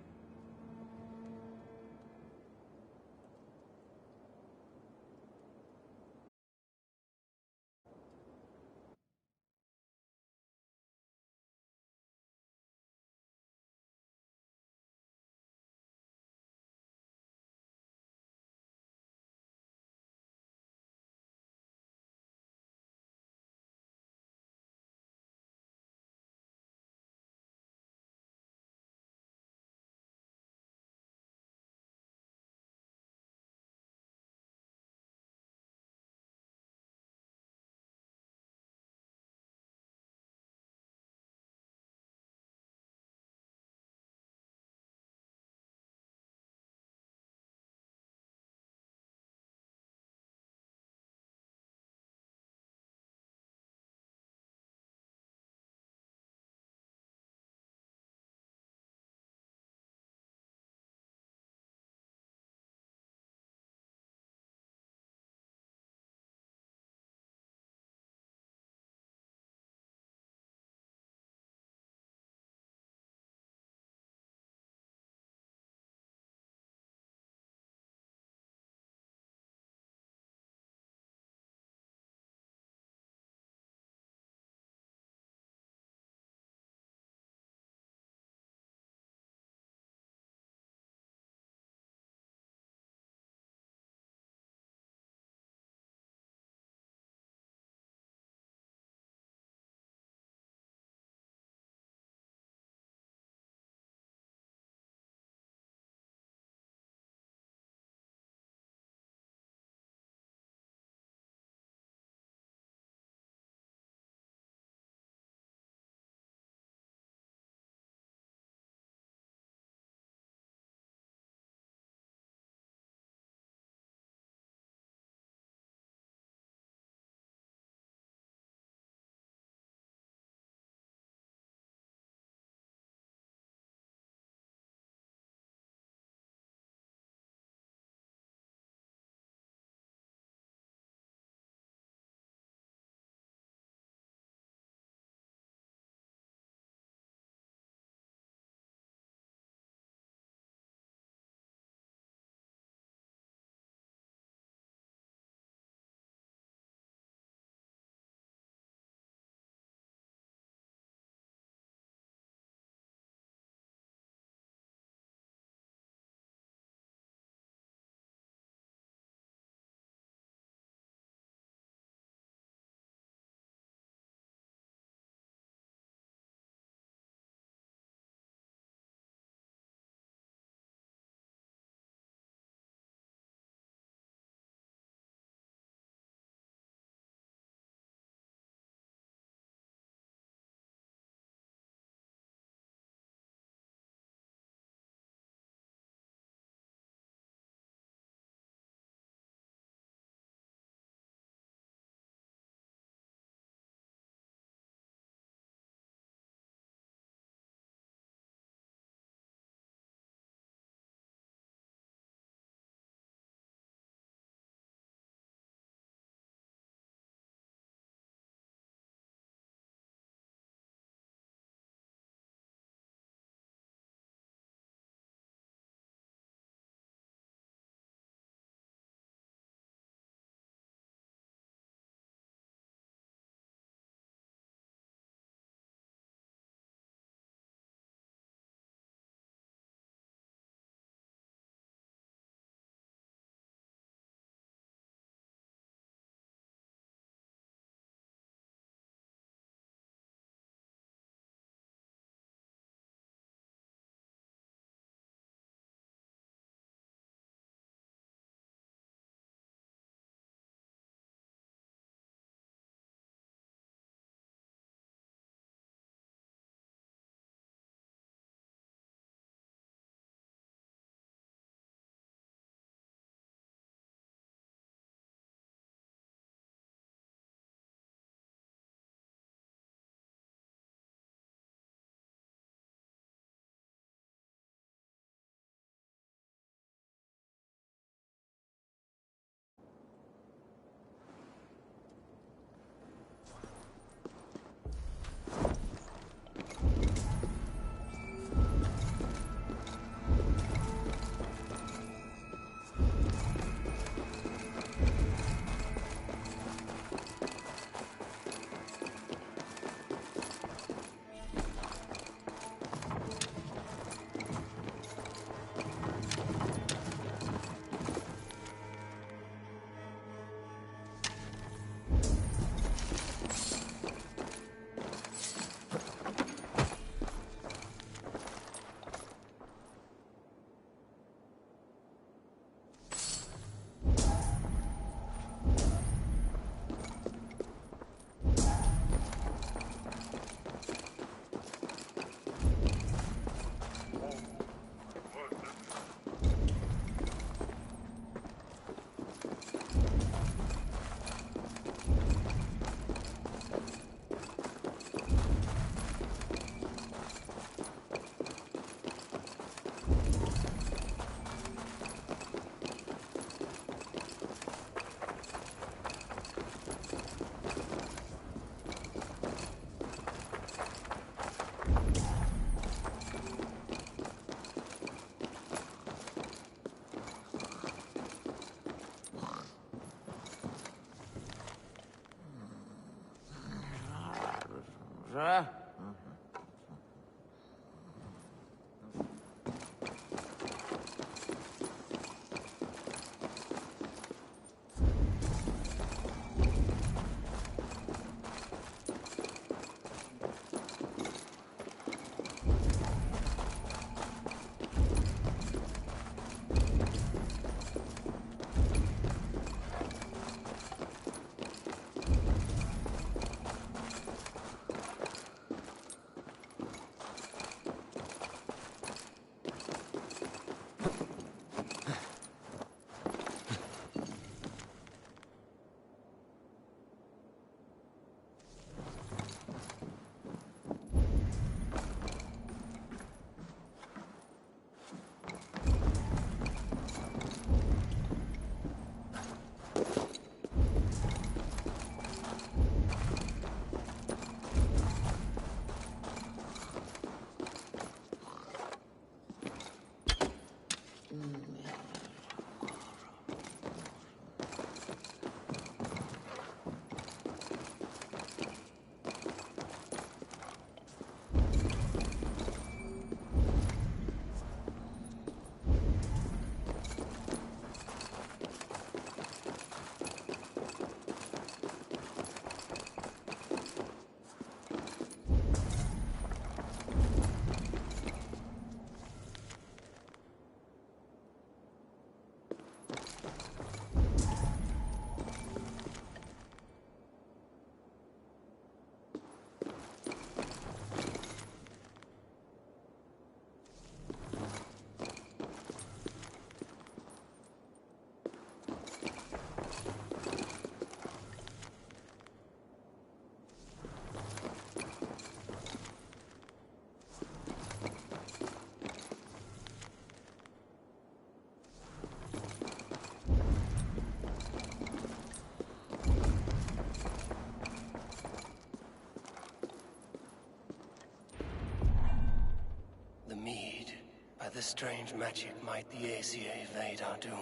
By this strange magic might the Aesir evade our doom.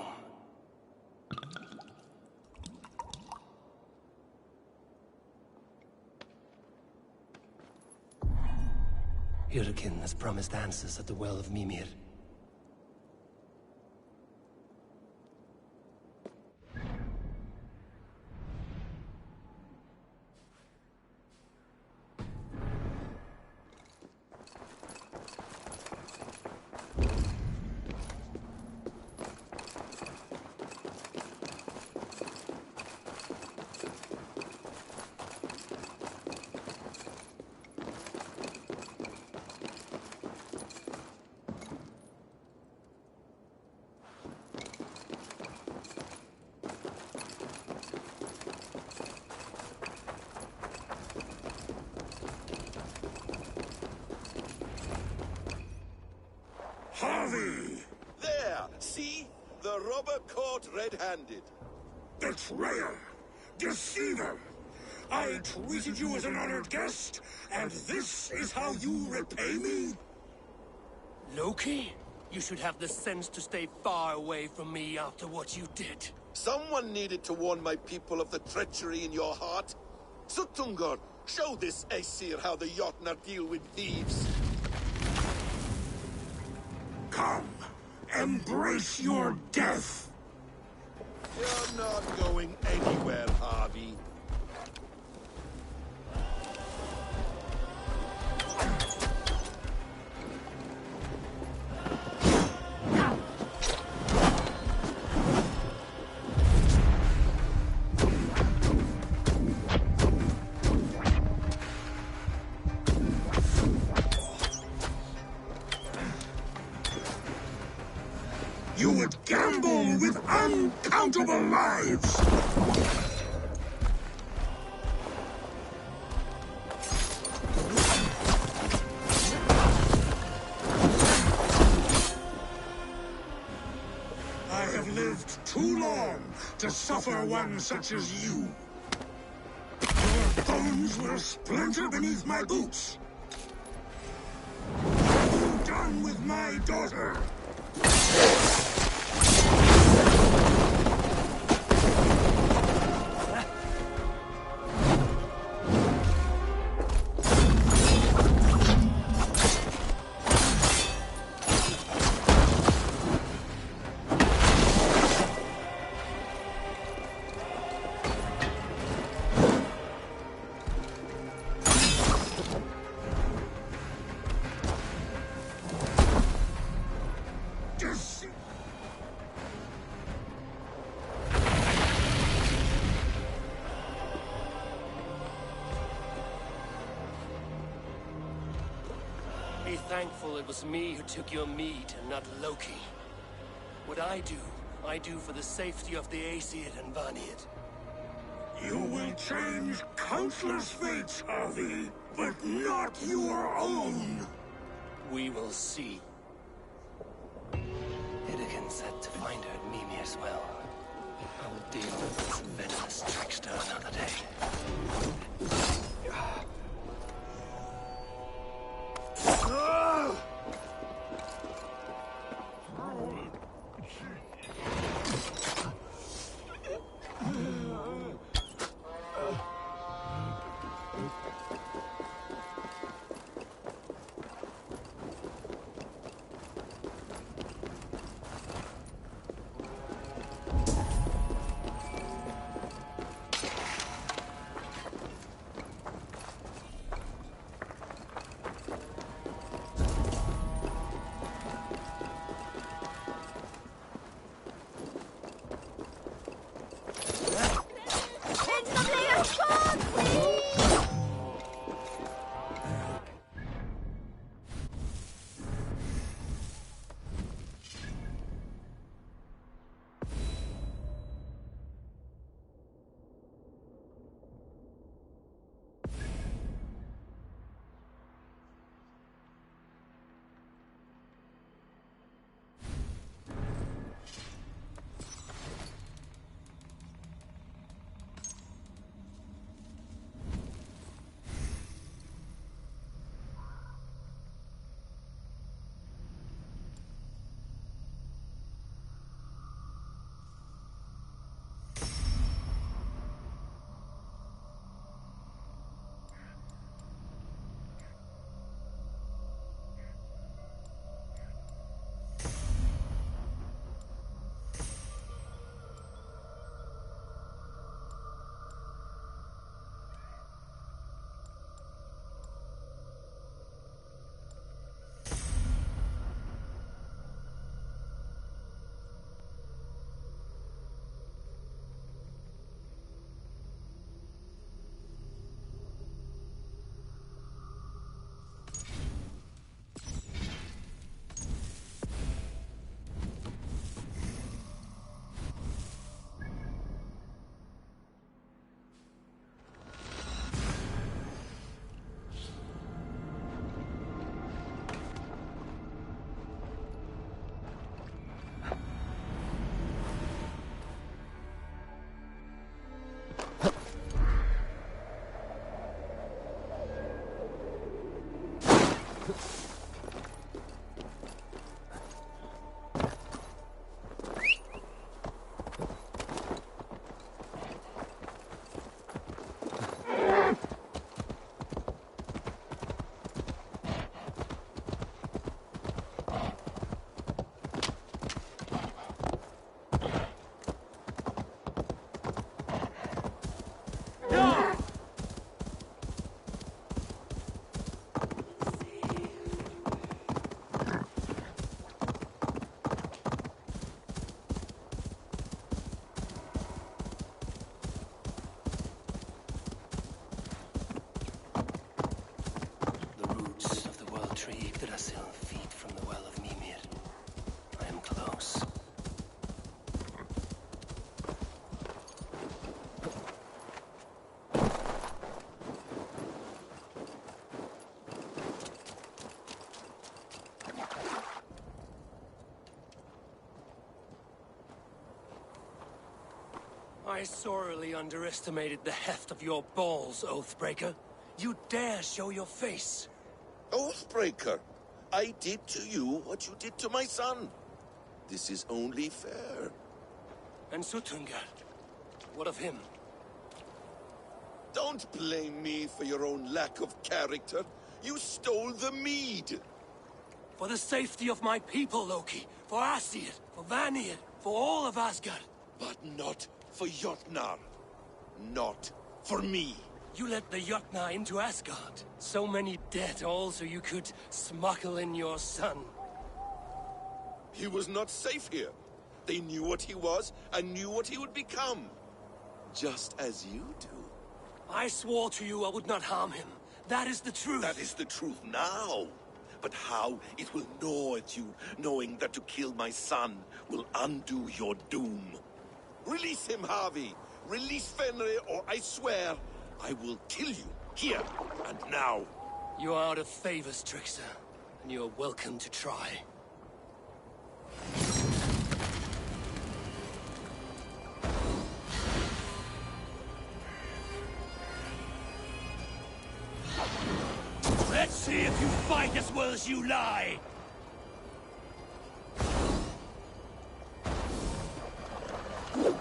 Hyrkin has promised answers at the Well of Mimir. Harvey! There! See? The robber caught red-handed. Betrayer! Deceiver! I treated you as an honored guest, and this is how you repay me? Loki? You should have the sense to stay far away from me after what you did. Someone needed to warn my people of the treachery in your heart. Suttungr, show this Aesir how the Jotnar deal with thieves. Come, embrace your death! You're not going anywhere, Harvey. You would gamble with uncountable lives! I have lived too long to suffer one such as you. Your bones will splinter beneath my boots. What have you done with my daughter? Be thankful it was me who took your mead and not Loki. What I do for the safety of the Aesir and Vanir. You will change countless fates, Harvey, but not your own. We will see. Hidekin said to find her at Mimir's well. I will deal with this venomous trickster another day. I sorely underestimated the heft of your balls, Oathbreaker. You dare show your face? Oathbreaker, I did to you what you did to my son. This is only fair. And Sutungar? What of him? Don't blame me for your own lack of character. You stole the mead. For the safety of my people, Loki. For Aesir, for Vanir, for all of Asgard. But not for Jotnar. Not for me. You let the Jotnar into Asgard. So many dead, all so you could smuggle in your son. He was not safe here. They knew what he was and knew what he would become. Just as you do. I swore to you I would not harm him. That is the truth. That is the truth now. But how it will gnaw at you, knowing that to kill my son will undo your doom. Release him, Harvey! Release Fenrir, or I swear, I will kill you, here and now. You are out of favors, trickster, and you are welcome to try. Let's see if you fight as well as you lie!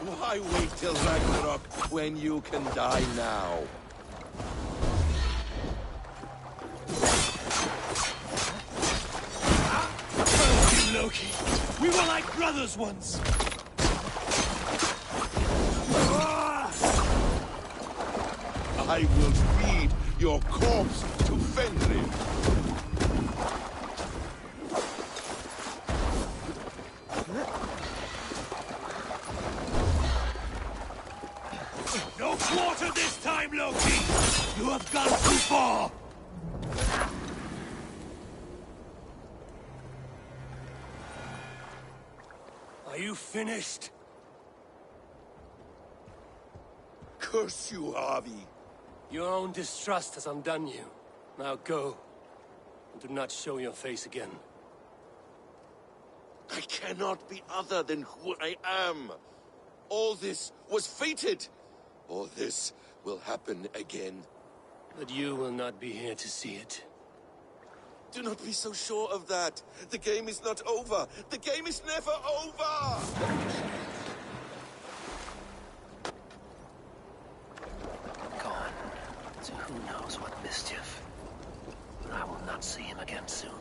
Why wait till Ragnarok when you can die now? Curse you, Loki! We were like brothers once! I will feed your corpse to Fenrir. No quarter this time, Loki! You have gone too far! Are you finished? Curse you, Harvey. Your own distrust has undone you. Now go. And do not show your face again. I cannot be other than who I am. All this was fated. All this will happen again. But you will not be here to see it. Do not be so sure of that. The game is not over. The game is never over! Gone. To who knows what mischief. But I will not see him again soon.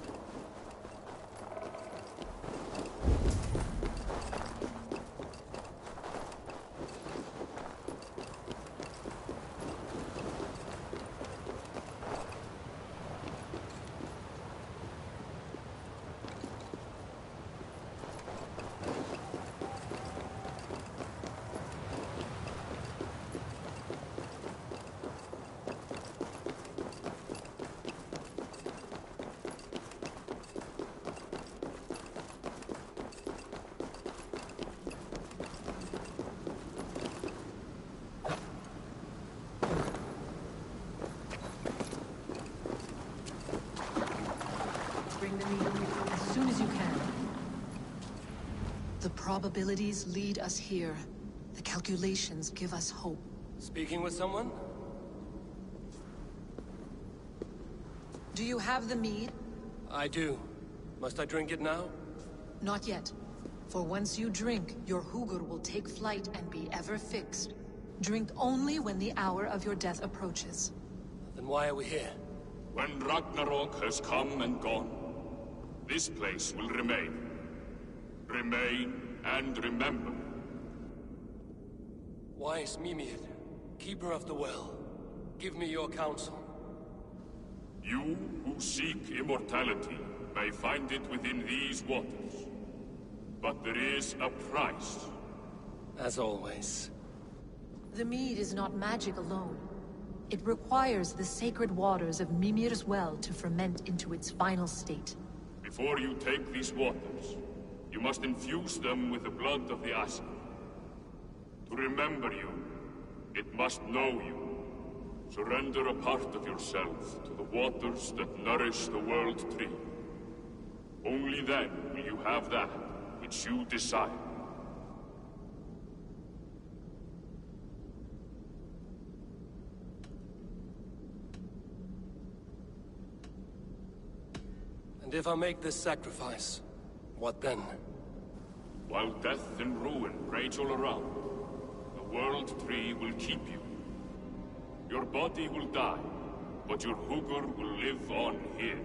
Bring the meat as soon as you can. The probabilities lead us here. The calculations give us hope. Speaking with someone? Do you have the mead? I do. Must I drink it now? Not yet. For once you drink, your Hugur will take flight and be ever fixed. Drink only when the hour of your death approaches. Then why are we here? When Ragnarok has come and gone, this place will remain. Remain and remember. Wise Mimir, keeper of the well, give me your counsel. You who seek immortality may find it within these waters. But there is a price. As always. The mead is not magic alone. It requires the sacred waters of Mimir's well to ferment into its final state. Before you take these waters, you must infuse them with the blood of the Aesir. To remember you, it must know you. Surrender a part of yourself to the waters that nourish the World Tree. Only then will you have that which you desire. And if I make this sacrifice, what then? While death and ruin rage all around, the World Tree will keep you. Your body will die, but your Hugur will live on here.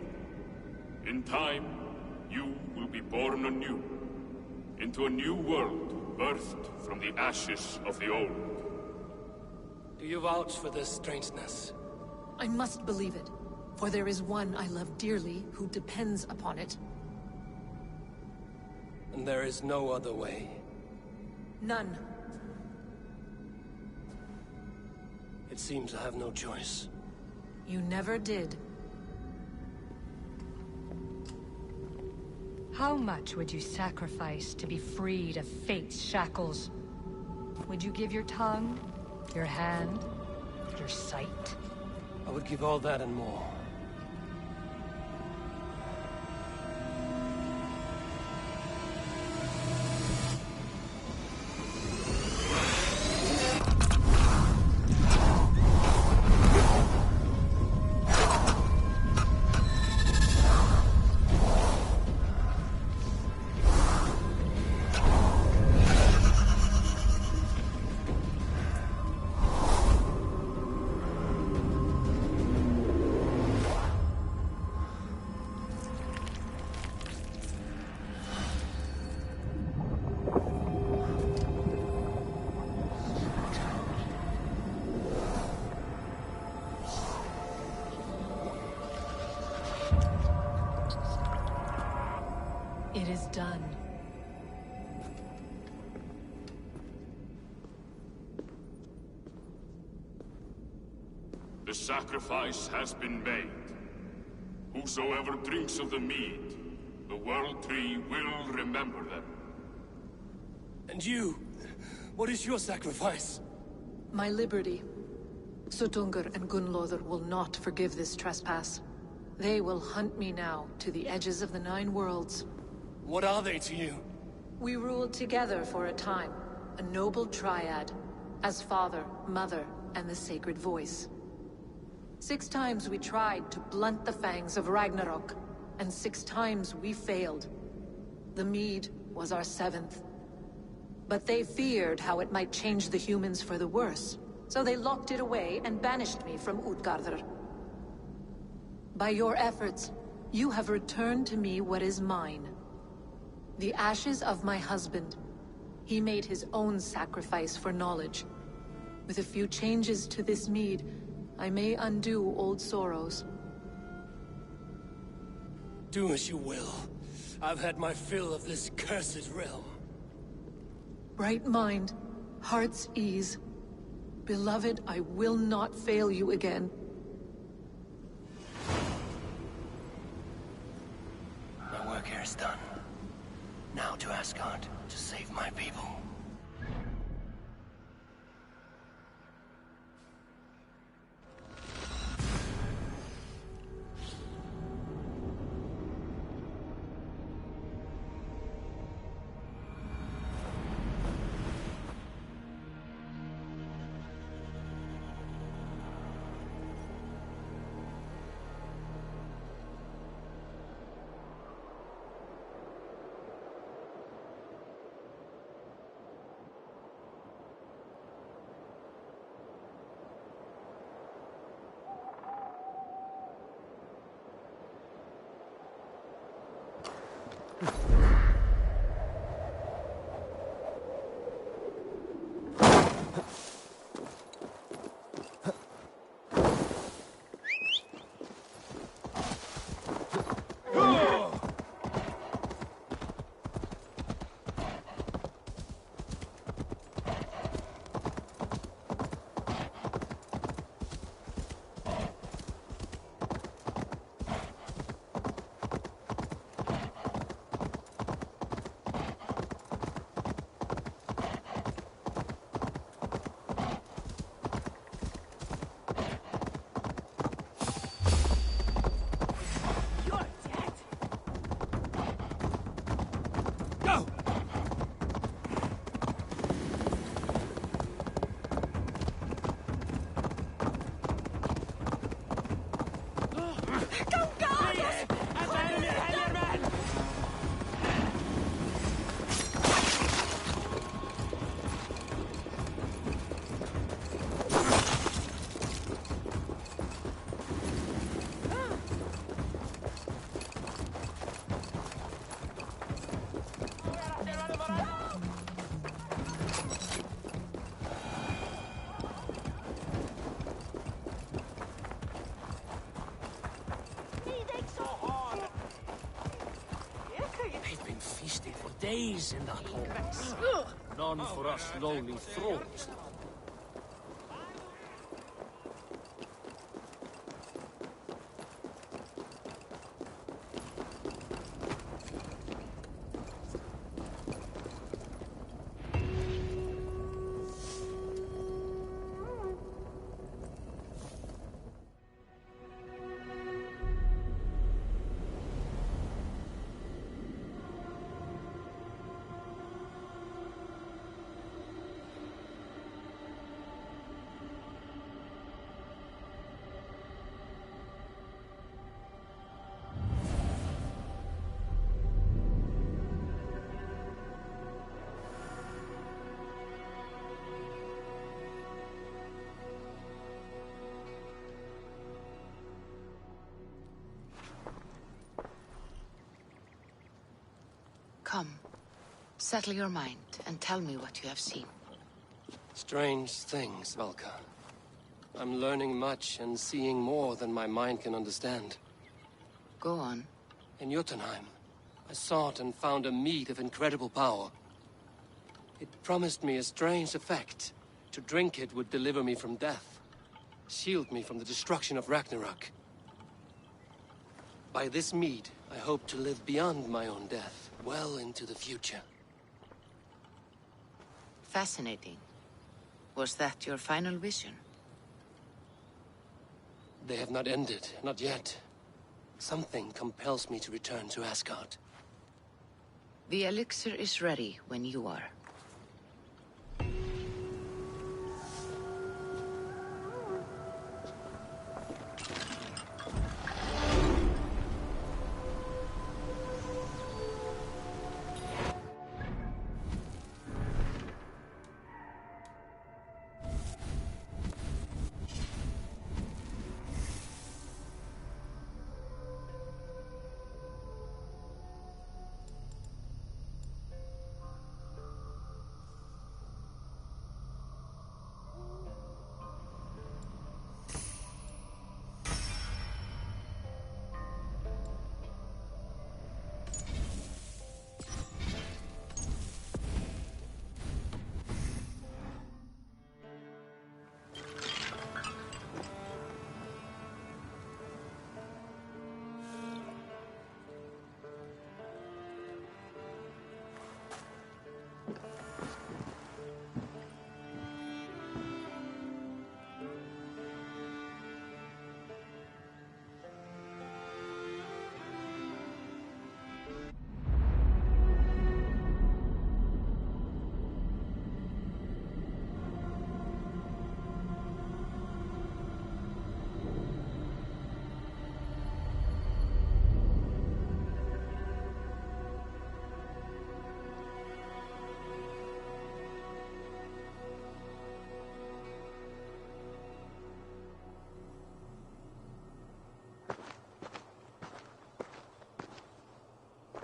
In time, you will be born anew, into a new world birthed from the ashes of the old. Do you vouch for this strangeness? I must believe it, for there is one I love dearly who depends upon it. And there is no other way. None. It seems I have no choice. You never did. How much would you sacrifice to be freed of fate's shackles? Would you give your tongue, your hand, your sight? I would give all that and more. It is done. The sacrifice has been made. Whosoever drinks of the mead, the World Tree will remember them. And you? What is your sacrifice? My liberty. Suttungr and Gunlothr will not forgive this trespass. They will hunt me now to the edges of the Nine Worlds. What are they to you? We ruled together for a time, a noble triad, as father, mother, and the sacred voice. 6 times we tried to blunt the fangs of Ragnarok, and 6 times we failed. The mead was our 7th. But they feared how it might change the humans for the worse, so they locked it away and banished me from Utgardr. By your efforts, you have returned to me what is mine. The ashes of my husband. He made his own sacrifice for knowledge. With a few changes to this mead, I may undo old sorrows. Do as you will. I've had my fill of this cursed realm. Bright mind, heart's ease. Beloved, I will not fail you again. My work here is done. Now to Asgard to save my people. Days in that hole. None for us lowly thralls. Settle your mind and tell me what you have seen. Strange things, Valka. I'm learning much and seeing more than my mind can understand. Go on. In Jotunheim, I sought and found a mead of incredible power. It promised me a strange effect. To drink it would deliver me from death, shield me from the destruction of Ragnarok. By this mead, I hope to live beyond my own death, well into the future. Fascinating. Was that your final vision? They have not ended, not yet. Something compels me to return to Asgard. The elixir is ready when you are.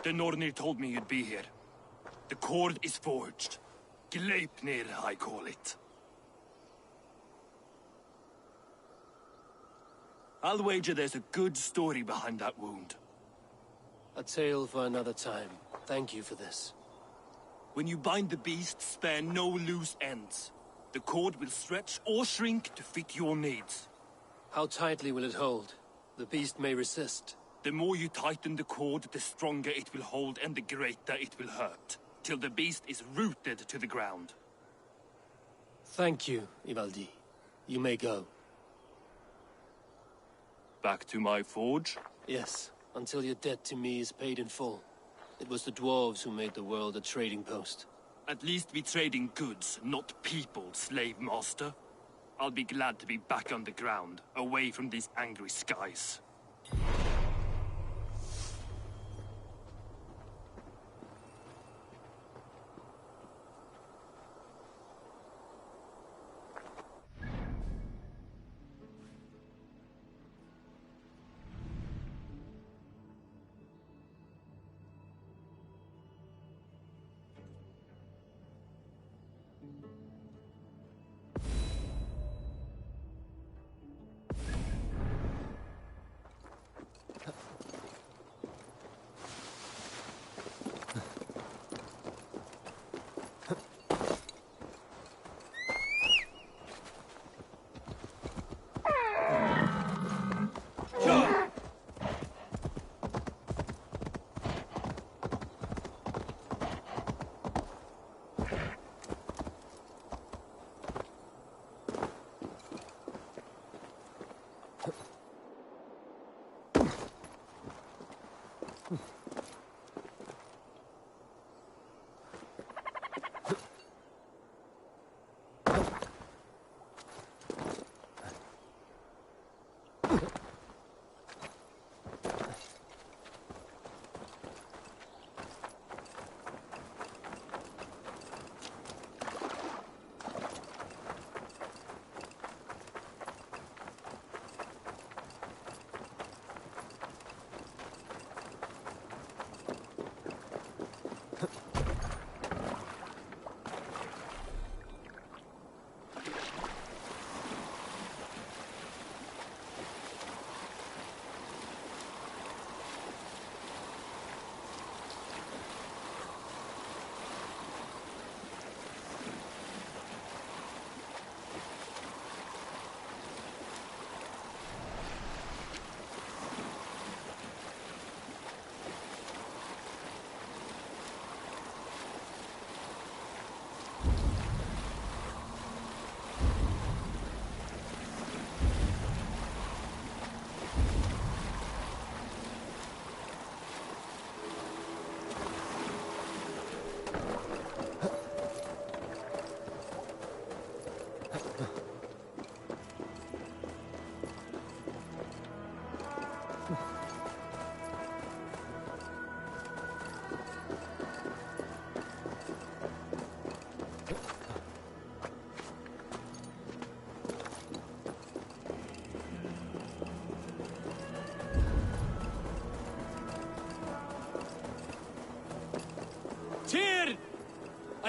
The Nornir told me you'd be here. The cord is forged. Gleipnir, I call it. I'll wager there's a good story behind that wound. A tale for another time. Thank you for this. When you bind the beast, spare no loose ends. The cord will stretch or shrink to fit your needs. How tightly will it hold? The beast may resist. The more you tighten the cord, the stronger it will hold and the greater it will hurt, till the beast is rooted to the ground. Thank you, Ivaldi. You may go. Back to my forge? Yes, until your debt to me is paid in full. It was the dwarves who made the world a trading post. At least we trade in goods, not people, slave master. I'll be glad to be back on the ground, away from these angry skies.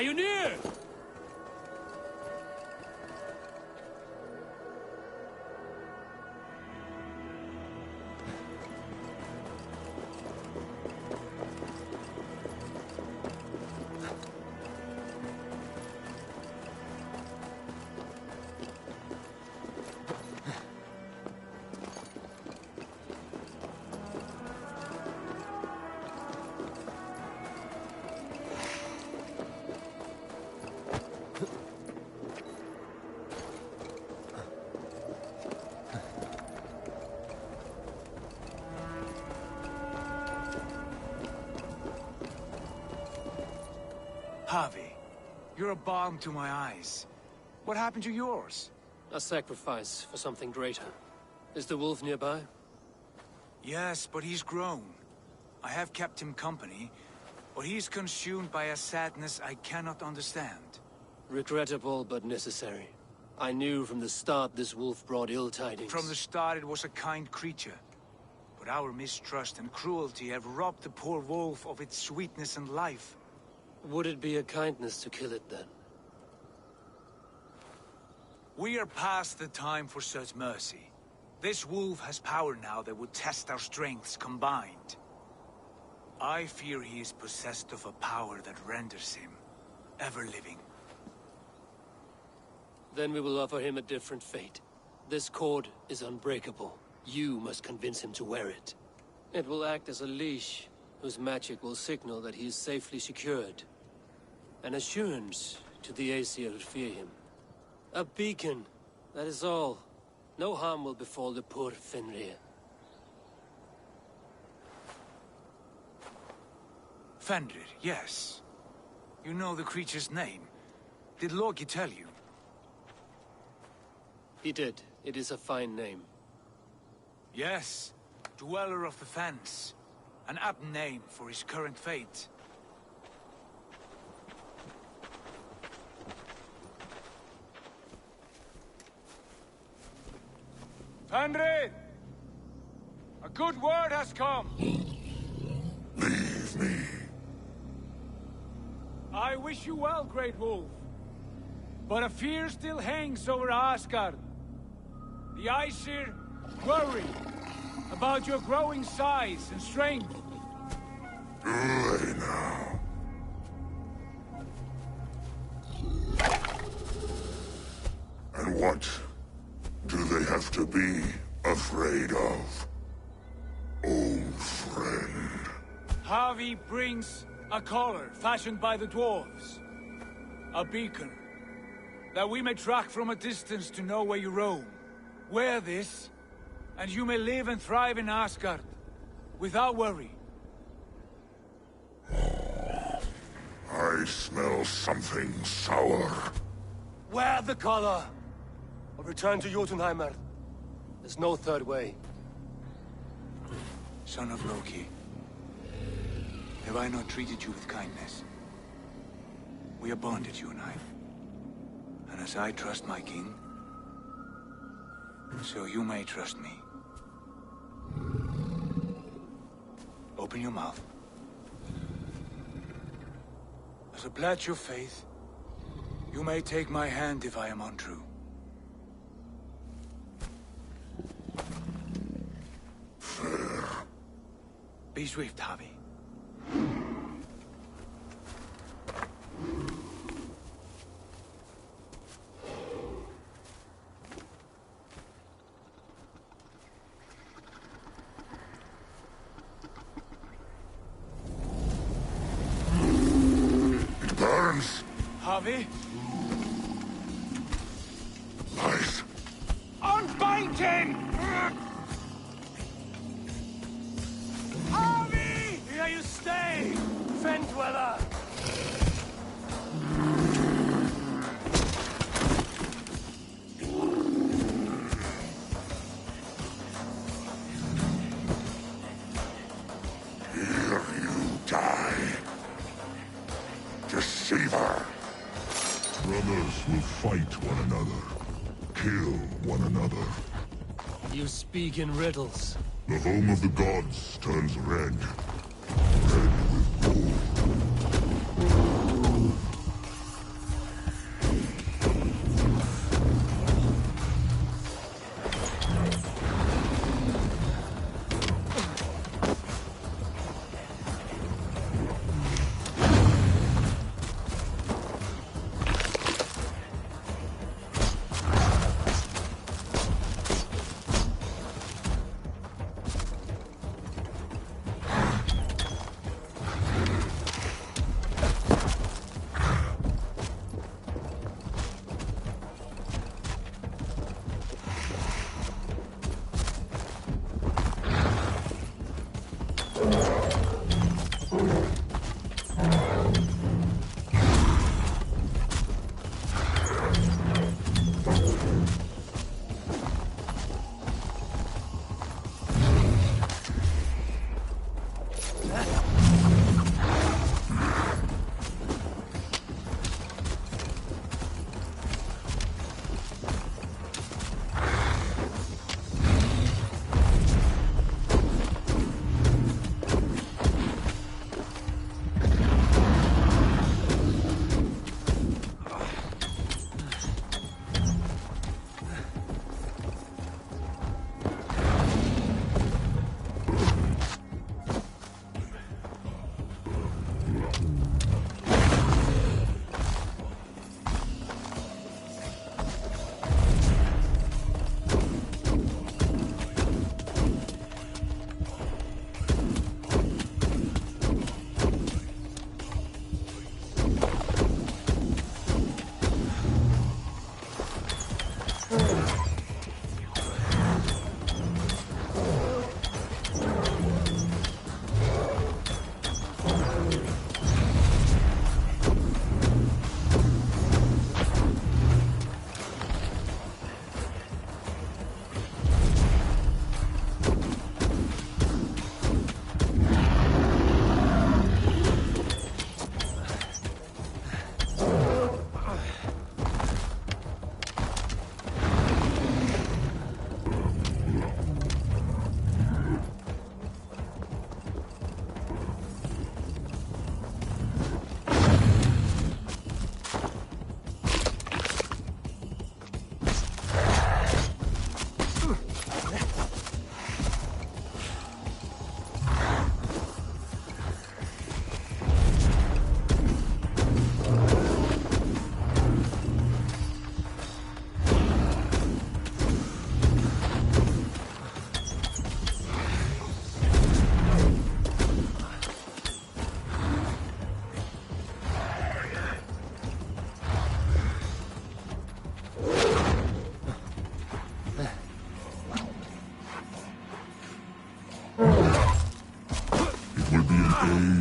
you near? Javi, you're a balm to my eyes. What happened to yours? A sacrifice for something greater. Is the wolf nearby? Yes, but he's grown. I have kept him company, but he's consumed by a sadness I cannot understand. Regrettable, but necessary. I knew from the start this wolf brought ill tidings. From the start it was a kind creature. But our mistrust and cruelty have robbed the poor wolf of its sweetness and life. Would it be a kindness to kill it, then? We are past the time for such mercy. This wolf has power now that would test our strengths combined. I fear he is possessed of a power that renders him ever-living. Then we will offer him a different fate. This cord is unbreakable. You must convince him to wear it. It will act as a leash, whose magic will signal that he is safely secured. An assurance to the Aesir who fear him. A beacon, that is all. No harm will befall the poor Fenrir. Fenrir, yes. You know the creature's name. Did Loki tell you? He did. It is a fine name. Yes. Dweller of the Fens. An apt name for his current fate. Fenrir! A good word has come! Leave me. I wish you well, Great Wolf. But a fear still hangs over Asgard. The Aesir worry about your growing size and strength. Do they now? And what do they have to be afraid of? Old friend. Javi brings a collar fashioned by the dwarves. A beacon. That we may track from a distance to know where you roam. Wear this, and you may live and thrive in Asgard. Without worry. I smell something sour. Wear the collar! Or return to Jotunheimer. There's no third way. Son of Loki. Have I not treated you with kindness? We are bonded, you and I. And as I trust my king, so you may trust me. Open your mouth. As a pledge of faith, you may take my hand if I am untrue. Fair. Be swift, Javi. It burns. Javi? Lies. Unbind him! Javi! Here you stay, Fen Dweller! Here you die. Deceiver. Brothers will fight one another. Kill one another. You speak in riddles. The home of the gods turns red. Red with gold.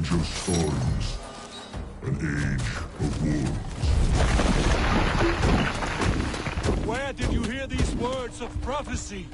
age of storms. An age of wolves. Where did you hear these words of prophecy?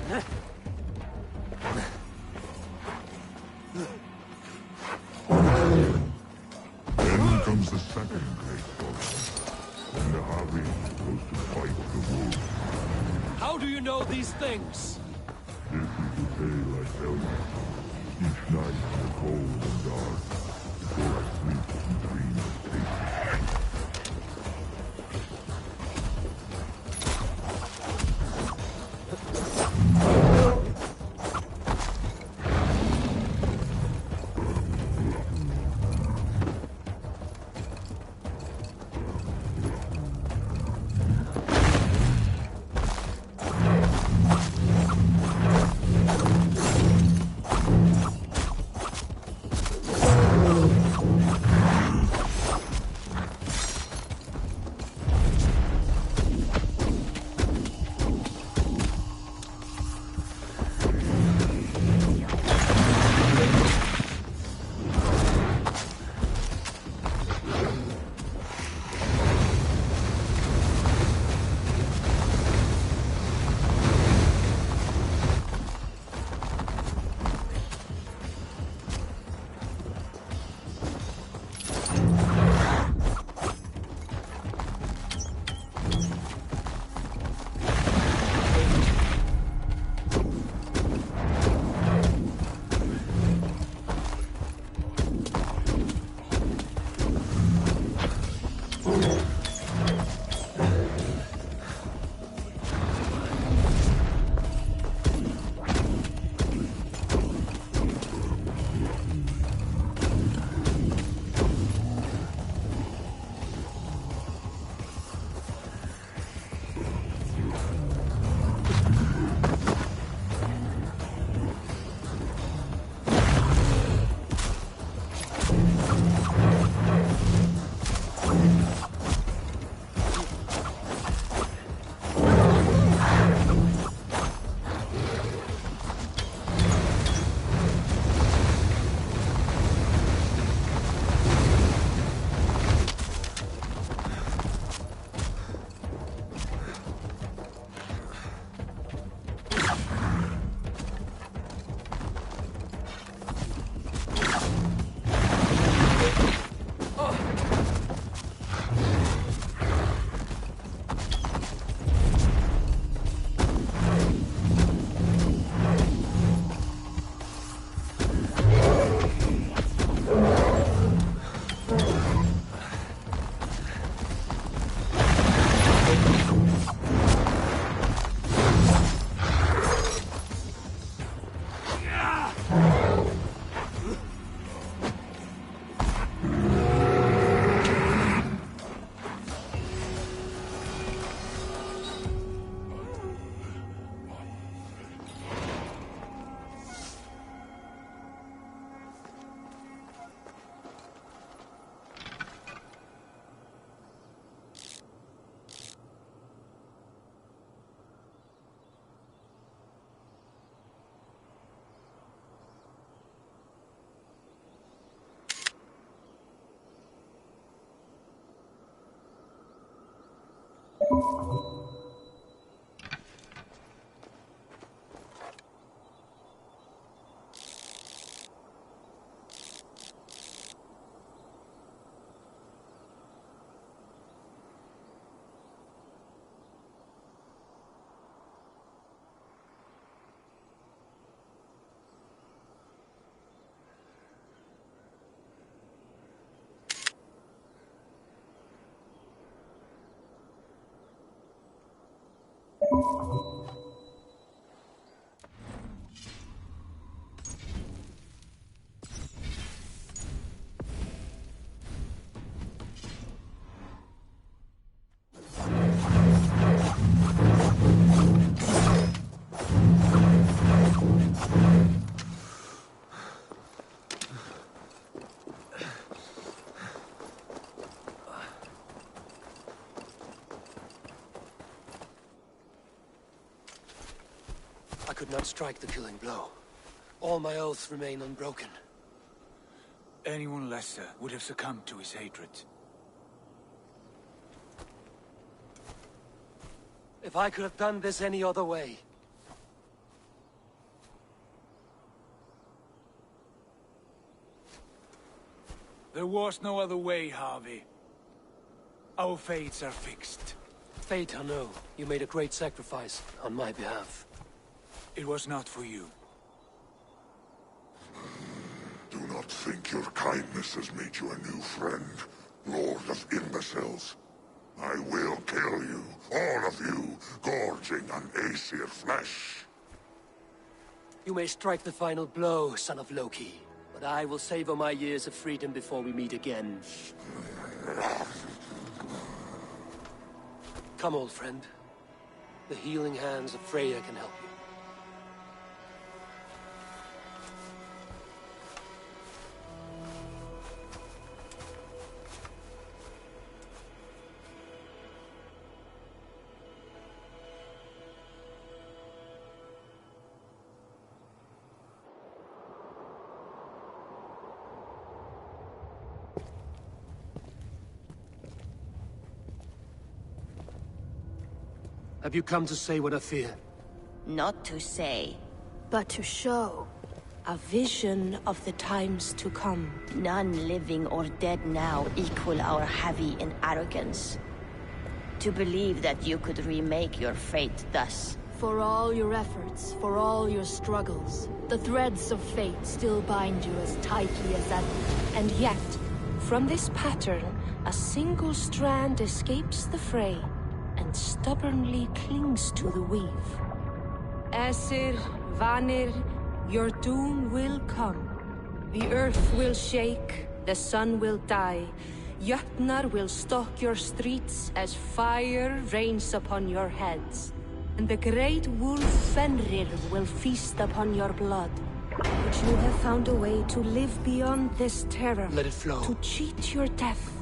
Then comes the second great problem. When the Harvey goes to fight the wolves. How do you know these things? This is the tale I tell you. Each night in the cold and dark, before I sleep and dream of tasting. I could not strike the killing blow. All my oaths remain unbroken. Anyone lesser would have succumbed to his hatred. If I could have done this any other way, There was no other way, Harvey. Our fates are fixed. Fate or no, you made a great sacrifice on my behalf. It was not for you. Do not think your kindness has made you a new friend, Lord of Imbeciles. I will kill you, all of you, gorging on Aesir flesh. You may strike the final blow, son of Loki, but I will savor my years of freedom before we meet again. Come, old friend. The healing hands of Freya can help you. Have you come to say what I fear? Not to say, but to show. A vision of the times to come. None living or dead now equal our heavy in arrogance. To believe that you could remake your fate thus. For all your efforts, for all your struggles, the threads of fate still bind you as tightly as ever. And yet, from this pattern, a single strand escapes the fray and stubbornly clings to the weave. Aesir, Vanir, your doom will come. The earth will shake, the sun will die. Jötnar will stalk your streets as fire rains upon your heads. And the great wolf Fenrir will feast upon your blood. But you have found a way to live beyond this terror. Let it flow. To cheat your death.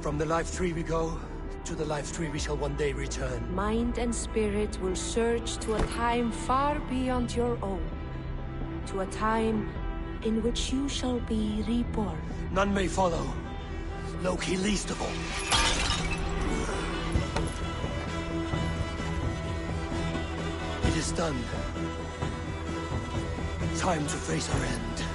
From the life tree we go, to the life tree we shall one day return. Mind and spirit will surge to a time far beyond your own. To a time in which you shall be reborn. None may follow. Loki least of all. It is done. Time to face our end.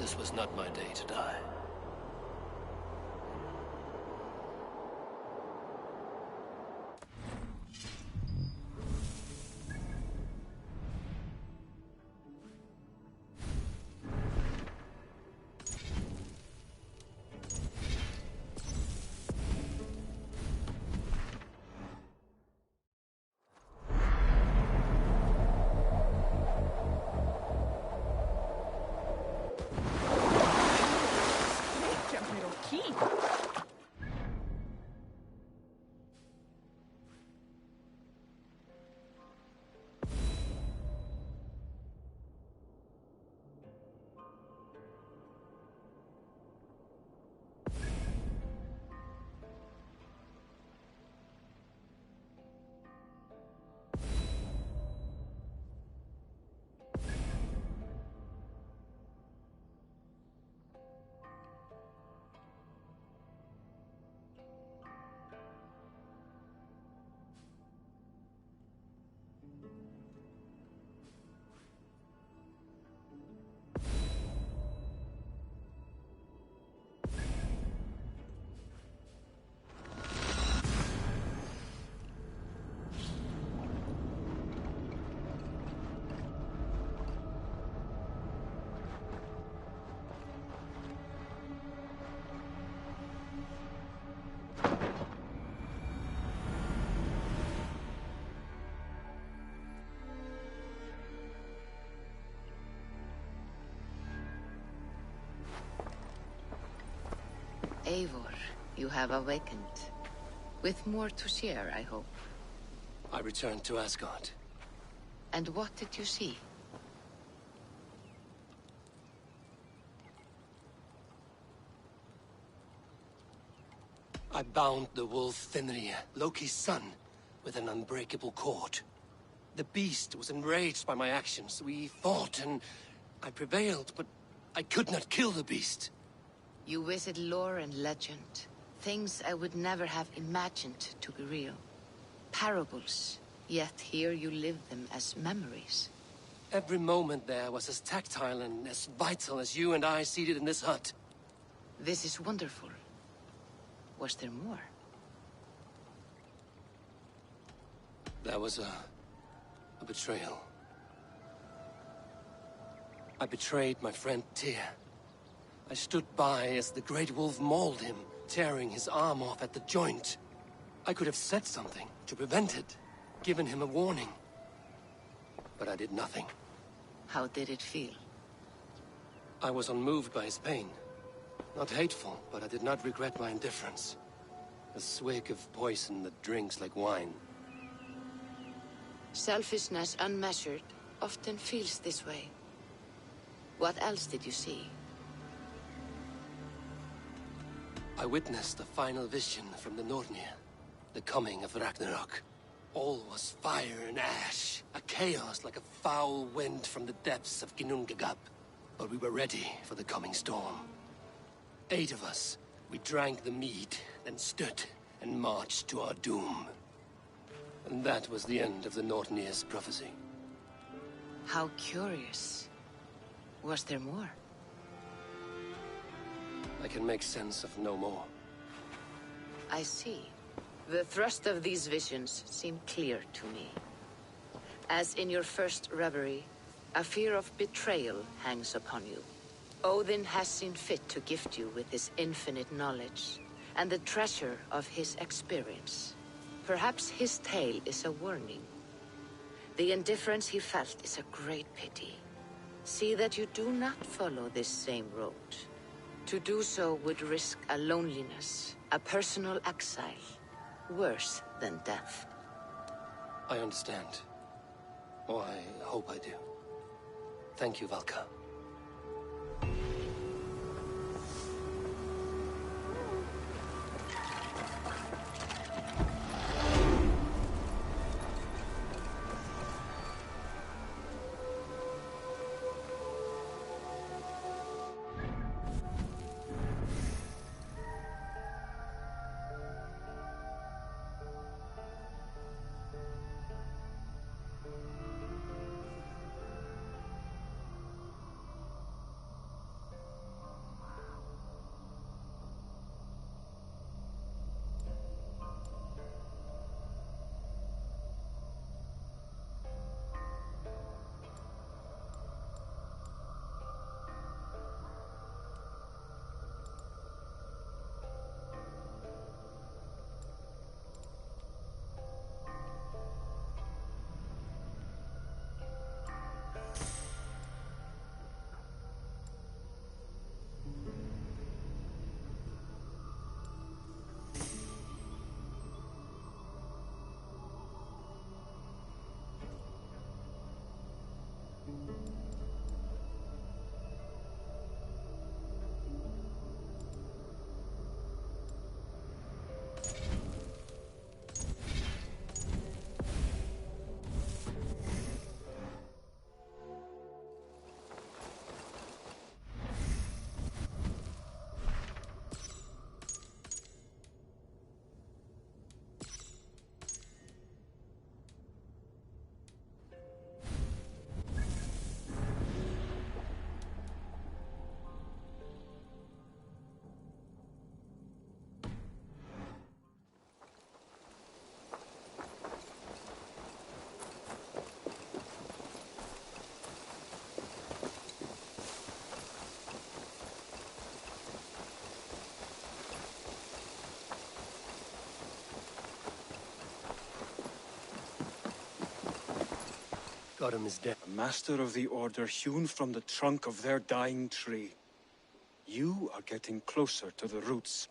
This was not my day to die. Eivor, you have awakened. With more to share, I hope. I returned to Asgard. And what did you see? I bound the wolf Fenrir, Loki's son, with an unbreakable cord. The beast was enraged by my actions. We fought, and I prevailed, but I could not kill the beast. You visit lore and legend. Things I would never have imagined to be real. Parables, yet here you live them as memories. Every moment there was as tactile and as vital as you and I seated in this hut. This is wonderful. Was there more? There was a betrayal. I betrayed my friend Tyr. I stood by as the great wolf mauled him, tearing his arm off at the joint. I could have said something to prevent it, given him a warning. But I did nothing. How did it feel? I was unmoved by his pain. Not hateful, but I did not regret my indifference. A swig of poison that drinks like wine. Selfishness unmeasured often feels this way. What else did you see? I witnessed the final vision from the Nornir. The coming of Ragnarok. All was fire and ash. A chaos like a foul wind from the depths of Ginnungagap. But we were ready for the coming storm. 8 of us. We drank the mead, then stood and marched to our doom. And that was the end of the Nornir's prophecy. How curious. Was there more? I can make sense of no more. I see. The thrust of these visions seem clear to me. As in your first reverie, a fear of betrayal hangs upon you. Odin has seen fit to gift you with his infinite knowledge, and the treasure of his experience. Perhaps his tale is a warning. The indifference he felt is a great pity. See that you do not follow this same road. To do so would risk a loneliness, a personal exile, worse than death. I understand. Or I hope I do. Thank you, Valka. Godum is dead. A master of the Order hewn from the trunk of their dying tree. You are getting closer to the roots.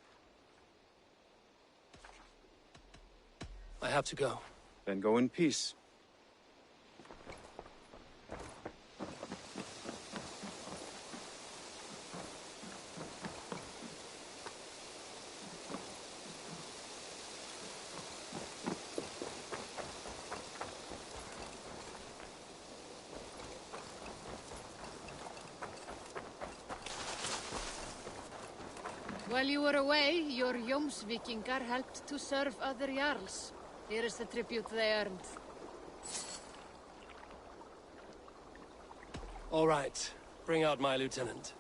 I have to go. Then go in peace. While you were away, your Jomsvikingar helped to serve other Jarls. Here is the tribute they earned. All right. Bring out my lieutenant.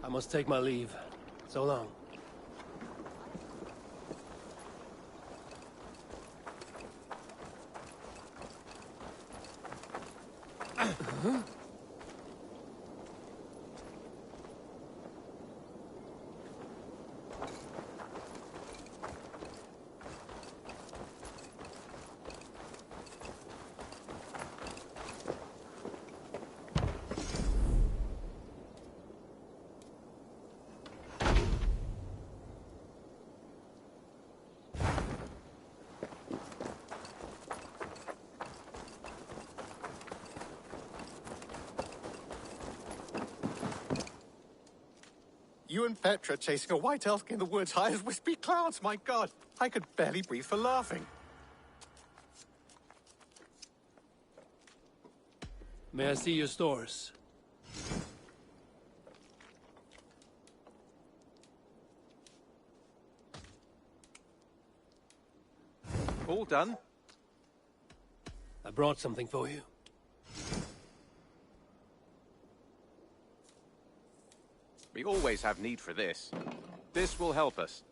I must take my leave. So long. You and Petra chasing a white elk in the woods high as wispy clouds, my god! I could barely breathe for laughing. May I see your stores? All done? I brought something for you. We always have need for this. This will help us.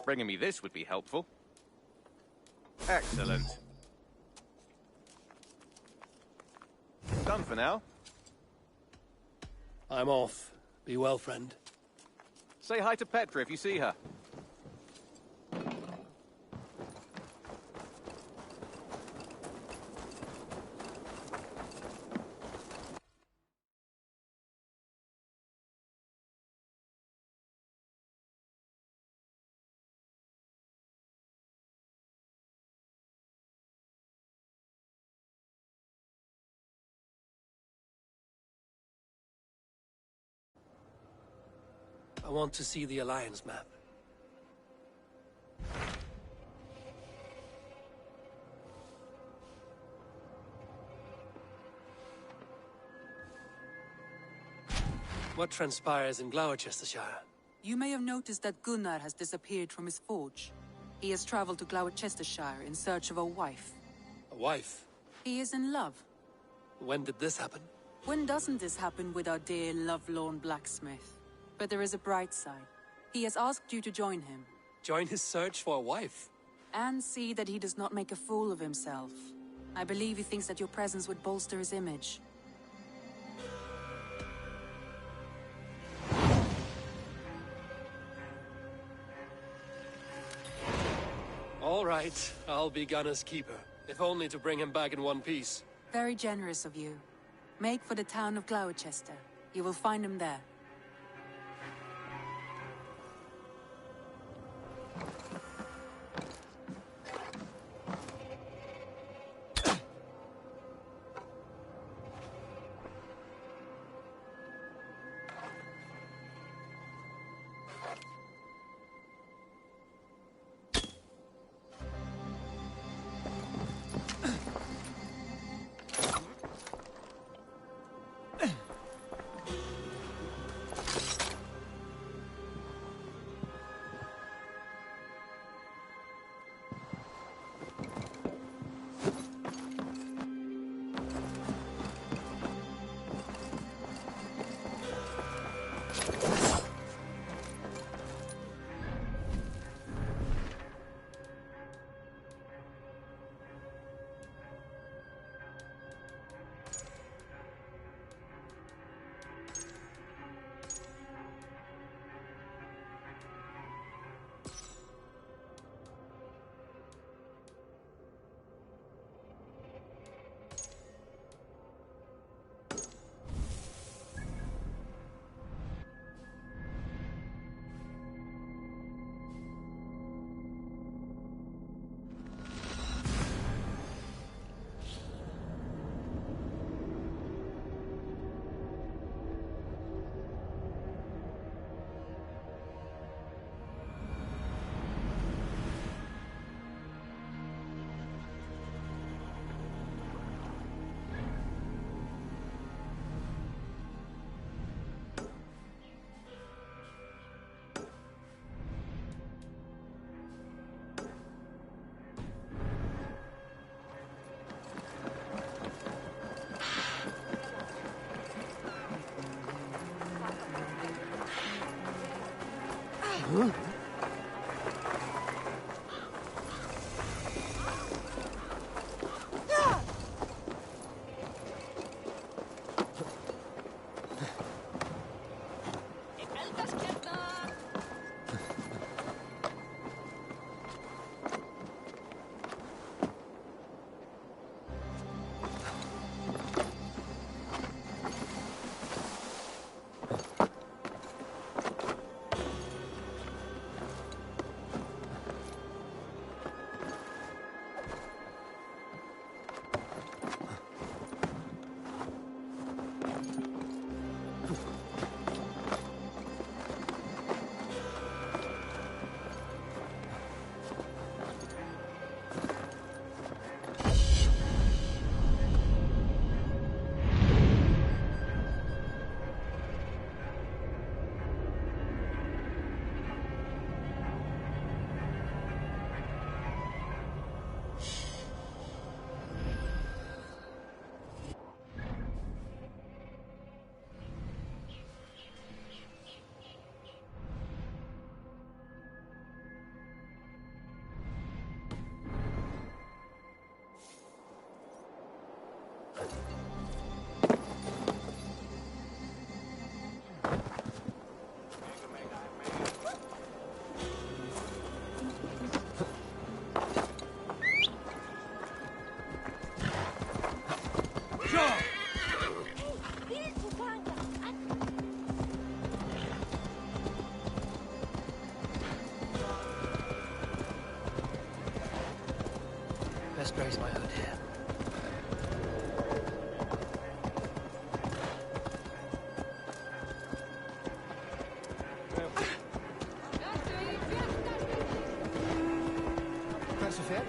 Bringing me this would be helpful. Excellent. Done for now. I'm off. Be well, friend. Say hi to Petra if you see her. I want to see the Alliance map. What transpires in Gloucestershire? You may have noticed that Gunnar has disappeared from his forge. He has traveled to Gloucestershire in search of a wife. A wife? He is in love. When did this happen? When doesn't this happen with our dear, lovelorn blacksmith? But there is a bright side. He has asked you to join him. Join his search for a wife? And see that he does not make a fool of himself. I believe he thinks that your presence would bolster his image. All right, I'll be Gunner's keeper, if only to bring him back in one piece. Very generous of you. Make for the town of Gloucester. You will find him there. just graze my hood here. Hversu fer?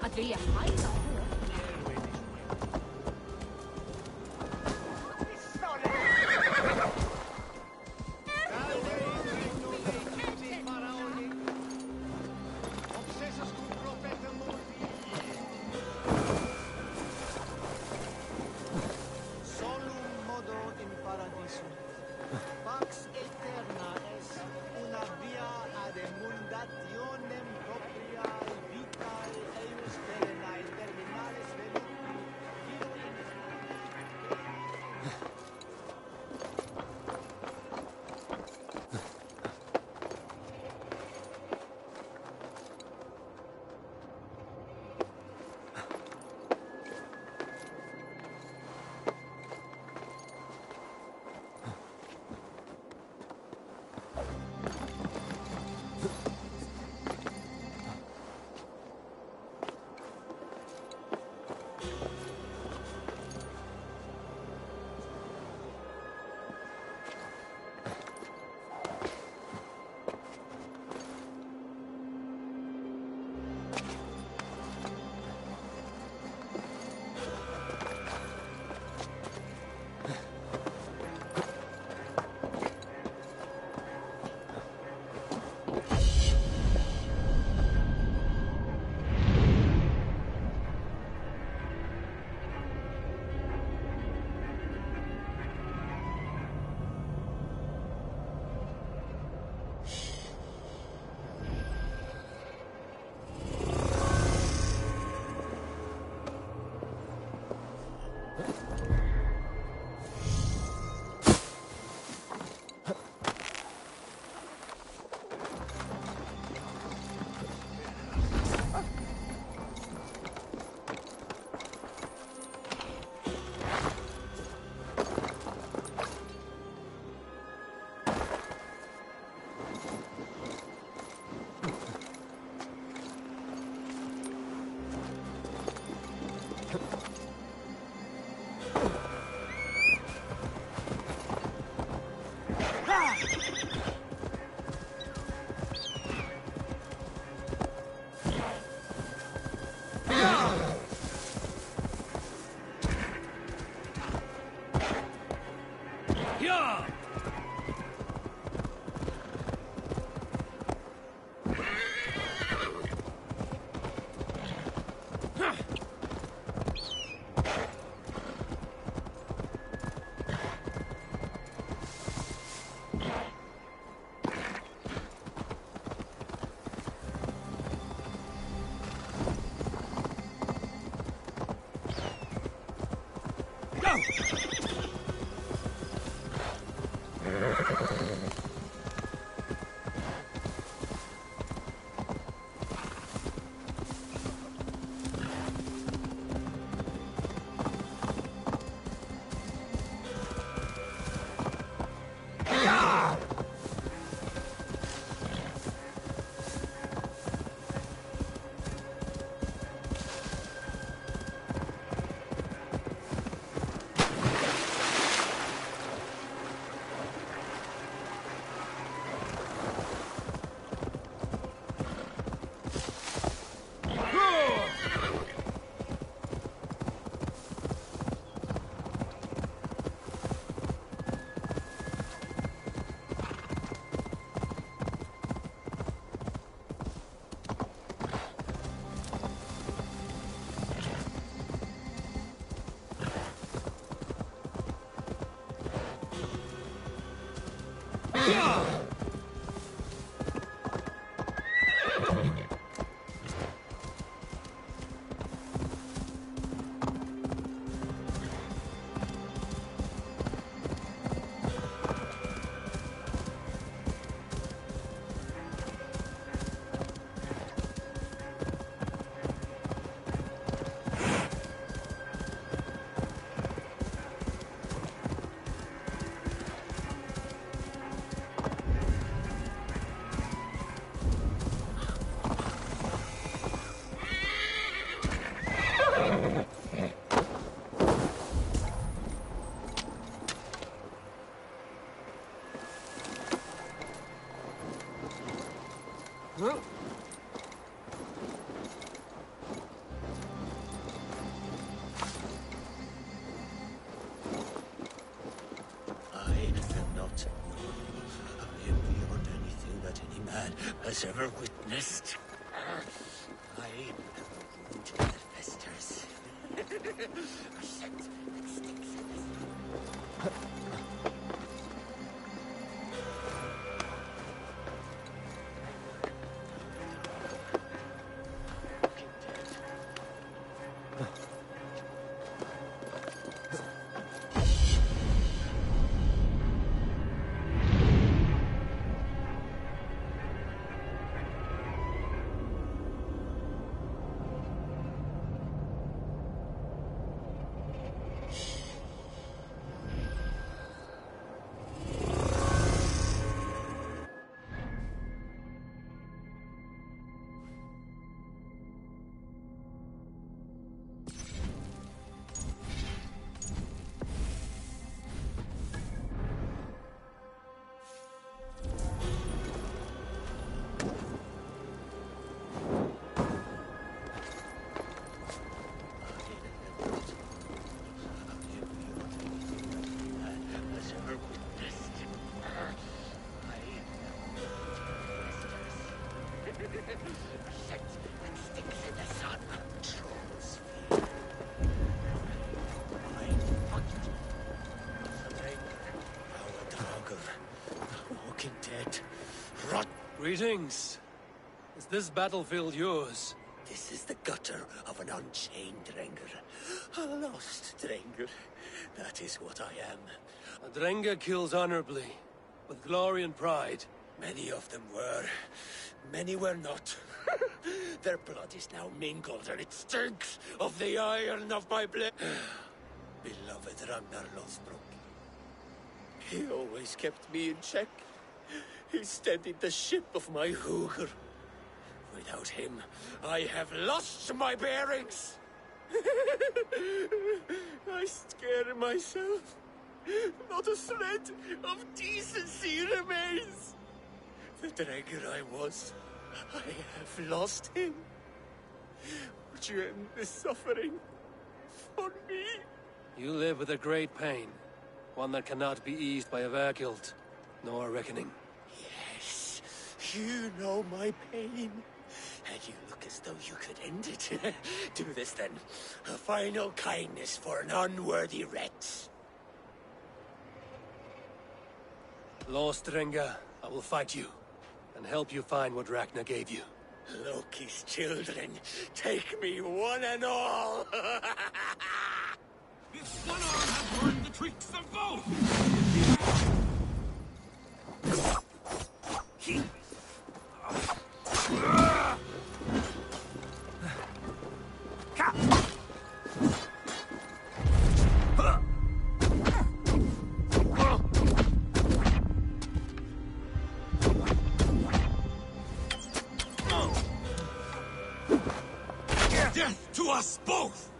Att vilja hajda. Solum modo in paradisum. Pax eterna es una via ad emundationem propriae vitae eius perenae terminales veluti. has ever witnessed. I am a wound that festers. A scent that sticks in the Greetings. Is this battlefield yours? This is the gutter of an unchained Drengr. A lost Drengr. That is what I am. A Drengr kills honorably, with glory and pride. Many of them were. Many were not. Their blood is now mingled, and it stinks of the iron of my blade. Beloved Ragnar Lothbrok. He always kept me in check. He steadied the ship of my Hugr. Without him, I have lost my bearings. I scare myself. Not a shred of decency remains. The Drengr I was, I have lost him. Would you end this suffering for me? You live with a great pain, one that cannot be eased by a Verkild, nor a reckoning. Yes, you know my pain. And you look as though you could end it. Do this then. A final kindness for an unworthy wretch. Lost Drengr, I will fight you, and help you find what Ragnar gave you. Loki's children, take me one and all! If one arm had learned the tricks of both! Death to us both!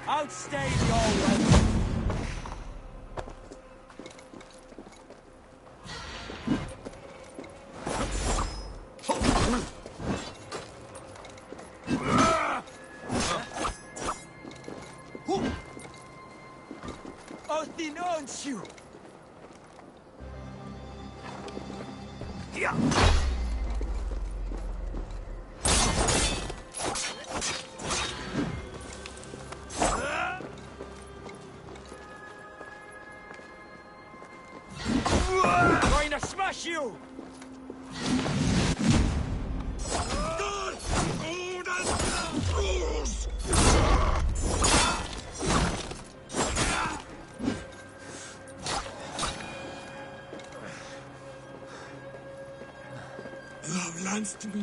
Outstay your way. Odin owns you. Yeah. Going to smash you! You have lanced me,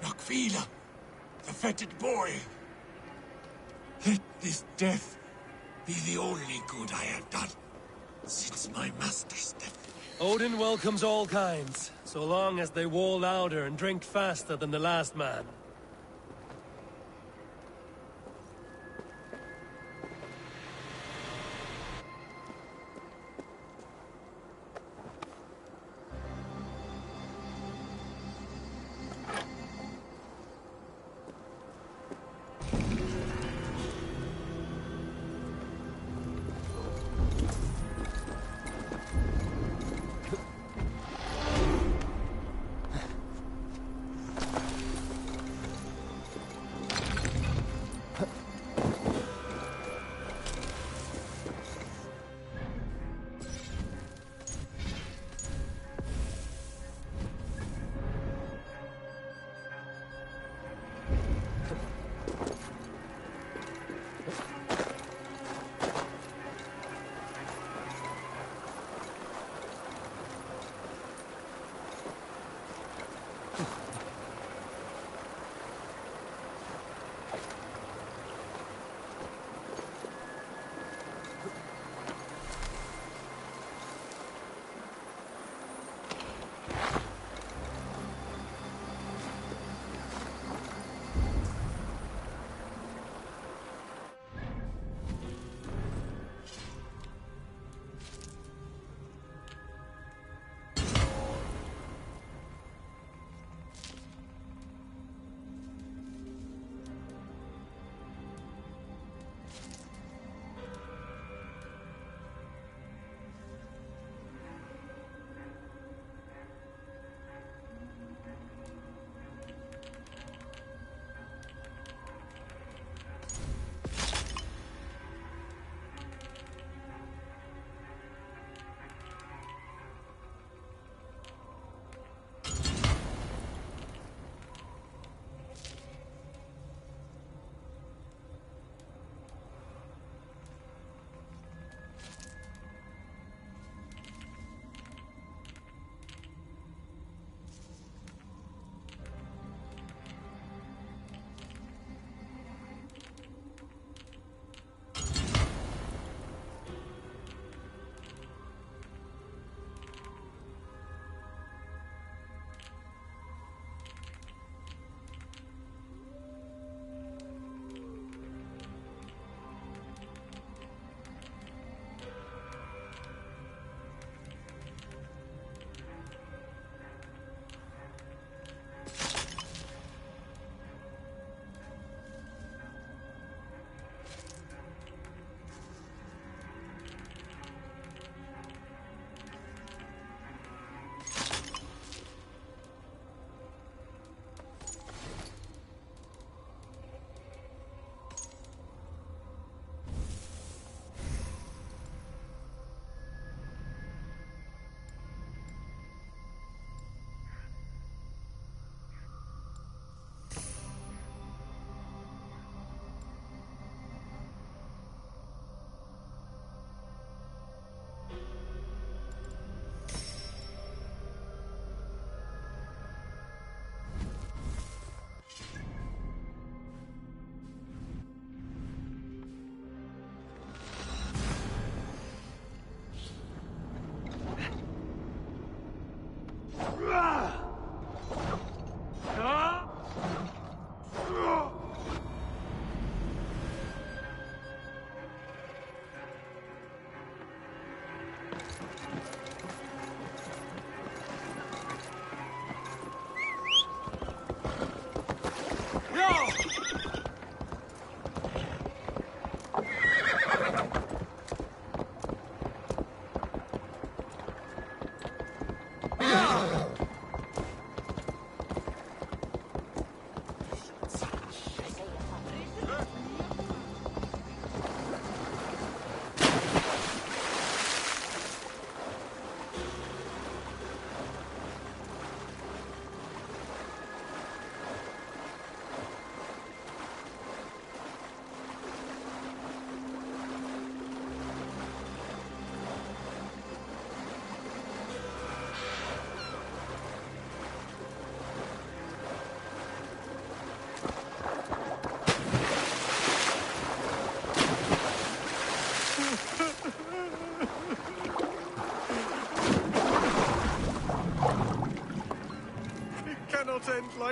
Nakvila, the fetid boy. Let this death be the only good I have done since my master's death. Odin welcomes all kinds, so long as they war louder and drink faster than the last man.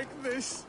like this.